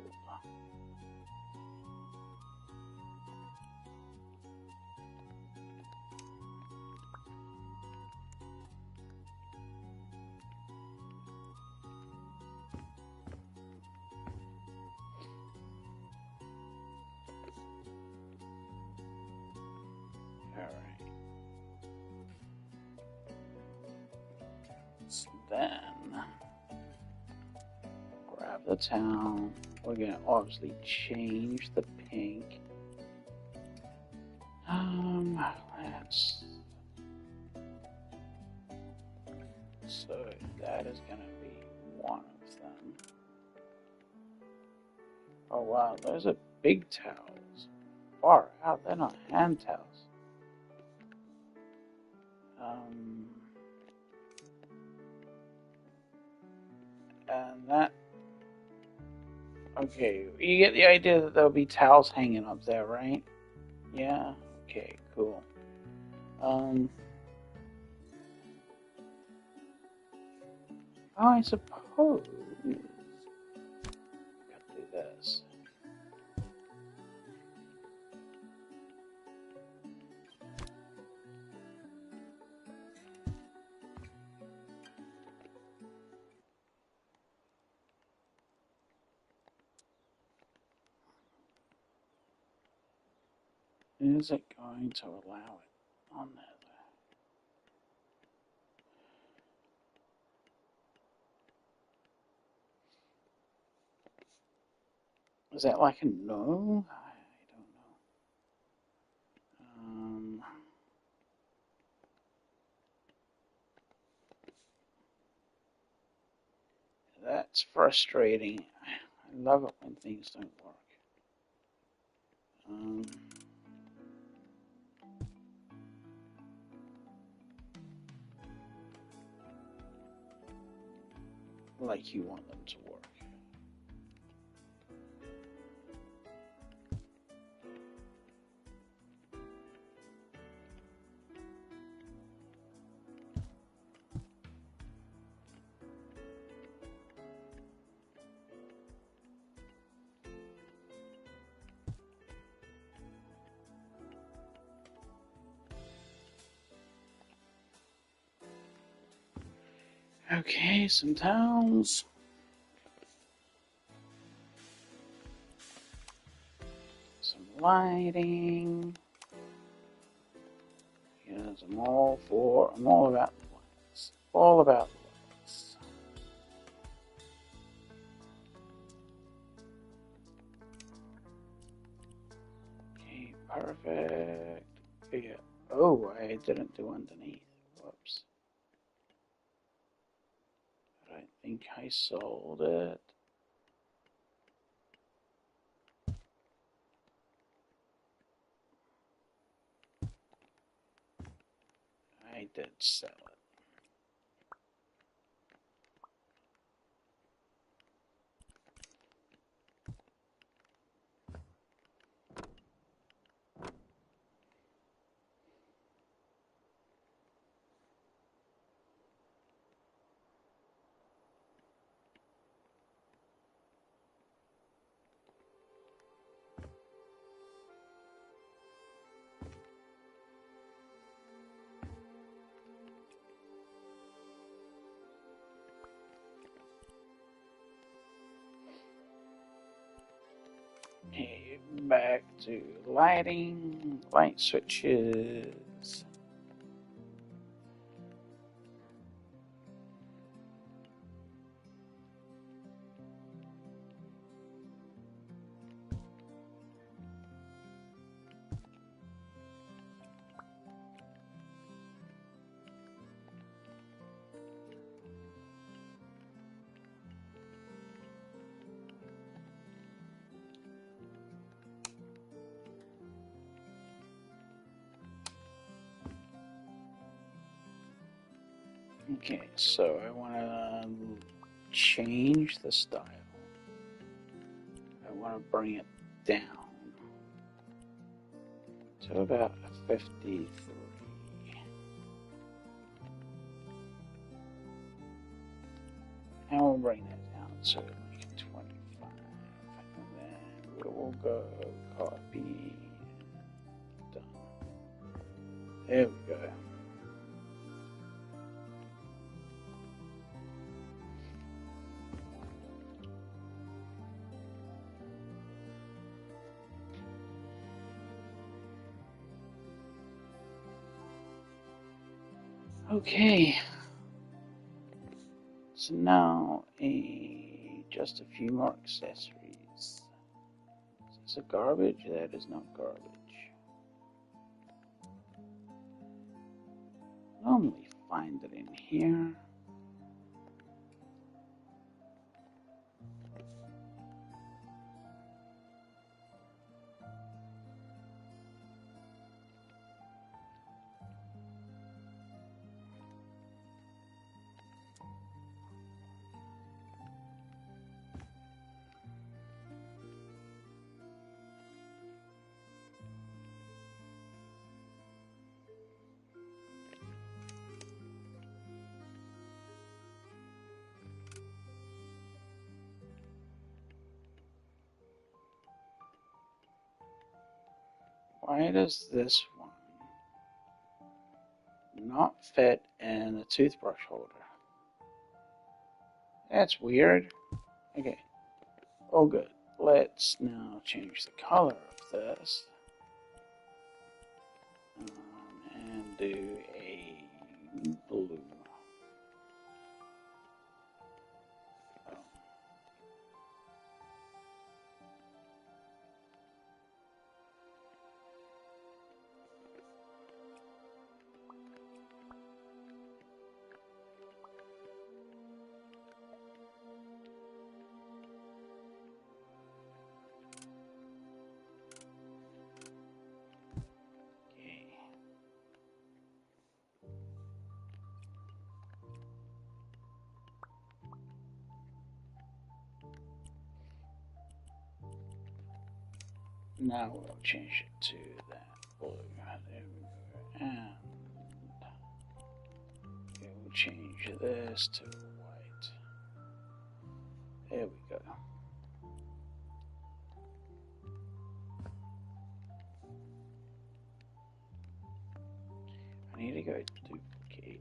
Then grab the towel. We're gonna obviously change the pink. Let's. So that is gonna be one of them. Oh wow, those are big towels. Far out, they're not hand towels. And that. Okay, you get the idea that there'll be towels hanging up there, right? Yeah? Okay, cool. I suppose I could do this. Is it going to allow it on there? Is that like a no? I don't know. That's frustrating. I love it when things don't work. Like you want them to work. Okay, some towels. Some lighting. Yes, I'm all about the lights. All about the lights. Okay, perfect. Yeah. Oh, I didn't do underneath. Whoops. I think I sold it. I did sell it. Okay, back to lighting, light switches. Okay, so I want to change the style. I want to bring it down to about 53. And we'll bring that down to like 25. And then we will go copy. Done. There we go. Okay. So now just a few more accessories. Is this a garbage? That is not garbage. Normally find it in here. Why does this one not fit in a toothbrush holder? That's weird. Okay, all good. Let's now change the color of this and do a blue. Oh. Okay. Now we'll change it to that blue. There we go. And we'll change this to white. There we go. I need to go duplicate.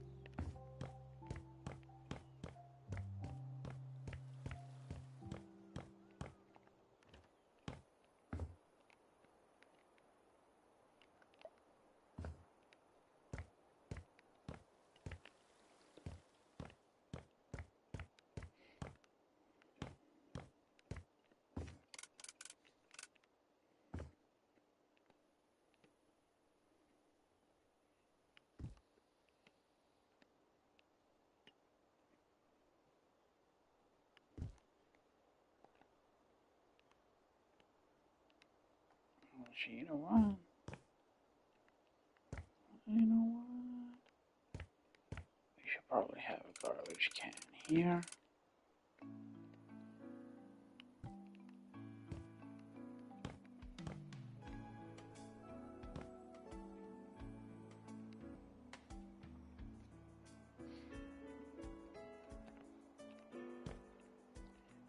Actually, you know what? You know what? We should probably have a garbage can here.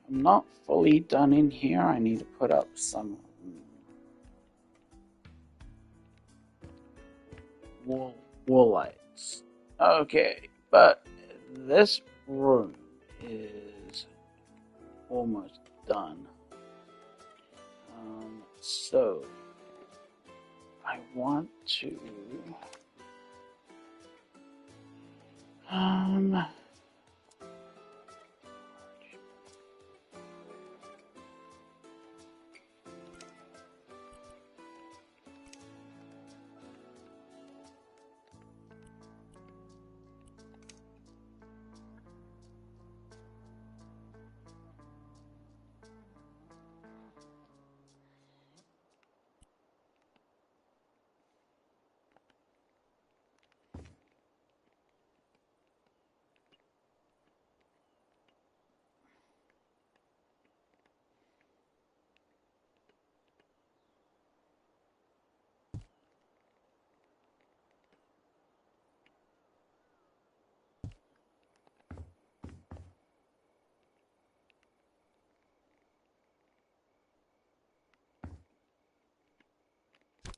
I'm not fully done in here. I need to put up some wall lights. Okay, but this room is almost done. So I want to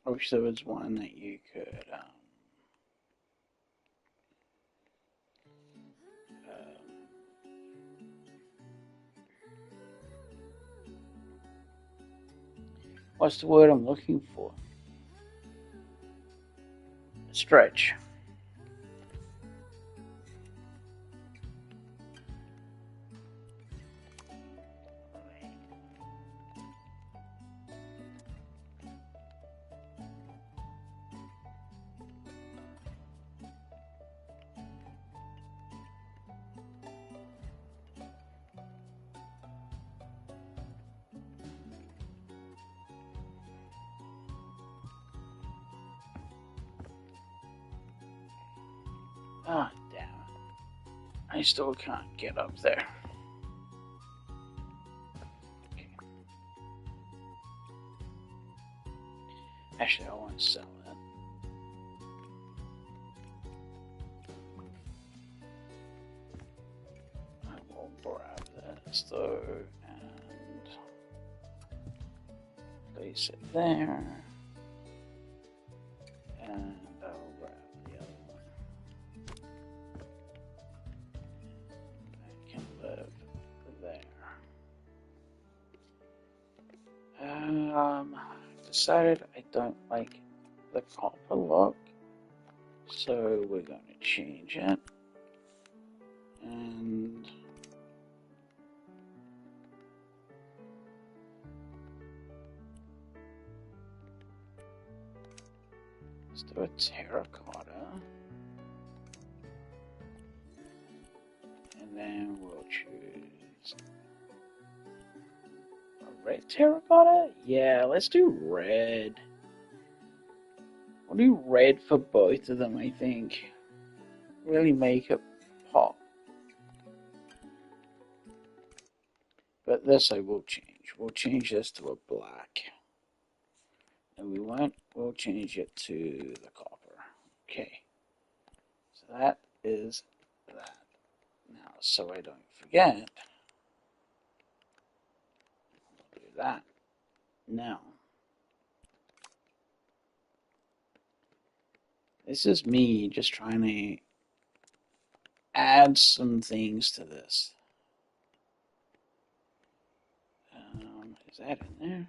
I wish there was one that you could what's the word I'm looking for? Stretch. Ah, damn it. I still can't get up there. Okay. Actually, I won't sell it. I will grab this though and place it there. And I'll grab the other one. I can live there. Decided I don't like the copper look, so we're going to change it. And let's do a terracotta. And then we'll choose a red terracotta? Yeah, let's do red. We'll do red for both of them, I think. Really make it pop. But this I will change. We'll change this to a black. And we'll change it to the copper. Okay. So that is that. Now, so I don't forget, we'll do that. Now, this is me just trying to add some things to this. Is that in there?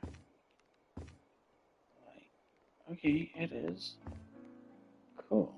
Okay, it is. Cool.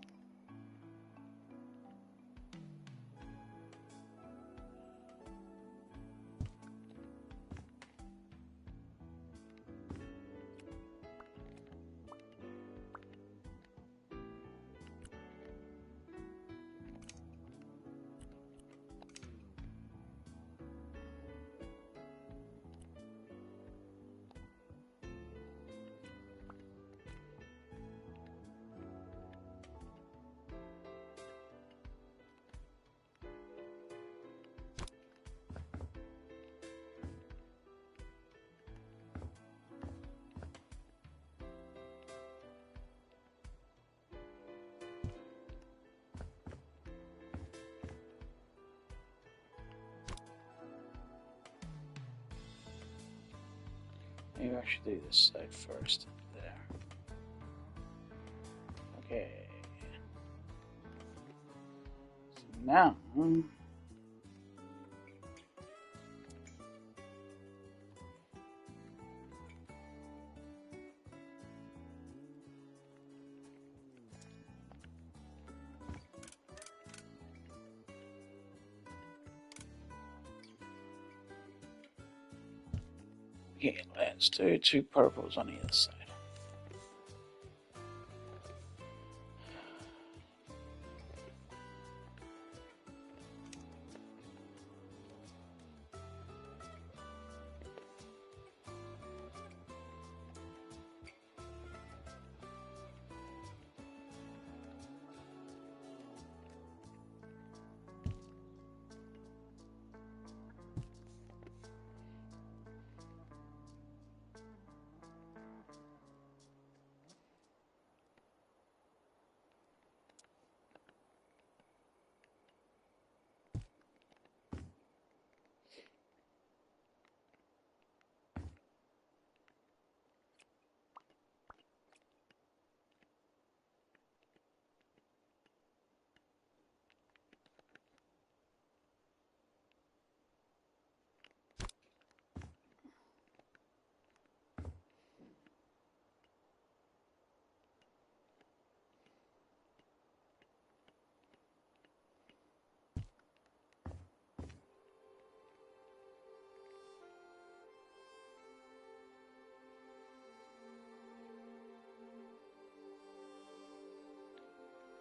Maybe I should do this side first. There. Okay. So now. Okay, let's do 2 purples on either side.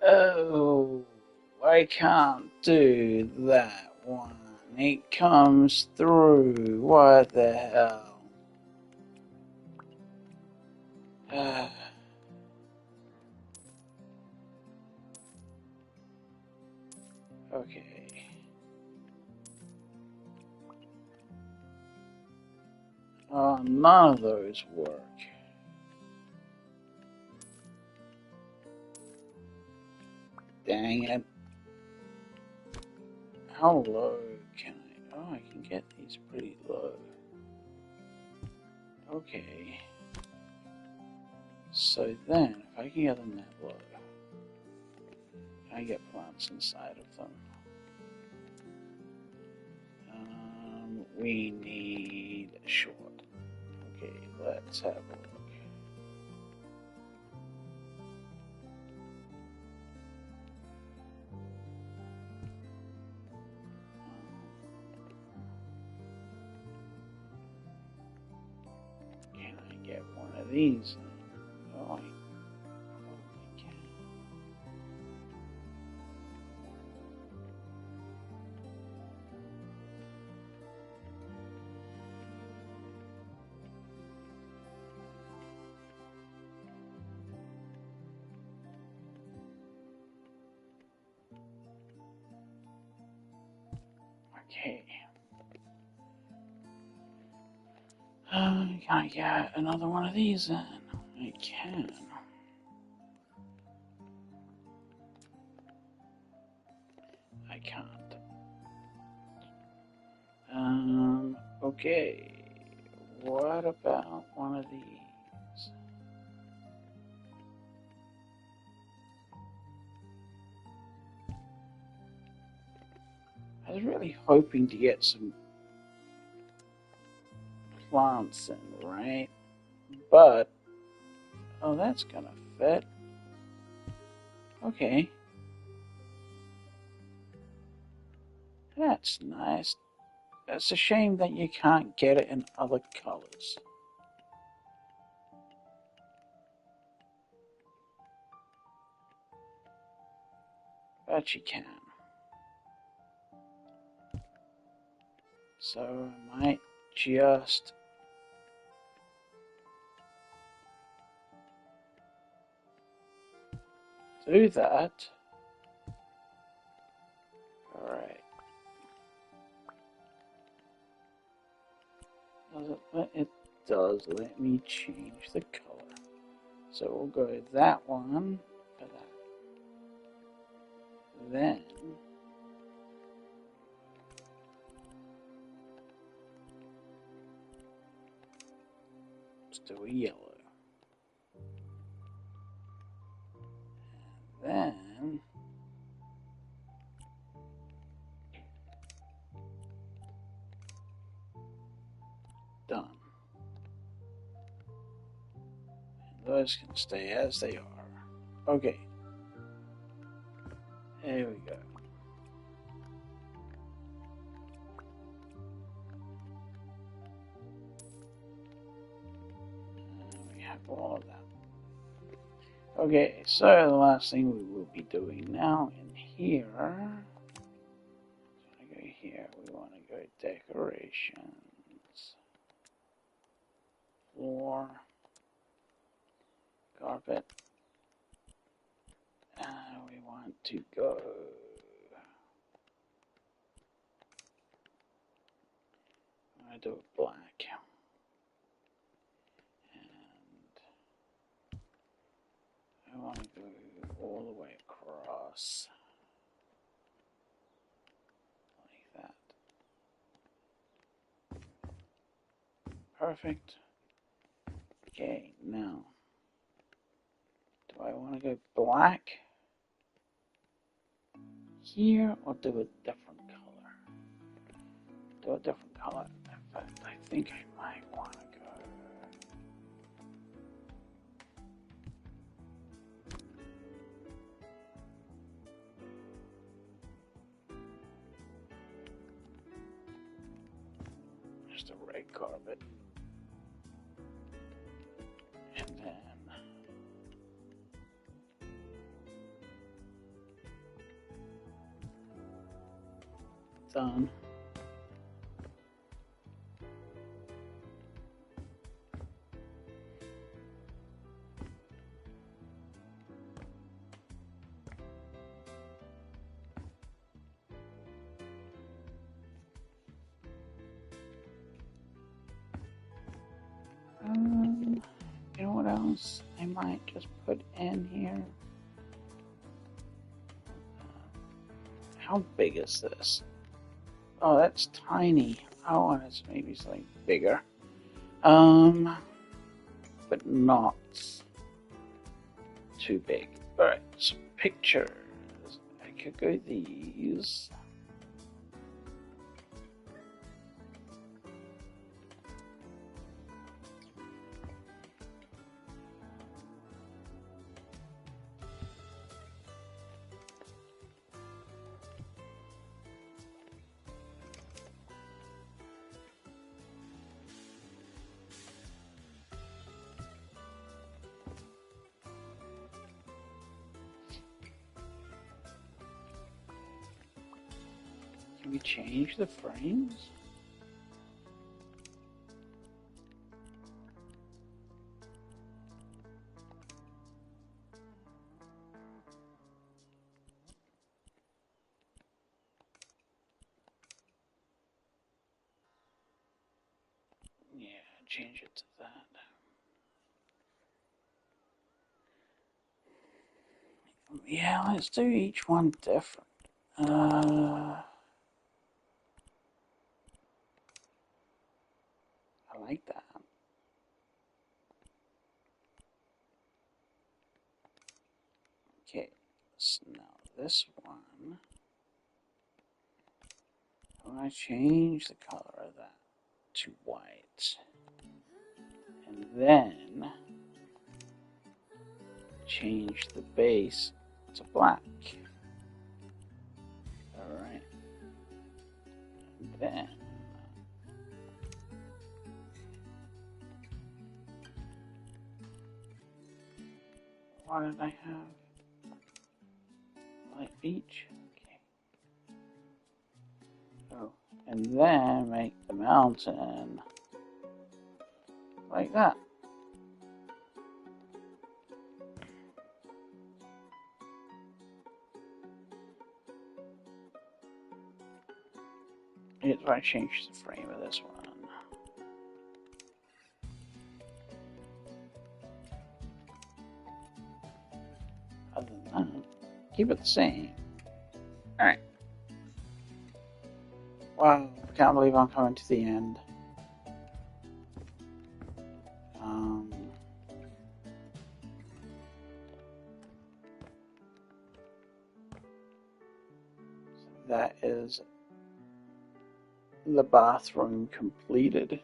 Oh, I can't do that one. It comes through. What the hell? Okay. Oh, none of those work. Dang it. How low can I? Oh, I can get these pretty low. Okay. So then, if I can get them that low, I get plants inside of them. We need a short. Okay, let's have a look. Can I get one of these? Oh, I probably can. Okay. Can I get another one of these then? I can. I can't. Okay. What about one of these? I was really hoping to get some plants in, right? But, oh, that's gonna fit. Okay. That's nice. It's a shame that you can't get it in other colors. But you can. So I might just do that. Alright. It does let me change the color. So we'll go that one for that. Then do a yellow. And then done. And those can stay as they are. Okay. There we go. And we have all of that. Okay, so the last thing we will be doing now in here, we want to go decorations, floor, carpet, and we want to go I'm going to do it black. And I want to go all the way across. Like that. Perfect. Okay, now, do I want to go black here or do a different color? Do a different color. In fact, I think I might want to go. Just a red carpet. And then done. You know what else I might just put in here? How big is this? Oh, that's tiny. I want it maybe slightly bigger. But not too big. Alright, so pictures. I could go these. Can we change the frames? Yeah, change it to that. Yeah, let's do each one different. I like that. Okay, so now this one, I want to change the color of that to white. And then change the base to black. Alright. And then what did I have? Light beach. Okay. Oh, and then make the mountain like that. Here's where I change the frame of this one. Other than that, keep it the same. Alright. Wow, I can't believe I'm coming to the end. that is the bathroom completed.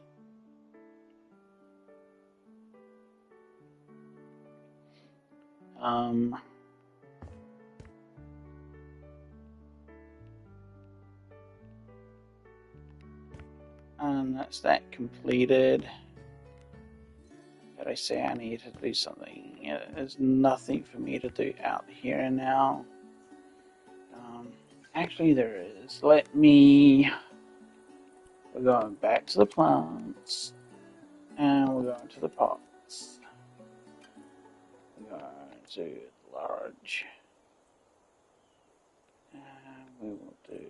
And that's that completed. Did I say I need to do something? Yeah, there's nothing for me to do out here now. Actually, there is. We're going back to the plants, and we're going to the pots. We're going to large, and we will do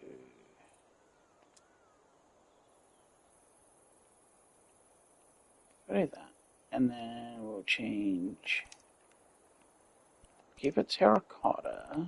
that, and then we'll change. Keep it terracotta.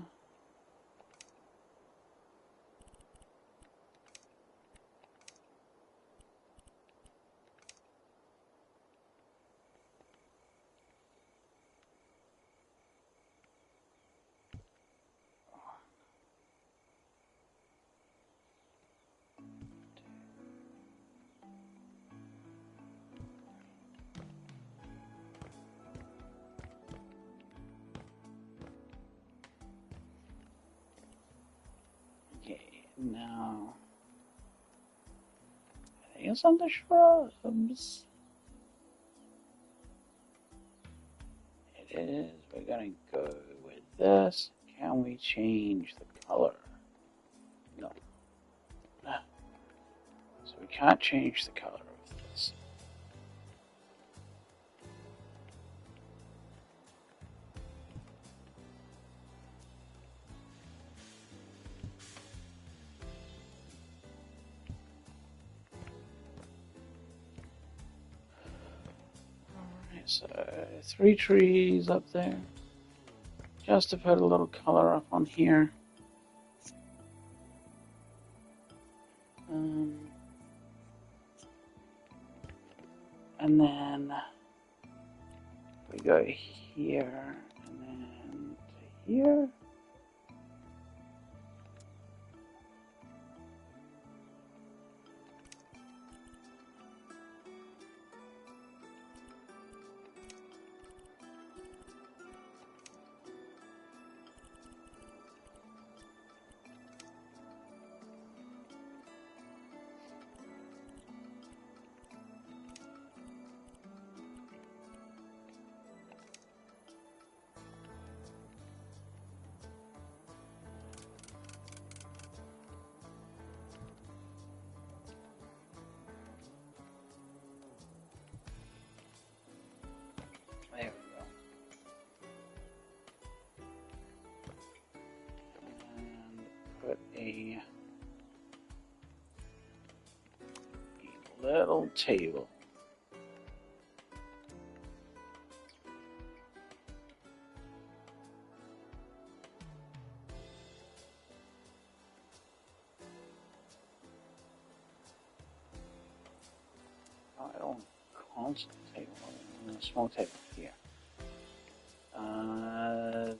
Now, I think it's on the shrubs. It is. We're gonna go with this. Can we change the color? No. So we can't change the color of this. So 3 trees up there, just to put a little color up on here. And then we go here, and then to here. There we go. And put a little table. I don't constant table, a small table here.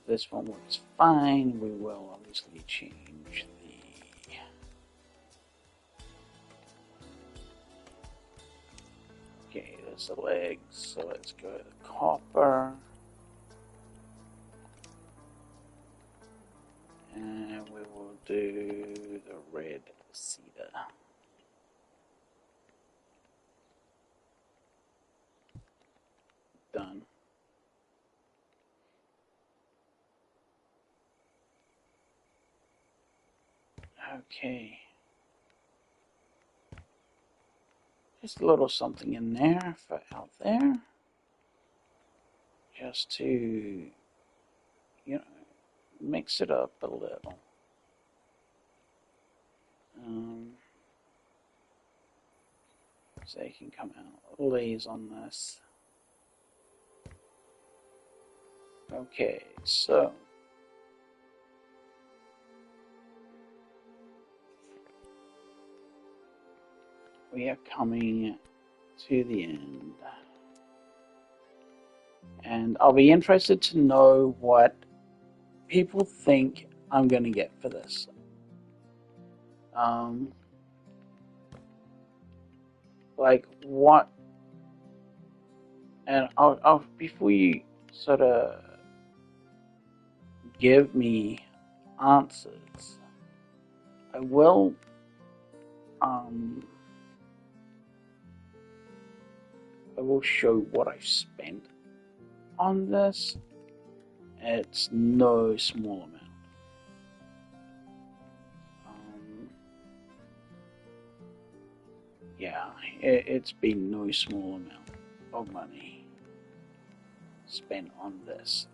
This one works fine. We will obviously change the okay, there's the legs, so let's go to the copper. And we will do the red cedar. Done. Okay. Just a little something in there for out there. Just to, you know, mix it up a little. So they can come out. Lays on this. Okay, so we are coming to the end. And I'll be interested to know what people think I'm going to get for this. Um, like what? And I'll before you sort of give me answers, I will um I will show what I've spent on this. It's no small amount. Um, yeah, it's been no small amount of money spent on this.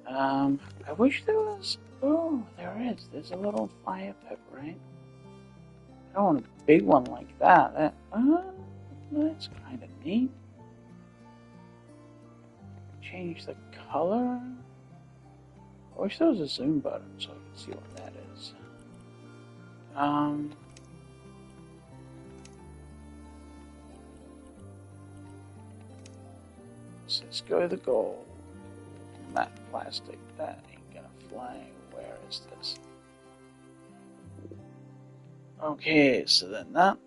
I wish there was. Oh, there is. There's a little fire pit, right? I don't want a big one like that. That's kind of neat. Change the color. I wish there was a zoom button so I could see what that is. So let's go to the gold. Matte plastic. That ain't gonna fly. Where is this? Okay, so then that.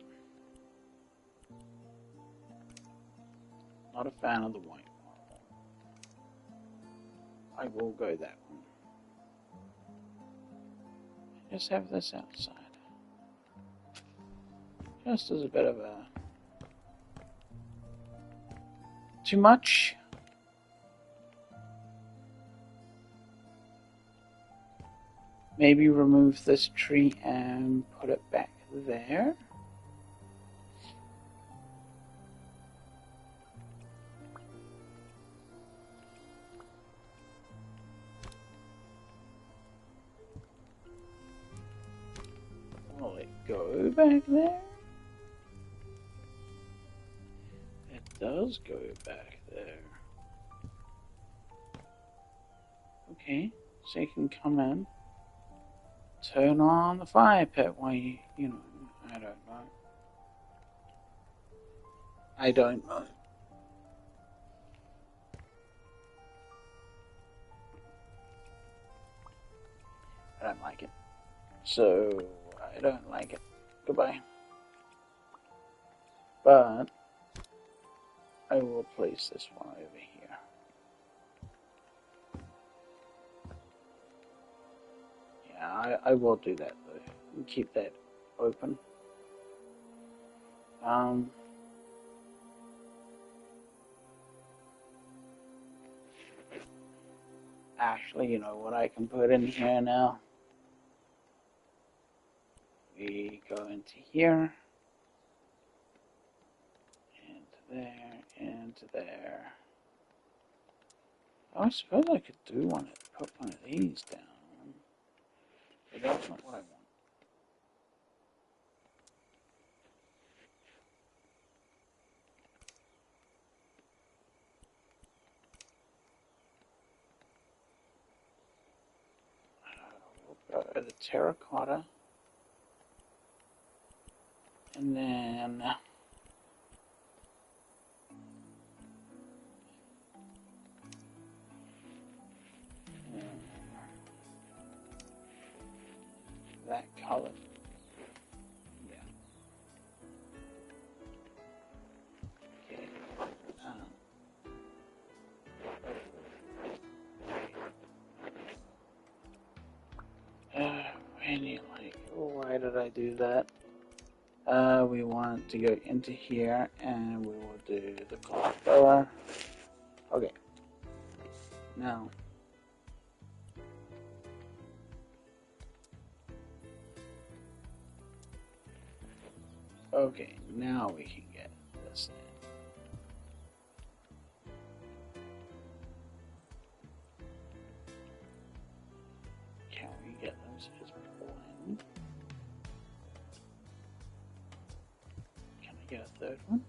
Not a fan of the white marble. I will go that one. Just have this outside. Just as a bit of a... Too much? Maybe remove this tree and put it back there. Will it go back there? It does go back there. Okay, so you can come in, turn on the fire pit while you know, I don't know. I don't know. I don't like it. So, I don't like it. Goodbye. But, I will place this one over here. Yeah, I will do that though. And keep that open. Actually, you know what I can put in here now? We go into here, into there. Oh, I suppose I could do one. Put one of these down, but that's not what I want. We'll go to the terracotta, and then that color. Yeah. Okay. Really, like, why did I do that? We want to go into here, and we will do the color. Okay. Now. Okay, now we can get this in. Can we get those as blend? Can I get a third one?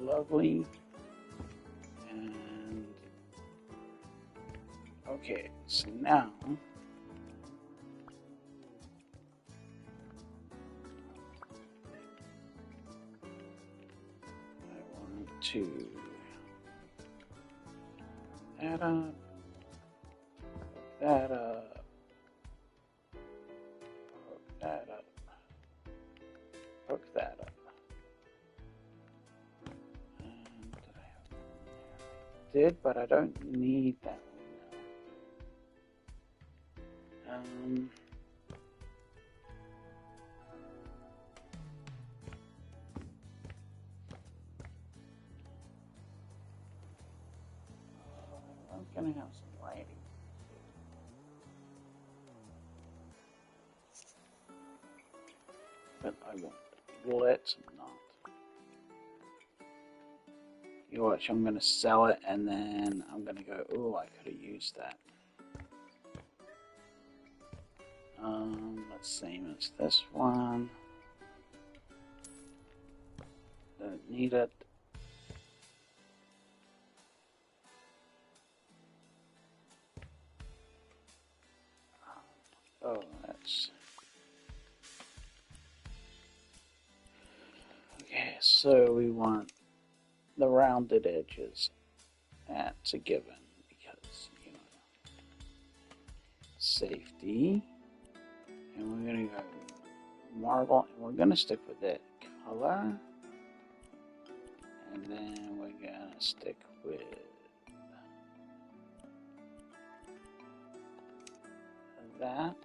Lovely. And okay, so now I want to that up, that up, hook that up, hook that up. And did I have one there? I did, but I don't need that one now. I'm gonna have some lighting. But I won't. Let's not. You watch, I'm gonna sell it and then I'm gonna go, oh, I could have used that. Let's same as this one. Don't need it. Oh, that's okay. So we want the rounded edges. That's a given because safety. And we're gonna go marble, and we're gonna stick with that color. And then we're gonna stick with that.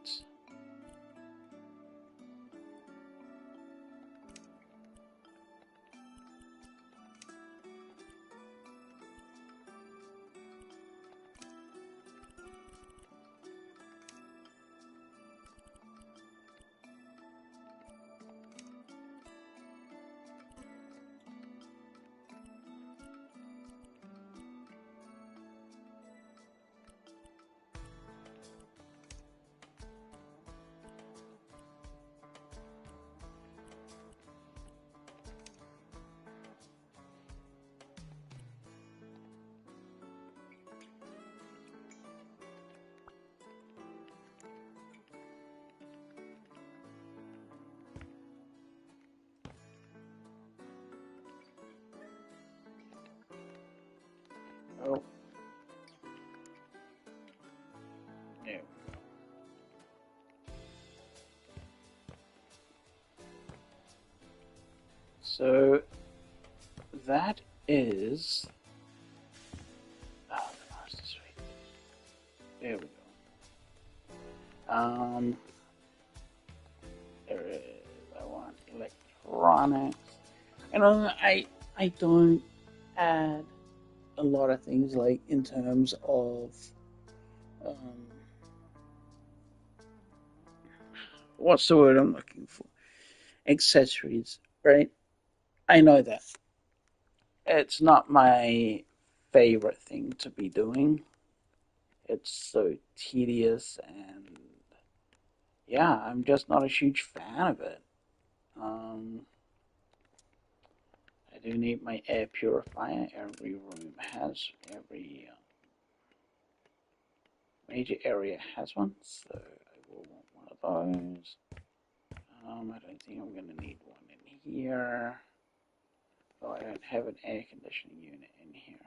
Oh, there we go. So that is. Oh, the master suite. There we go. There is. I want electronics. I don't add a lot of things like in terms of what's the word I'm looking for? Accessories, right? I know that it's not my favorite thing to be doing. It's so tedious, and yeah, I'm just not a huge fan of it. Um, I do need my air purifier. Every room has, every major area has one, so I will want one of those. I don't think I'm going to need one in here. Oh, I don't have an air conditioning unit in here.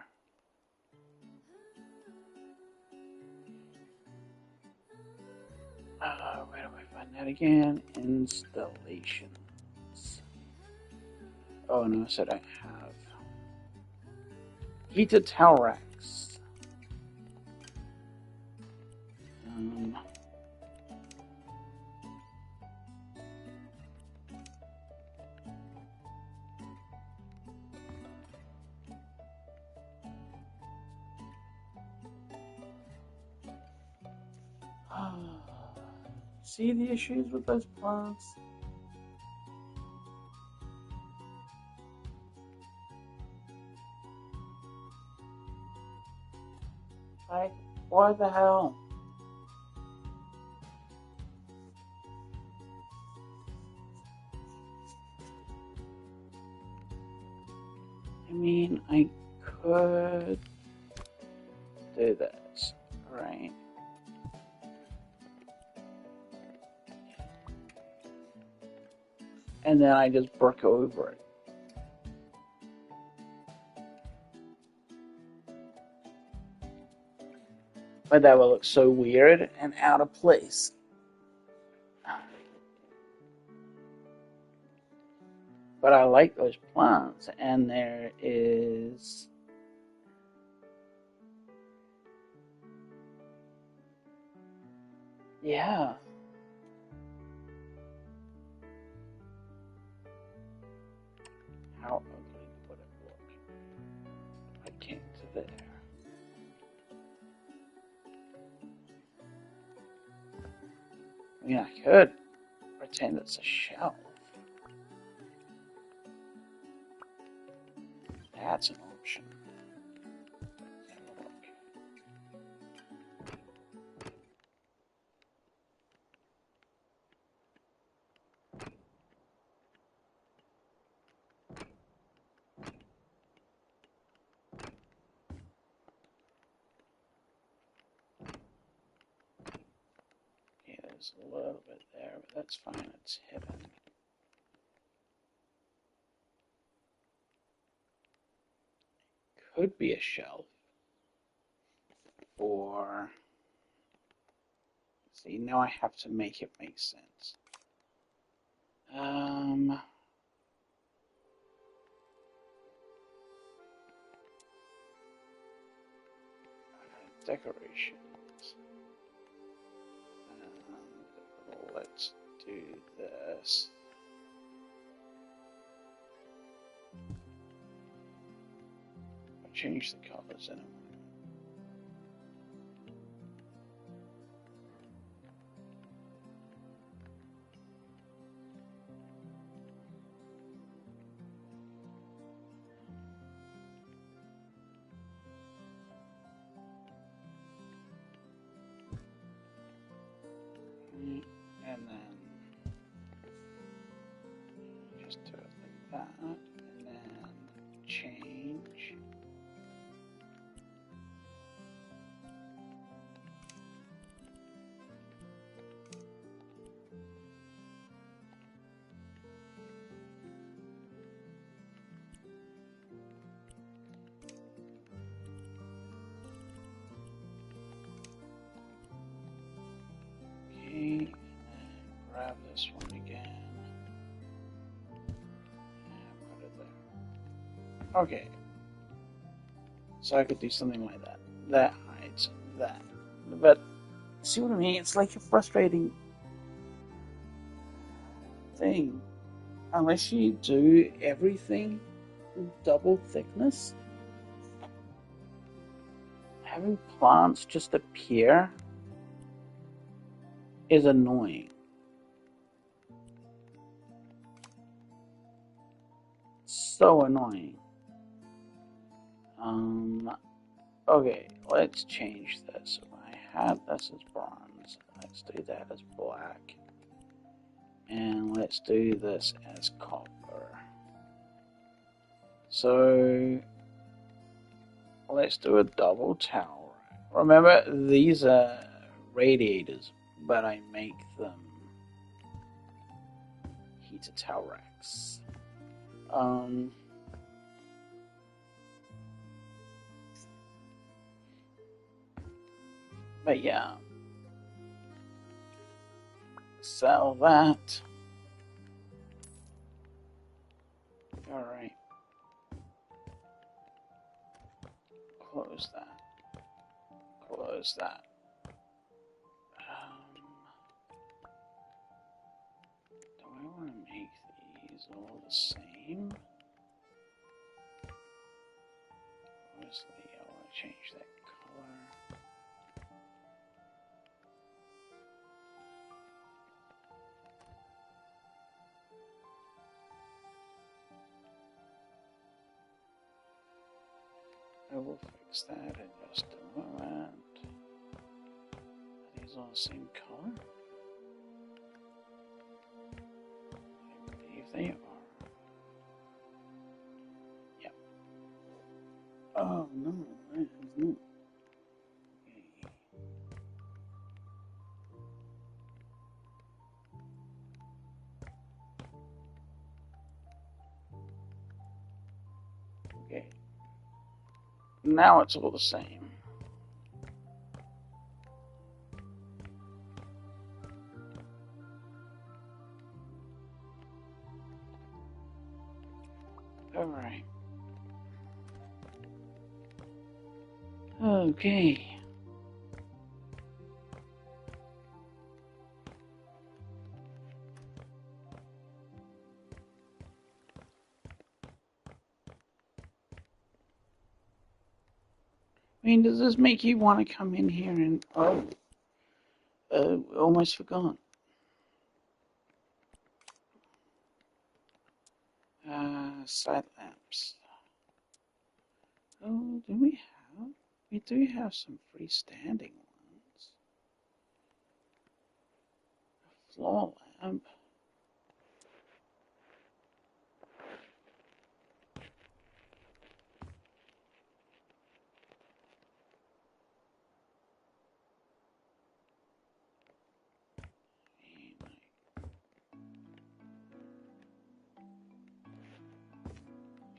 Where do I find that again? Installations. Oh no, so I don't have heated towel racks. See the issues with those plants? Like, what the hell? I mean, I could do this, right? And then I just brick over it. But that would look so weird and out of place. But I like those plants, and there is yeah. How ugly would it look? I came to there. I mean, I could pretend it's a shelf. That's an option. Yeah, there's a little bit there, but that's fine. It's hidden. Could be a shelf. Or see, now I have to make it make sense. Decorations. Let's do this. I'll change the colors in a moment. And then just do it like that, and then change. Okay, and then grab this one again. And put it there. Okay. So I could do something like that. That hides that. But see what I mean? It's like a frustrating thing. Unless you do everything double thickness, having plants just appear is annoying. So annoying. Okay, let's change this. I had this as bronze. Let's do that as black. And let's do this as copper. So let's do a double tower. Remember, these are radiators, but I make them heated tower racks. But yeah, sell that. All right. Close that. Close that. Do I want to make these all the same? Obviously, I want to change that color. I will fix that in just a moment. Are these all the same color? I believe they are. Yep. No, that is not. Okay. Okay. Now it's all the same. All right. Okay. I mean, does this make you want to come in here and almost forgot. Side lamps. Oh, do we have? We do have some freestanding ones. A floor lamp.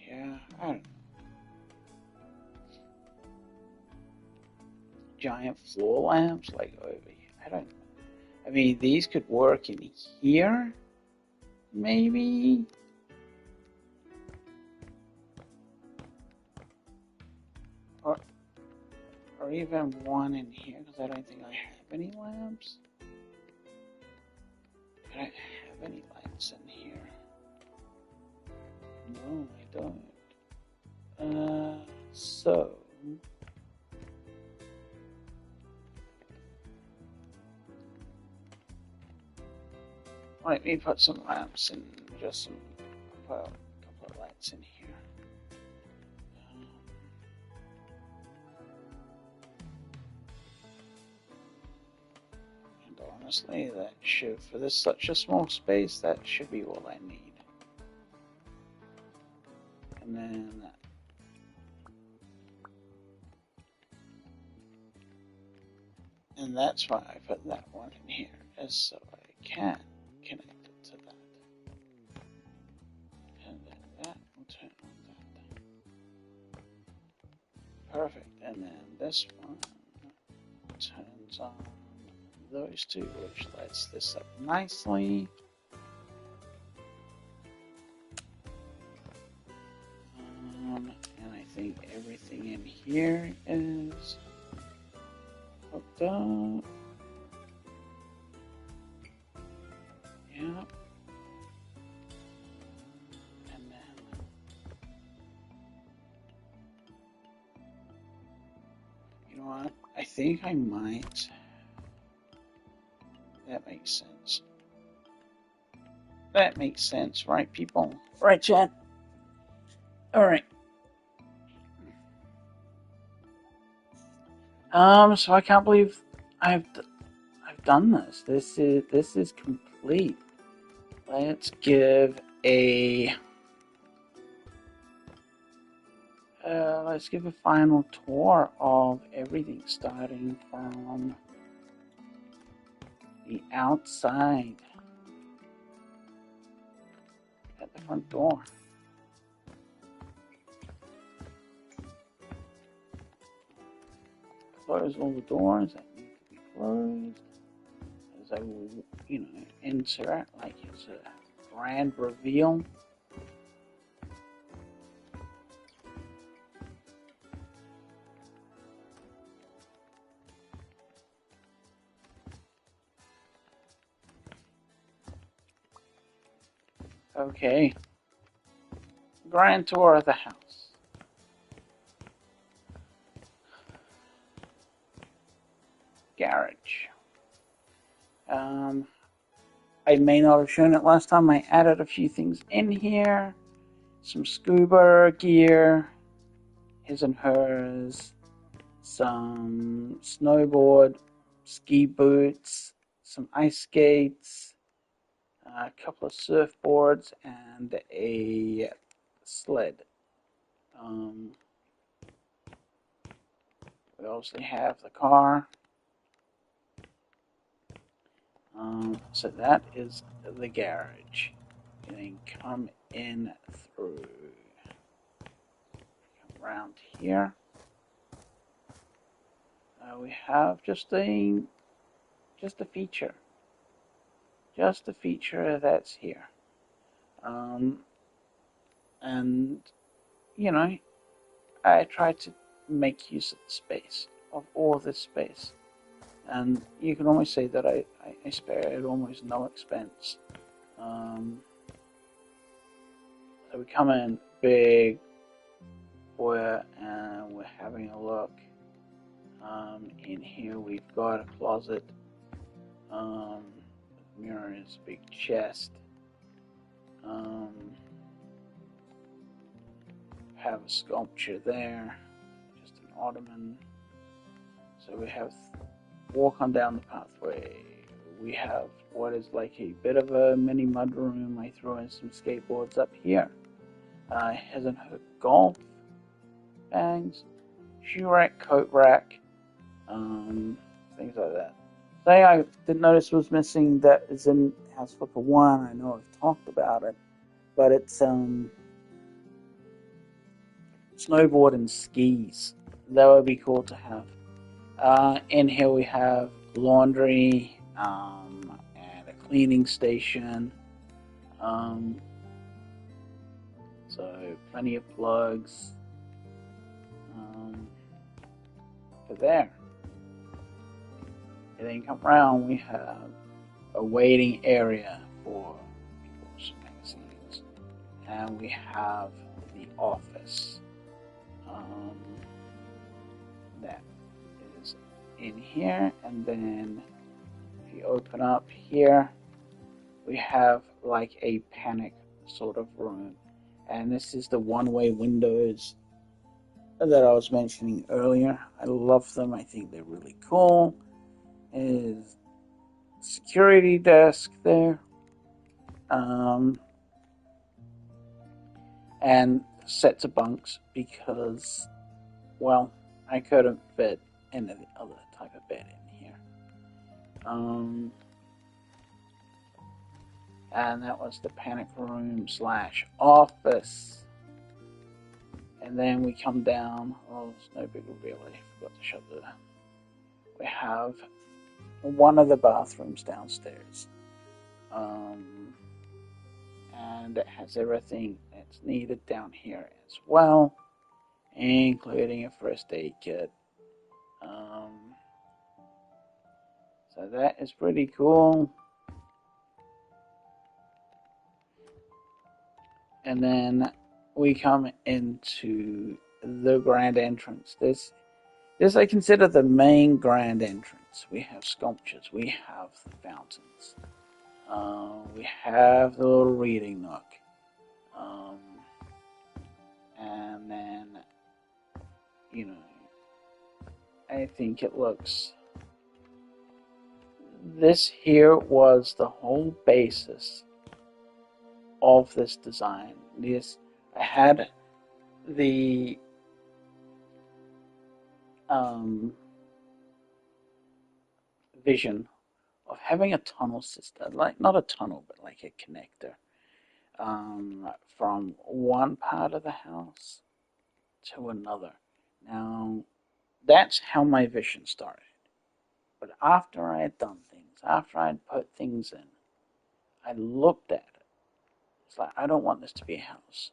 Yeah, I don't know. Giant floor lamps like over here. I don't know. I mean, these could work in here, maybe. Or, or even one in here, because I don't think I have any lamps. I don't have any lights in here. No, I don't. So. Let me put some lamps and just some, put a couple of lights in here. And honestly, that should, for this such a small space, that should be all I need. And then and that's why I put that one in here, is so I can connect it to that. And then that will turn on that. Perfect. And then this one turns on those two, which lights this up nicely. And I think everything in here is hooked up. Yep. And then you know what? I think I might. That makes sense. That makes sense, right, people? Right, chat? All right. So I can't believe I've done this. This is complete. Let's give a final tour of everything, starting from the outside at the front door. Close all the doors that need to be closed. As I will, insert like it's a grand reveal. Okay. Grand tour of the house. Garage. I may not have shown it last time. I added a few things in here. Some scuba gear, his and hers. Some snowboard, ski boots, some ice skates, a couple of surfboards, and a sled. We obviously have the car. So that is the garage. And then come in through, come around here. We have just a feature, that's here. And you know, I try to make use of the space, of all this space. And you can almost say that I spare at almost no expense. So we come in big foyer and we're having a look. In here we've got a closet, mirrors, big chest. Have a sculpture there, just an ottoman. So we have walk on down the pathway. We have what is like a bit of a mini mudroom. I throw in some skateboards up here. Has a golf bags, shoe rack, coat rack, things like that. Thing I did notice was missing that is in House Flipper 1. I know I've talked about it, but it's snowboard and skis. That would be cool to have. In here we have laundry and a cleaning station. So plenty of plugs for there. And then come around, we have a waiting area for people's magazines, and we have the office. That is in here, and then if you open up here, we have like a panic sort of room, and this is the one-way windows that I was mentioning earlier. I love them. I think they're really cool. Is security desk there, and sets of bunks because, well, I couldn't fit any other type of bed in here. And that was the panic room / office. And then we come down. Oh, it's no big reveal. I forgot to shut the. We have one of the bathrooms downstairs. And it has everything that's needed down here as well, including a first aid kit. So that is pretty cool. And then we come into the grand entrance. This I consider the main grand entrance. We have sculptures. We have the fountains. We have the little reading nook. And then, I think it looks. This here was the whole basis of this design. I had the vision of having a tunnel system, like not a tunnel, but like a connector, from one part of the house to another. Now, that's how my vision started. But after I had done things, after I had put things in, I looked at it. It's like, I don't want this to be a house.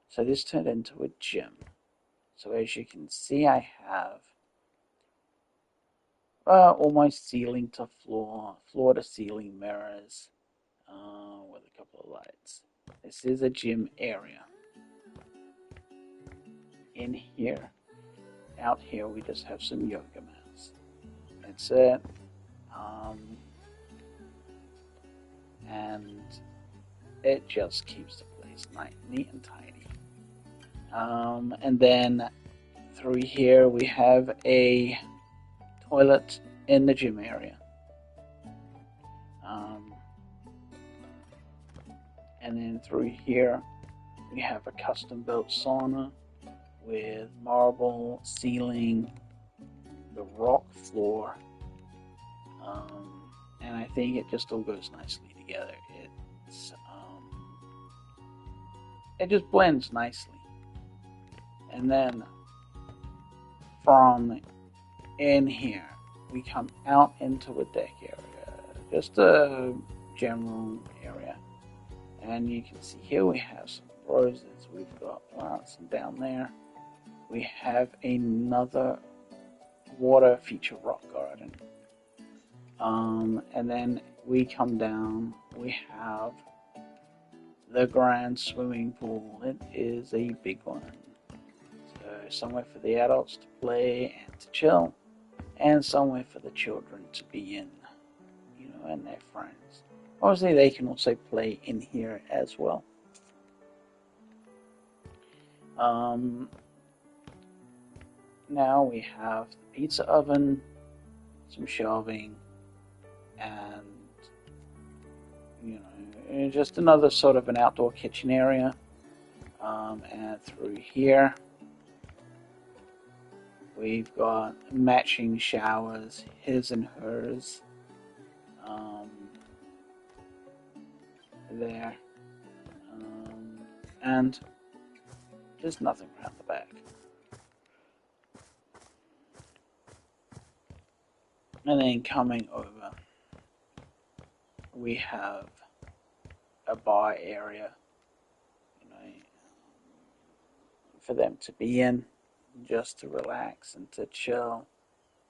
So this turned into a gym. So as you can see, I have almost ceiling to floor, floor to ceiling mirrors with a couple of lights. This is a gym area. In here, out here, we just have some yoga mats. That's it. And it just keeps the place nice, neat and tidy. And then through here we have a toilet in the gym area. And then through here we have a custom built sauna with marble ceiling the rock floor, and I think it just all goes nicely together. It just blends nicely. And then from in here, we come out into a deck area, just a general area. And you can see here we have some roses, we've got plants, and down there we have another water feature rock garden. And then we come down, we have the grand swimming pool. It is a big one. So somewhere for the adults to play and to chill, and somewhere for the children to be in, and their friends. Obviously they can also play in here as well. Now we have the pizza oven, some shelving, and just another sort of an outdoor kitchen area. And through here we've got matching showers, his and hers, there, and there's nothing around the back. And then coming over, we have a bar area, for them to be in, just to relax and to chill,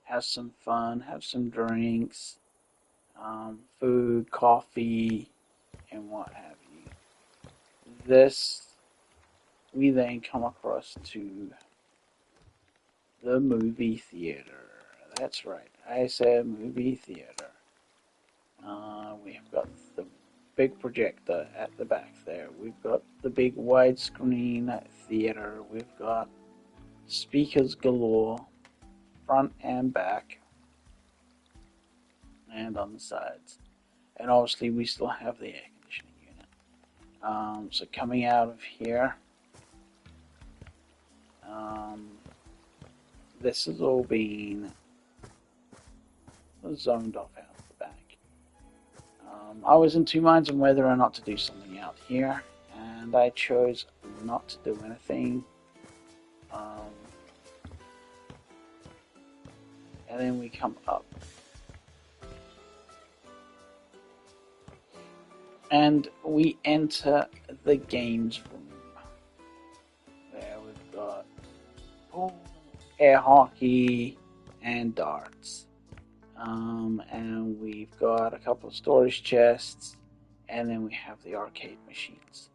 have some fun, have some drinks, food, coffee, and what have you. We then come across to the movie theater. That's right, I said movie theater. We've got the big projector at the back there. We've got the big widescreen theater. We've got speakers galore, front and back, and on the sides. And obviously we still have the air conditioning unit. So coming out of here, this is all being zoned off out the back. I was in two minds on whether or not to do something out here, and I chose not to do anything. And then we come up, and we enter the games room, where we've got air hockey and darts. And we've got a couple of storage chests, and then we have the arcade machines.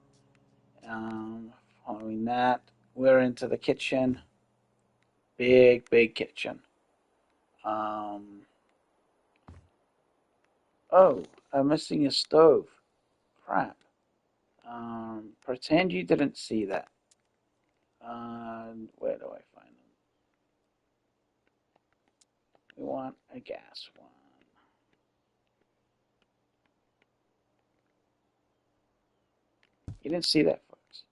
Following that, we're into the kitchen. Big kitchen. Oh, I'm missing a stove. Crap. Pretend you didn't see that. Where do I find them? We want a gas one. You didn't see that, folks.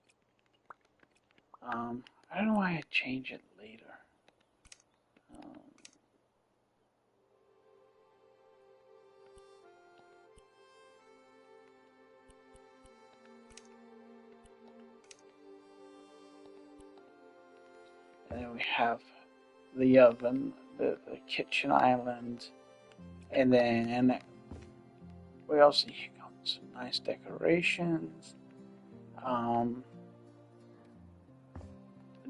I don't know why I change it later. And then we have the oven, the kitchen island, and then we also got some nice decorations.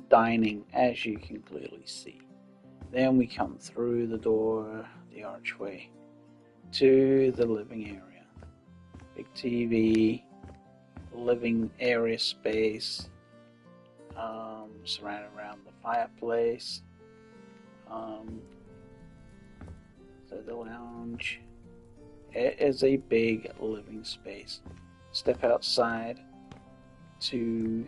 Dining, as you can clearly see. Then we come through the door, the archway, to the living area. Big TV, living area space, surrounded around the fireplace. So the lounge. It is a big living space. Step outside to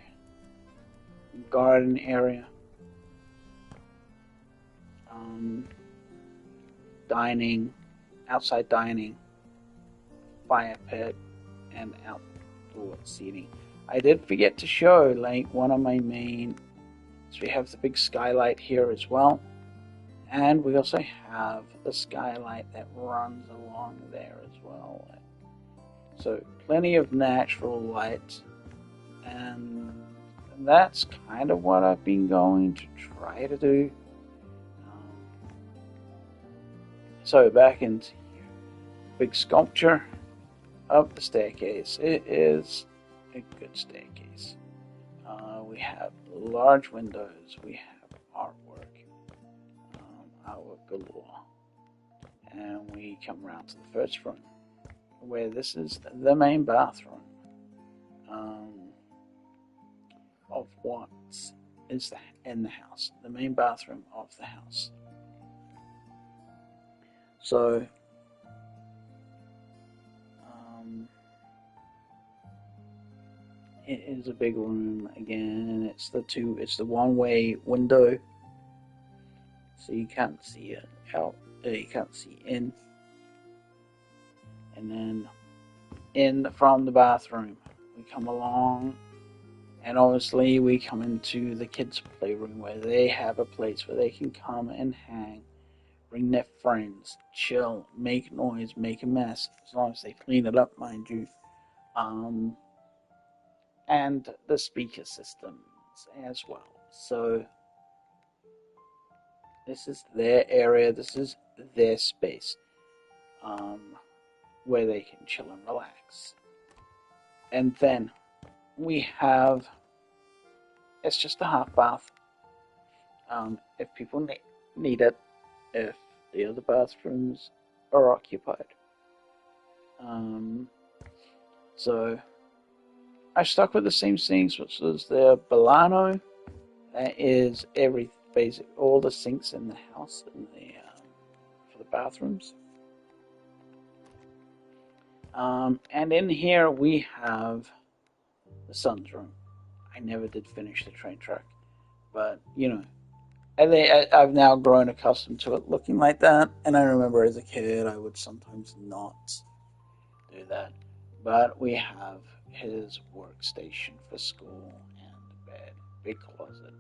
garden area, dining, outside dining, fire pit, and outdoor seating. I did forget to show one of my main, so we have the big skylight here as well, And we also have the skylight that runs along there as well. So plenty of natural light, and that's kind of what I've been going to try to do. So back into here, big sculpture up the staircase. It is a good staircase. We have large windows. We have artwork, artwork galore, and we come around to the first room, where this is the main bathroom of what is in the house, the main bathroom of the house. So it is a big room again. It's the one-way window, so you can't see it out. You can't see in. And then from the bathroom, we come along, and obviously we come into the kids' playroom, where they have a place where they can come and hang, bring their friends, chill, make noise, make a mess, as long as they clean it up, mind you. And the speaker systems as well. So this is their area, this is their space, where they can chill and relax. And then we have, it's just a half bath, if people need it, if the other bathrooms are occupied. So I stuck with the same things, which was the Balano. That is all the sinks in the house for the bathrooms. And in here we have the son's room. I never did finish the train track, but I've now grown accustomed to it looking like that. And I remember as a kid, I would sometimes not do that. But we have his workstation for school and a bed, big closet.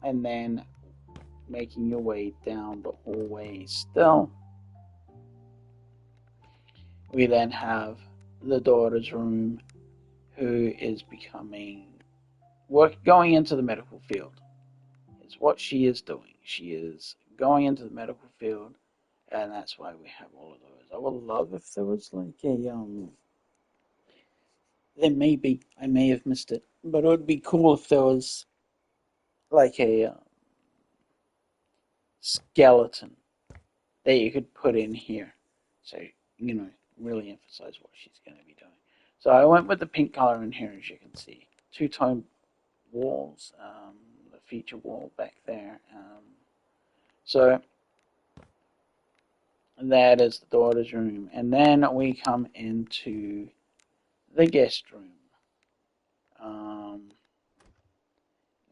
And then making your way down the hallway still, we then have the daughter's room, who is going into the medical field. Is what she is doing. She is going into the medical field, and that's why we have all of those. I would love if there was like there may be, I may have missed it, but it would be cool if there was like a skeleton that you could put in here. So, really emphasize what she's going to be doing. So I went with the pink color in here, as you can see. Two-tone walls, the feature wall back there. So that is the daughter's room. And then we come into the guest room.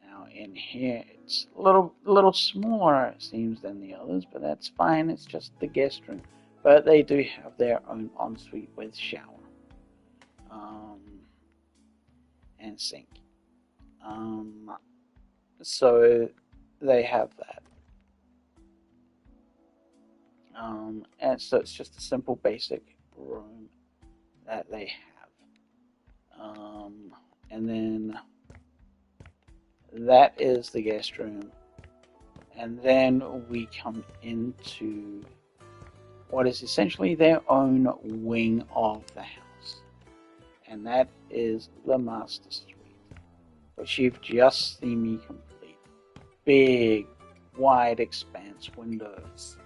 Now in here, it's a little smaller, it seems, than the others, but that's fine. It's just the guest room. But they do have their own ensuite with shower and sink. So they have that. And so it's just a simple, basic room that they have. And then that is the guest room. And then we come into what is essentially their own wing of the house. And that is the master suite, which you've just seen me complete. Big, wide expanse windows,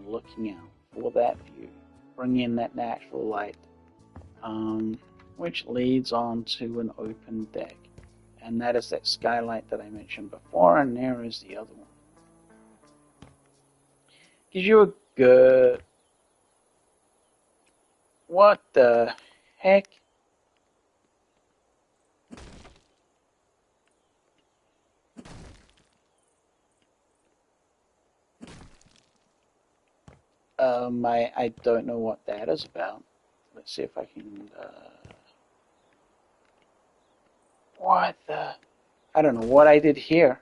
looking out for that view, bring in that natural light, which leads on to an open deck. And that is that skylight that I mentioned before, and there is the other one. Gives you a good... What the heck? I don't know what that is about. Let's see if I can... What the... I don't know what I did here.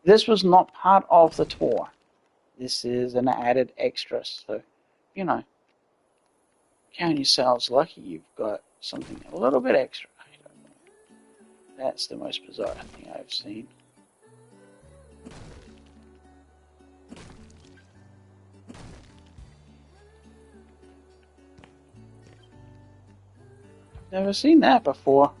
This was not part of the tour. This is an added extra, so, you know, count yourselves lucky you've got something a little bit extra. I don't know. That's the most bizarre thing I've seen. Never seen that before.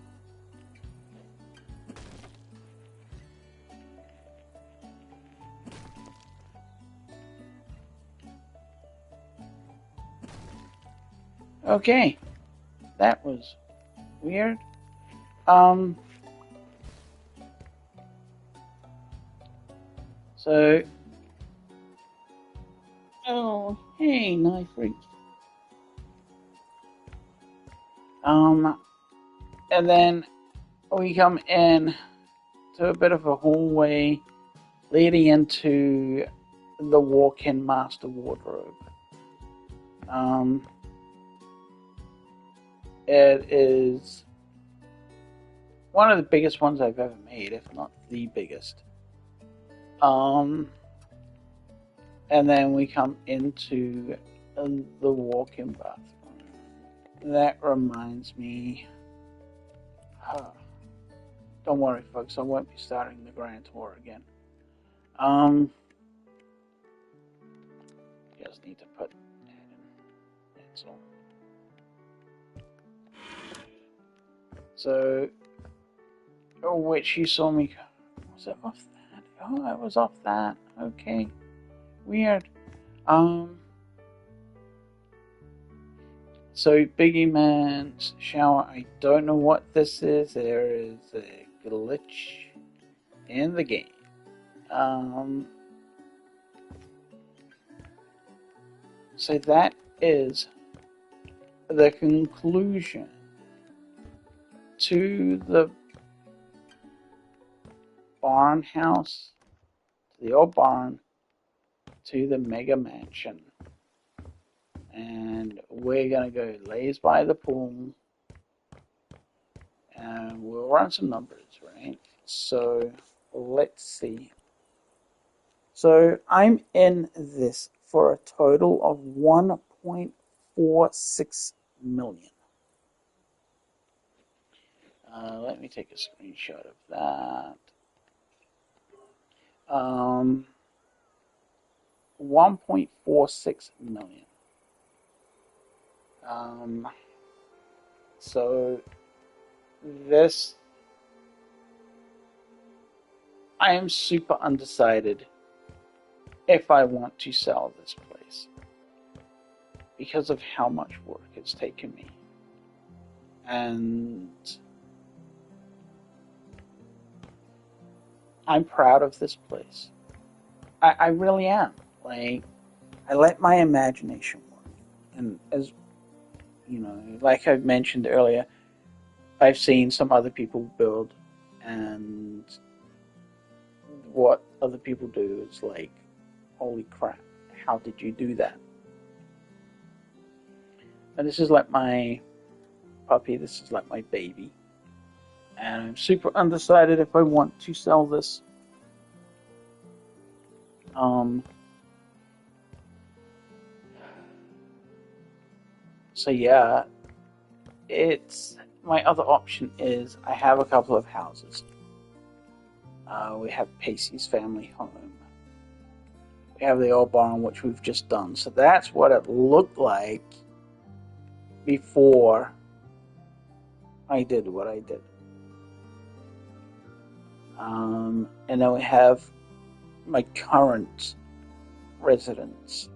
Okay, that was weird. So, oh, hey, knife freak. And then we come in to a bit of a hallway leading into the walk-in master wardrobe. It is one of the biggest ones I've ever made, if not the biggest. And then we come into the walk-in bathroom. That reminds me. Don't worry, folks. I won't be starting the grand tour again. Just need to put that in. That's all. So, which you saw me. Was it off that? Oh, I was off that. Okay, weird. So Biggie Man's shower. I don't know what this is. There is a glitch in the game. So that is the conclusion to the barn house, to the old barn, to the mega mansion. And we're gonna go lays by the pool and we'll run some numbers, right? So let's see. So I'm in this for a total of 1.46 million. Let me take a screenshot of that. 1.46 million. So this, I am super undecided if I want to sell this place because of how much work it's taken me. And I'm proud of this place. I really am. Like, I let my imagination work. And as you know, like I've mentioned earlier, I've seen some other people build, and what other people do is like, holy crap, how did you do that? And this is like my puppy, this is like my baby. And I'm super undecided if I want to sell this. So yeah, it's my other option is I have a couple of houses. We have Pacey's family home. We have the old barn, which we've just done. So that's what it looked like before I did what I did. And then we have my current residence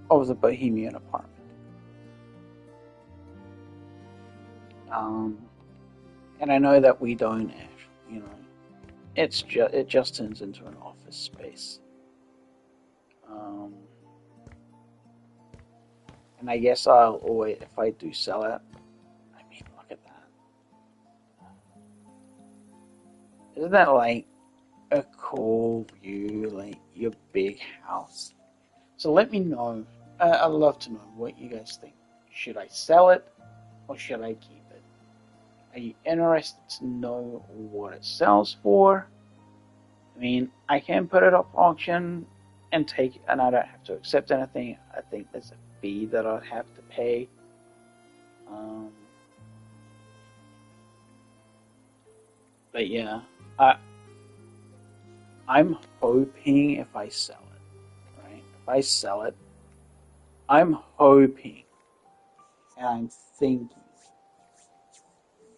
of the Bohemian apartment. And I know that we don't actually, you know, it just turns into an office space. And I guess I'll always, if I do sell it, I mean, look at that. Isn't that like a cool view, like your big house? So let me know. I'd love to know what you guys think. Should I sell it or should I keep it? Are you interested to know what it sells for? mean, I can put it up auction and take, and I don't have to accept anything. I think there's a fee that I'd have to pay. Um, but yeah, I I'm hoping if I sell it, right? If I sell it, I'm hoping and I'm thinking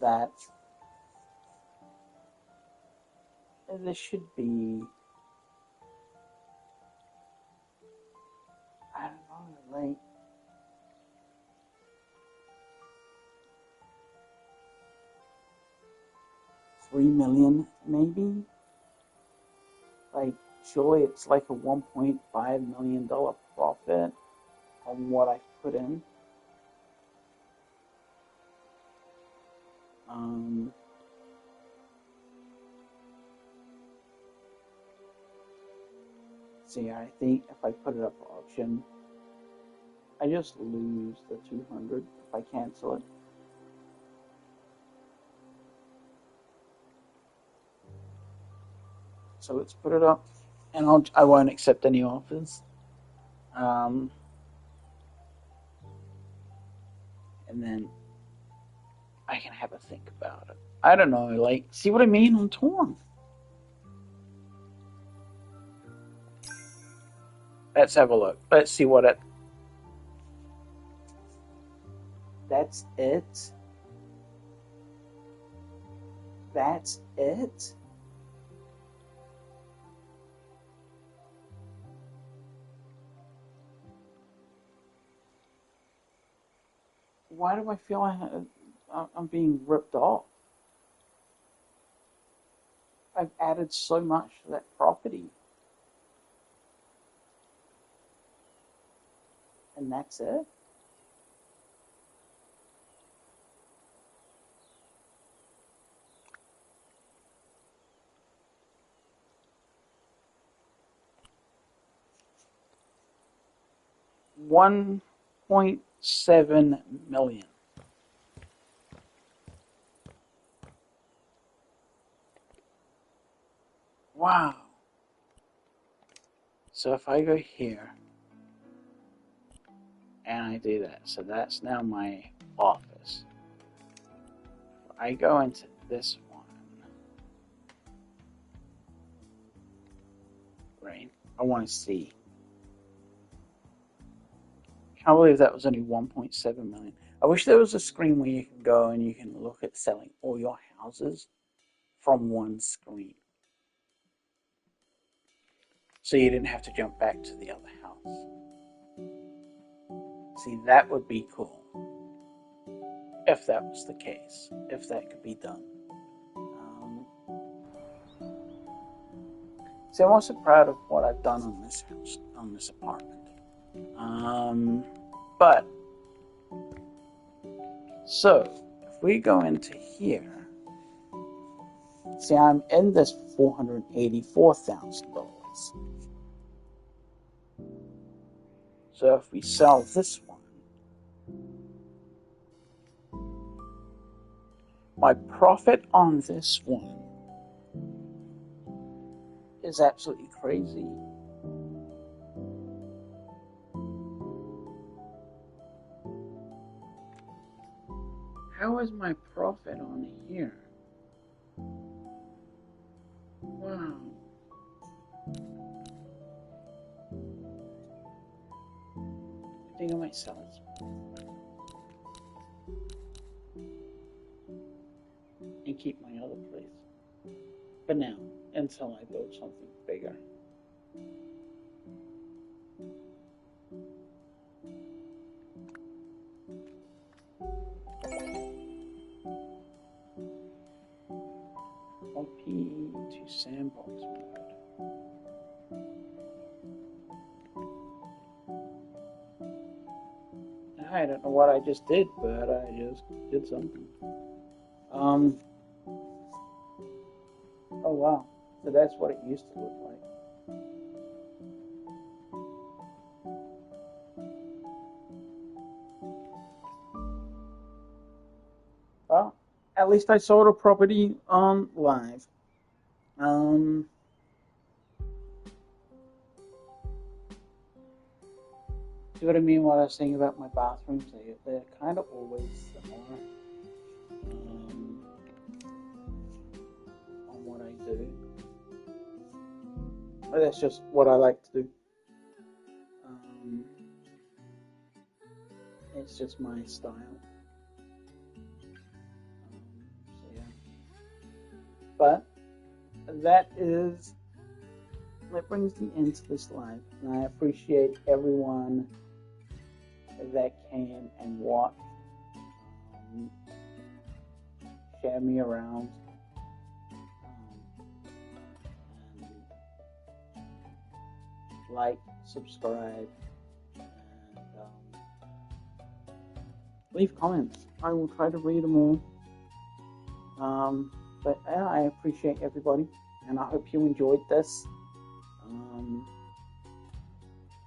that there should be, I don't know, like 3 million maybe. Like surely it's like a $1.5 million profit on what I put in. Um, See, I think if I put it up for auction, I just lose the 200 if I cancel it. So let's put it up, and I won't accept any offers. Um, and then I can have a think about it. I don't know, like, see what I mean? I'm torn. Let's have a look. Let's see what it. That's it. That's it. Why do I feel I'm being ripped off? I've added so much to that property, and that's it. $1.7 million. Wow. So if I go here and I do that, so that's now my office. If I go into this one, right? I want to see. I can't believe that was only 1.7 million. I wish there was a screen where you can go and you can look at selling all your houses from one screen. So you didn't have to jump back to the other house. See, that would be cool. If that was the case. If that could be done. Um, See, I'm also proud of what I've done on this house, on this apartment. But, so, if we go into here, see, I'm in this $484,000. So if we sell this one, my profit on this one is absolutely crazy. How is my profit on here? Wow. I think I might sell it. And keep my other place. For now, until I build something bigger. LP to sandbox mode. I don't know what I just did, but I just did something. Oh wow. So that's what it used to look like. Well, at least I sold a property on live. Um, see what I mean? What I was saying about my bathrooms, they're kind of always similar on what I do. But that's just what I like to do. Um, it's just my style. So yeah. But that brings the end to this live, and I appreciate everyone that came and watched, um, share me around, and like, subscribe, and leave comments. I will try to read them all. But yeah, I appreciate everybody, and I hope you enjoyed this.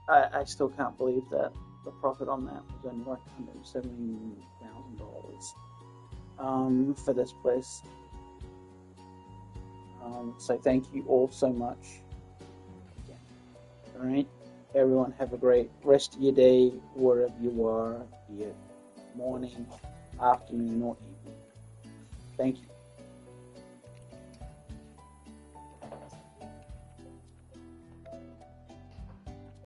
I still can't believe that the profit on that was only like $170,000 for this place. So thank you all so much again. All right, everyone, have a great rest of your day wherever you are, be it morning, afternoon, or evening. Thank you.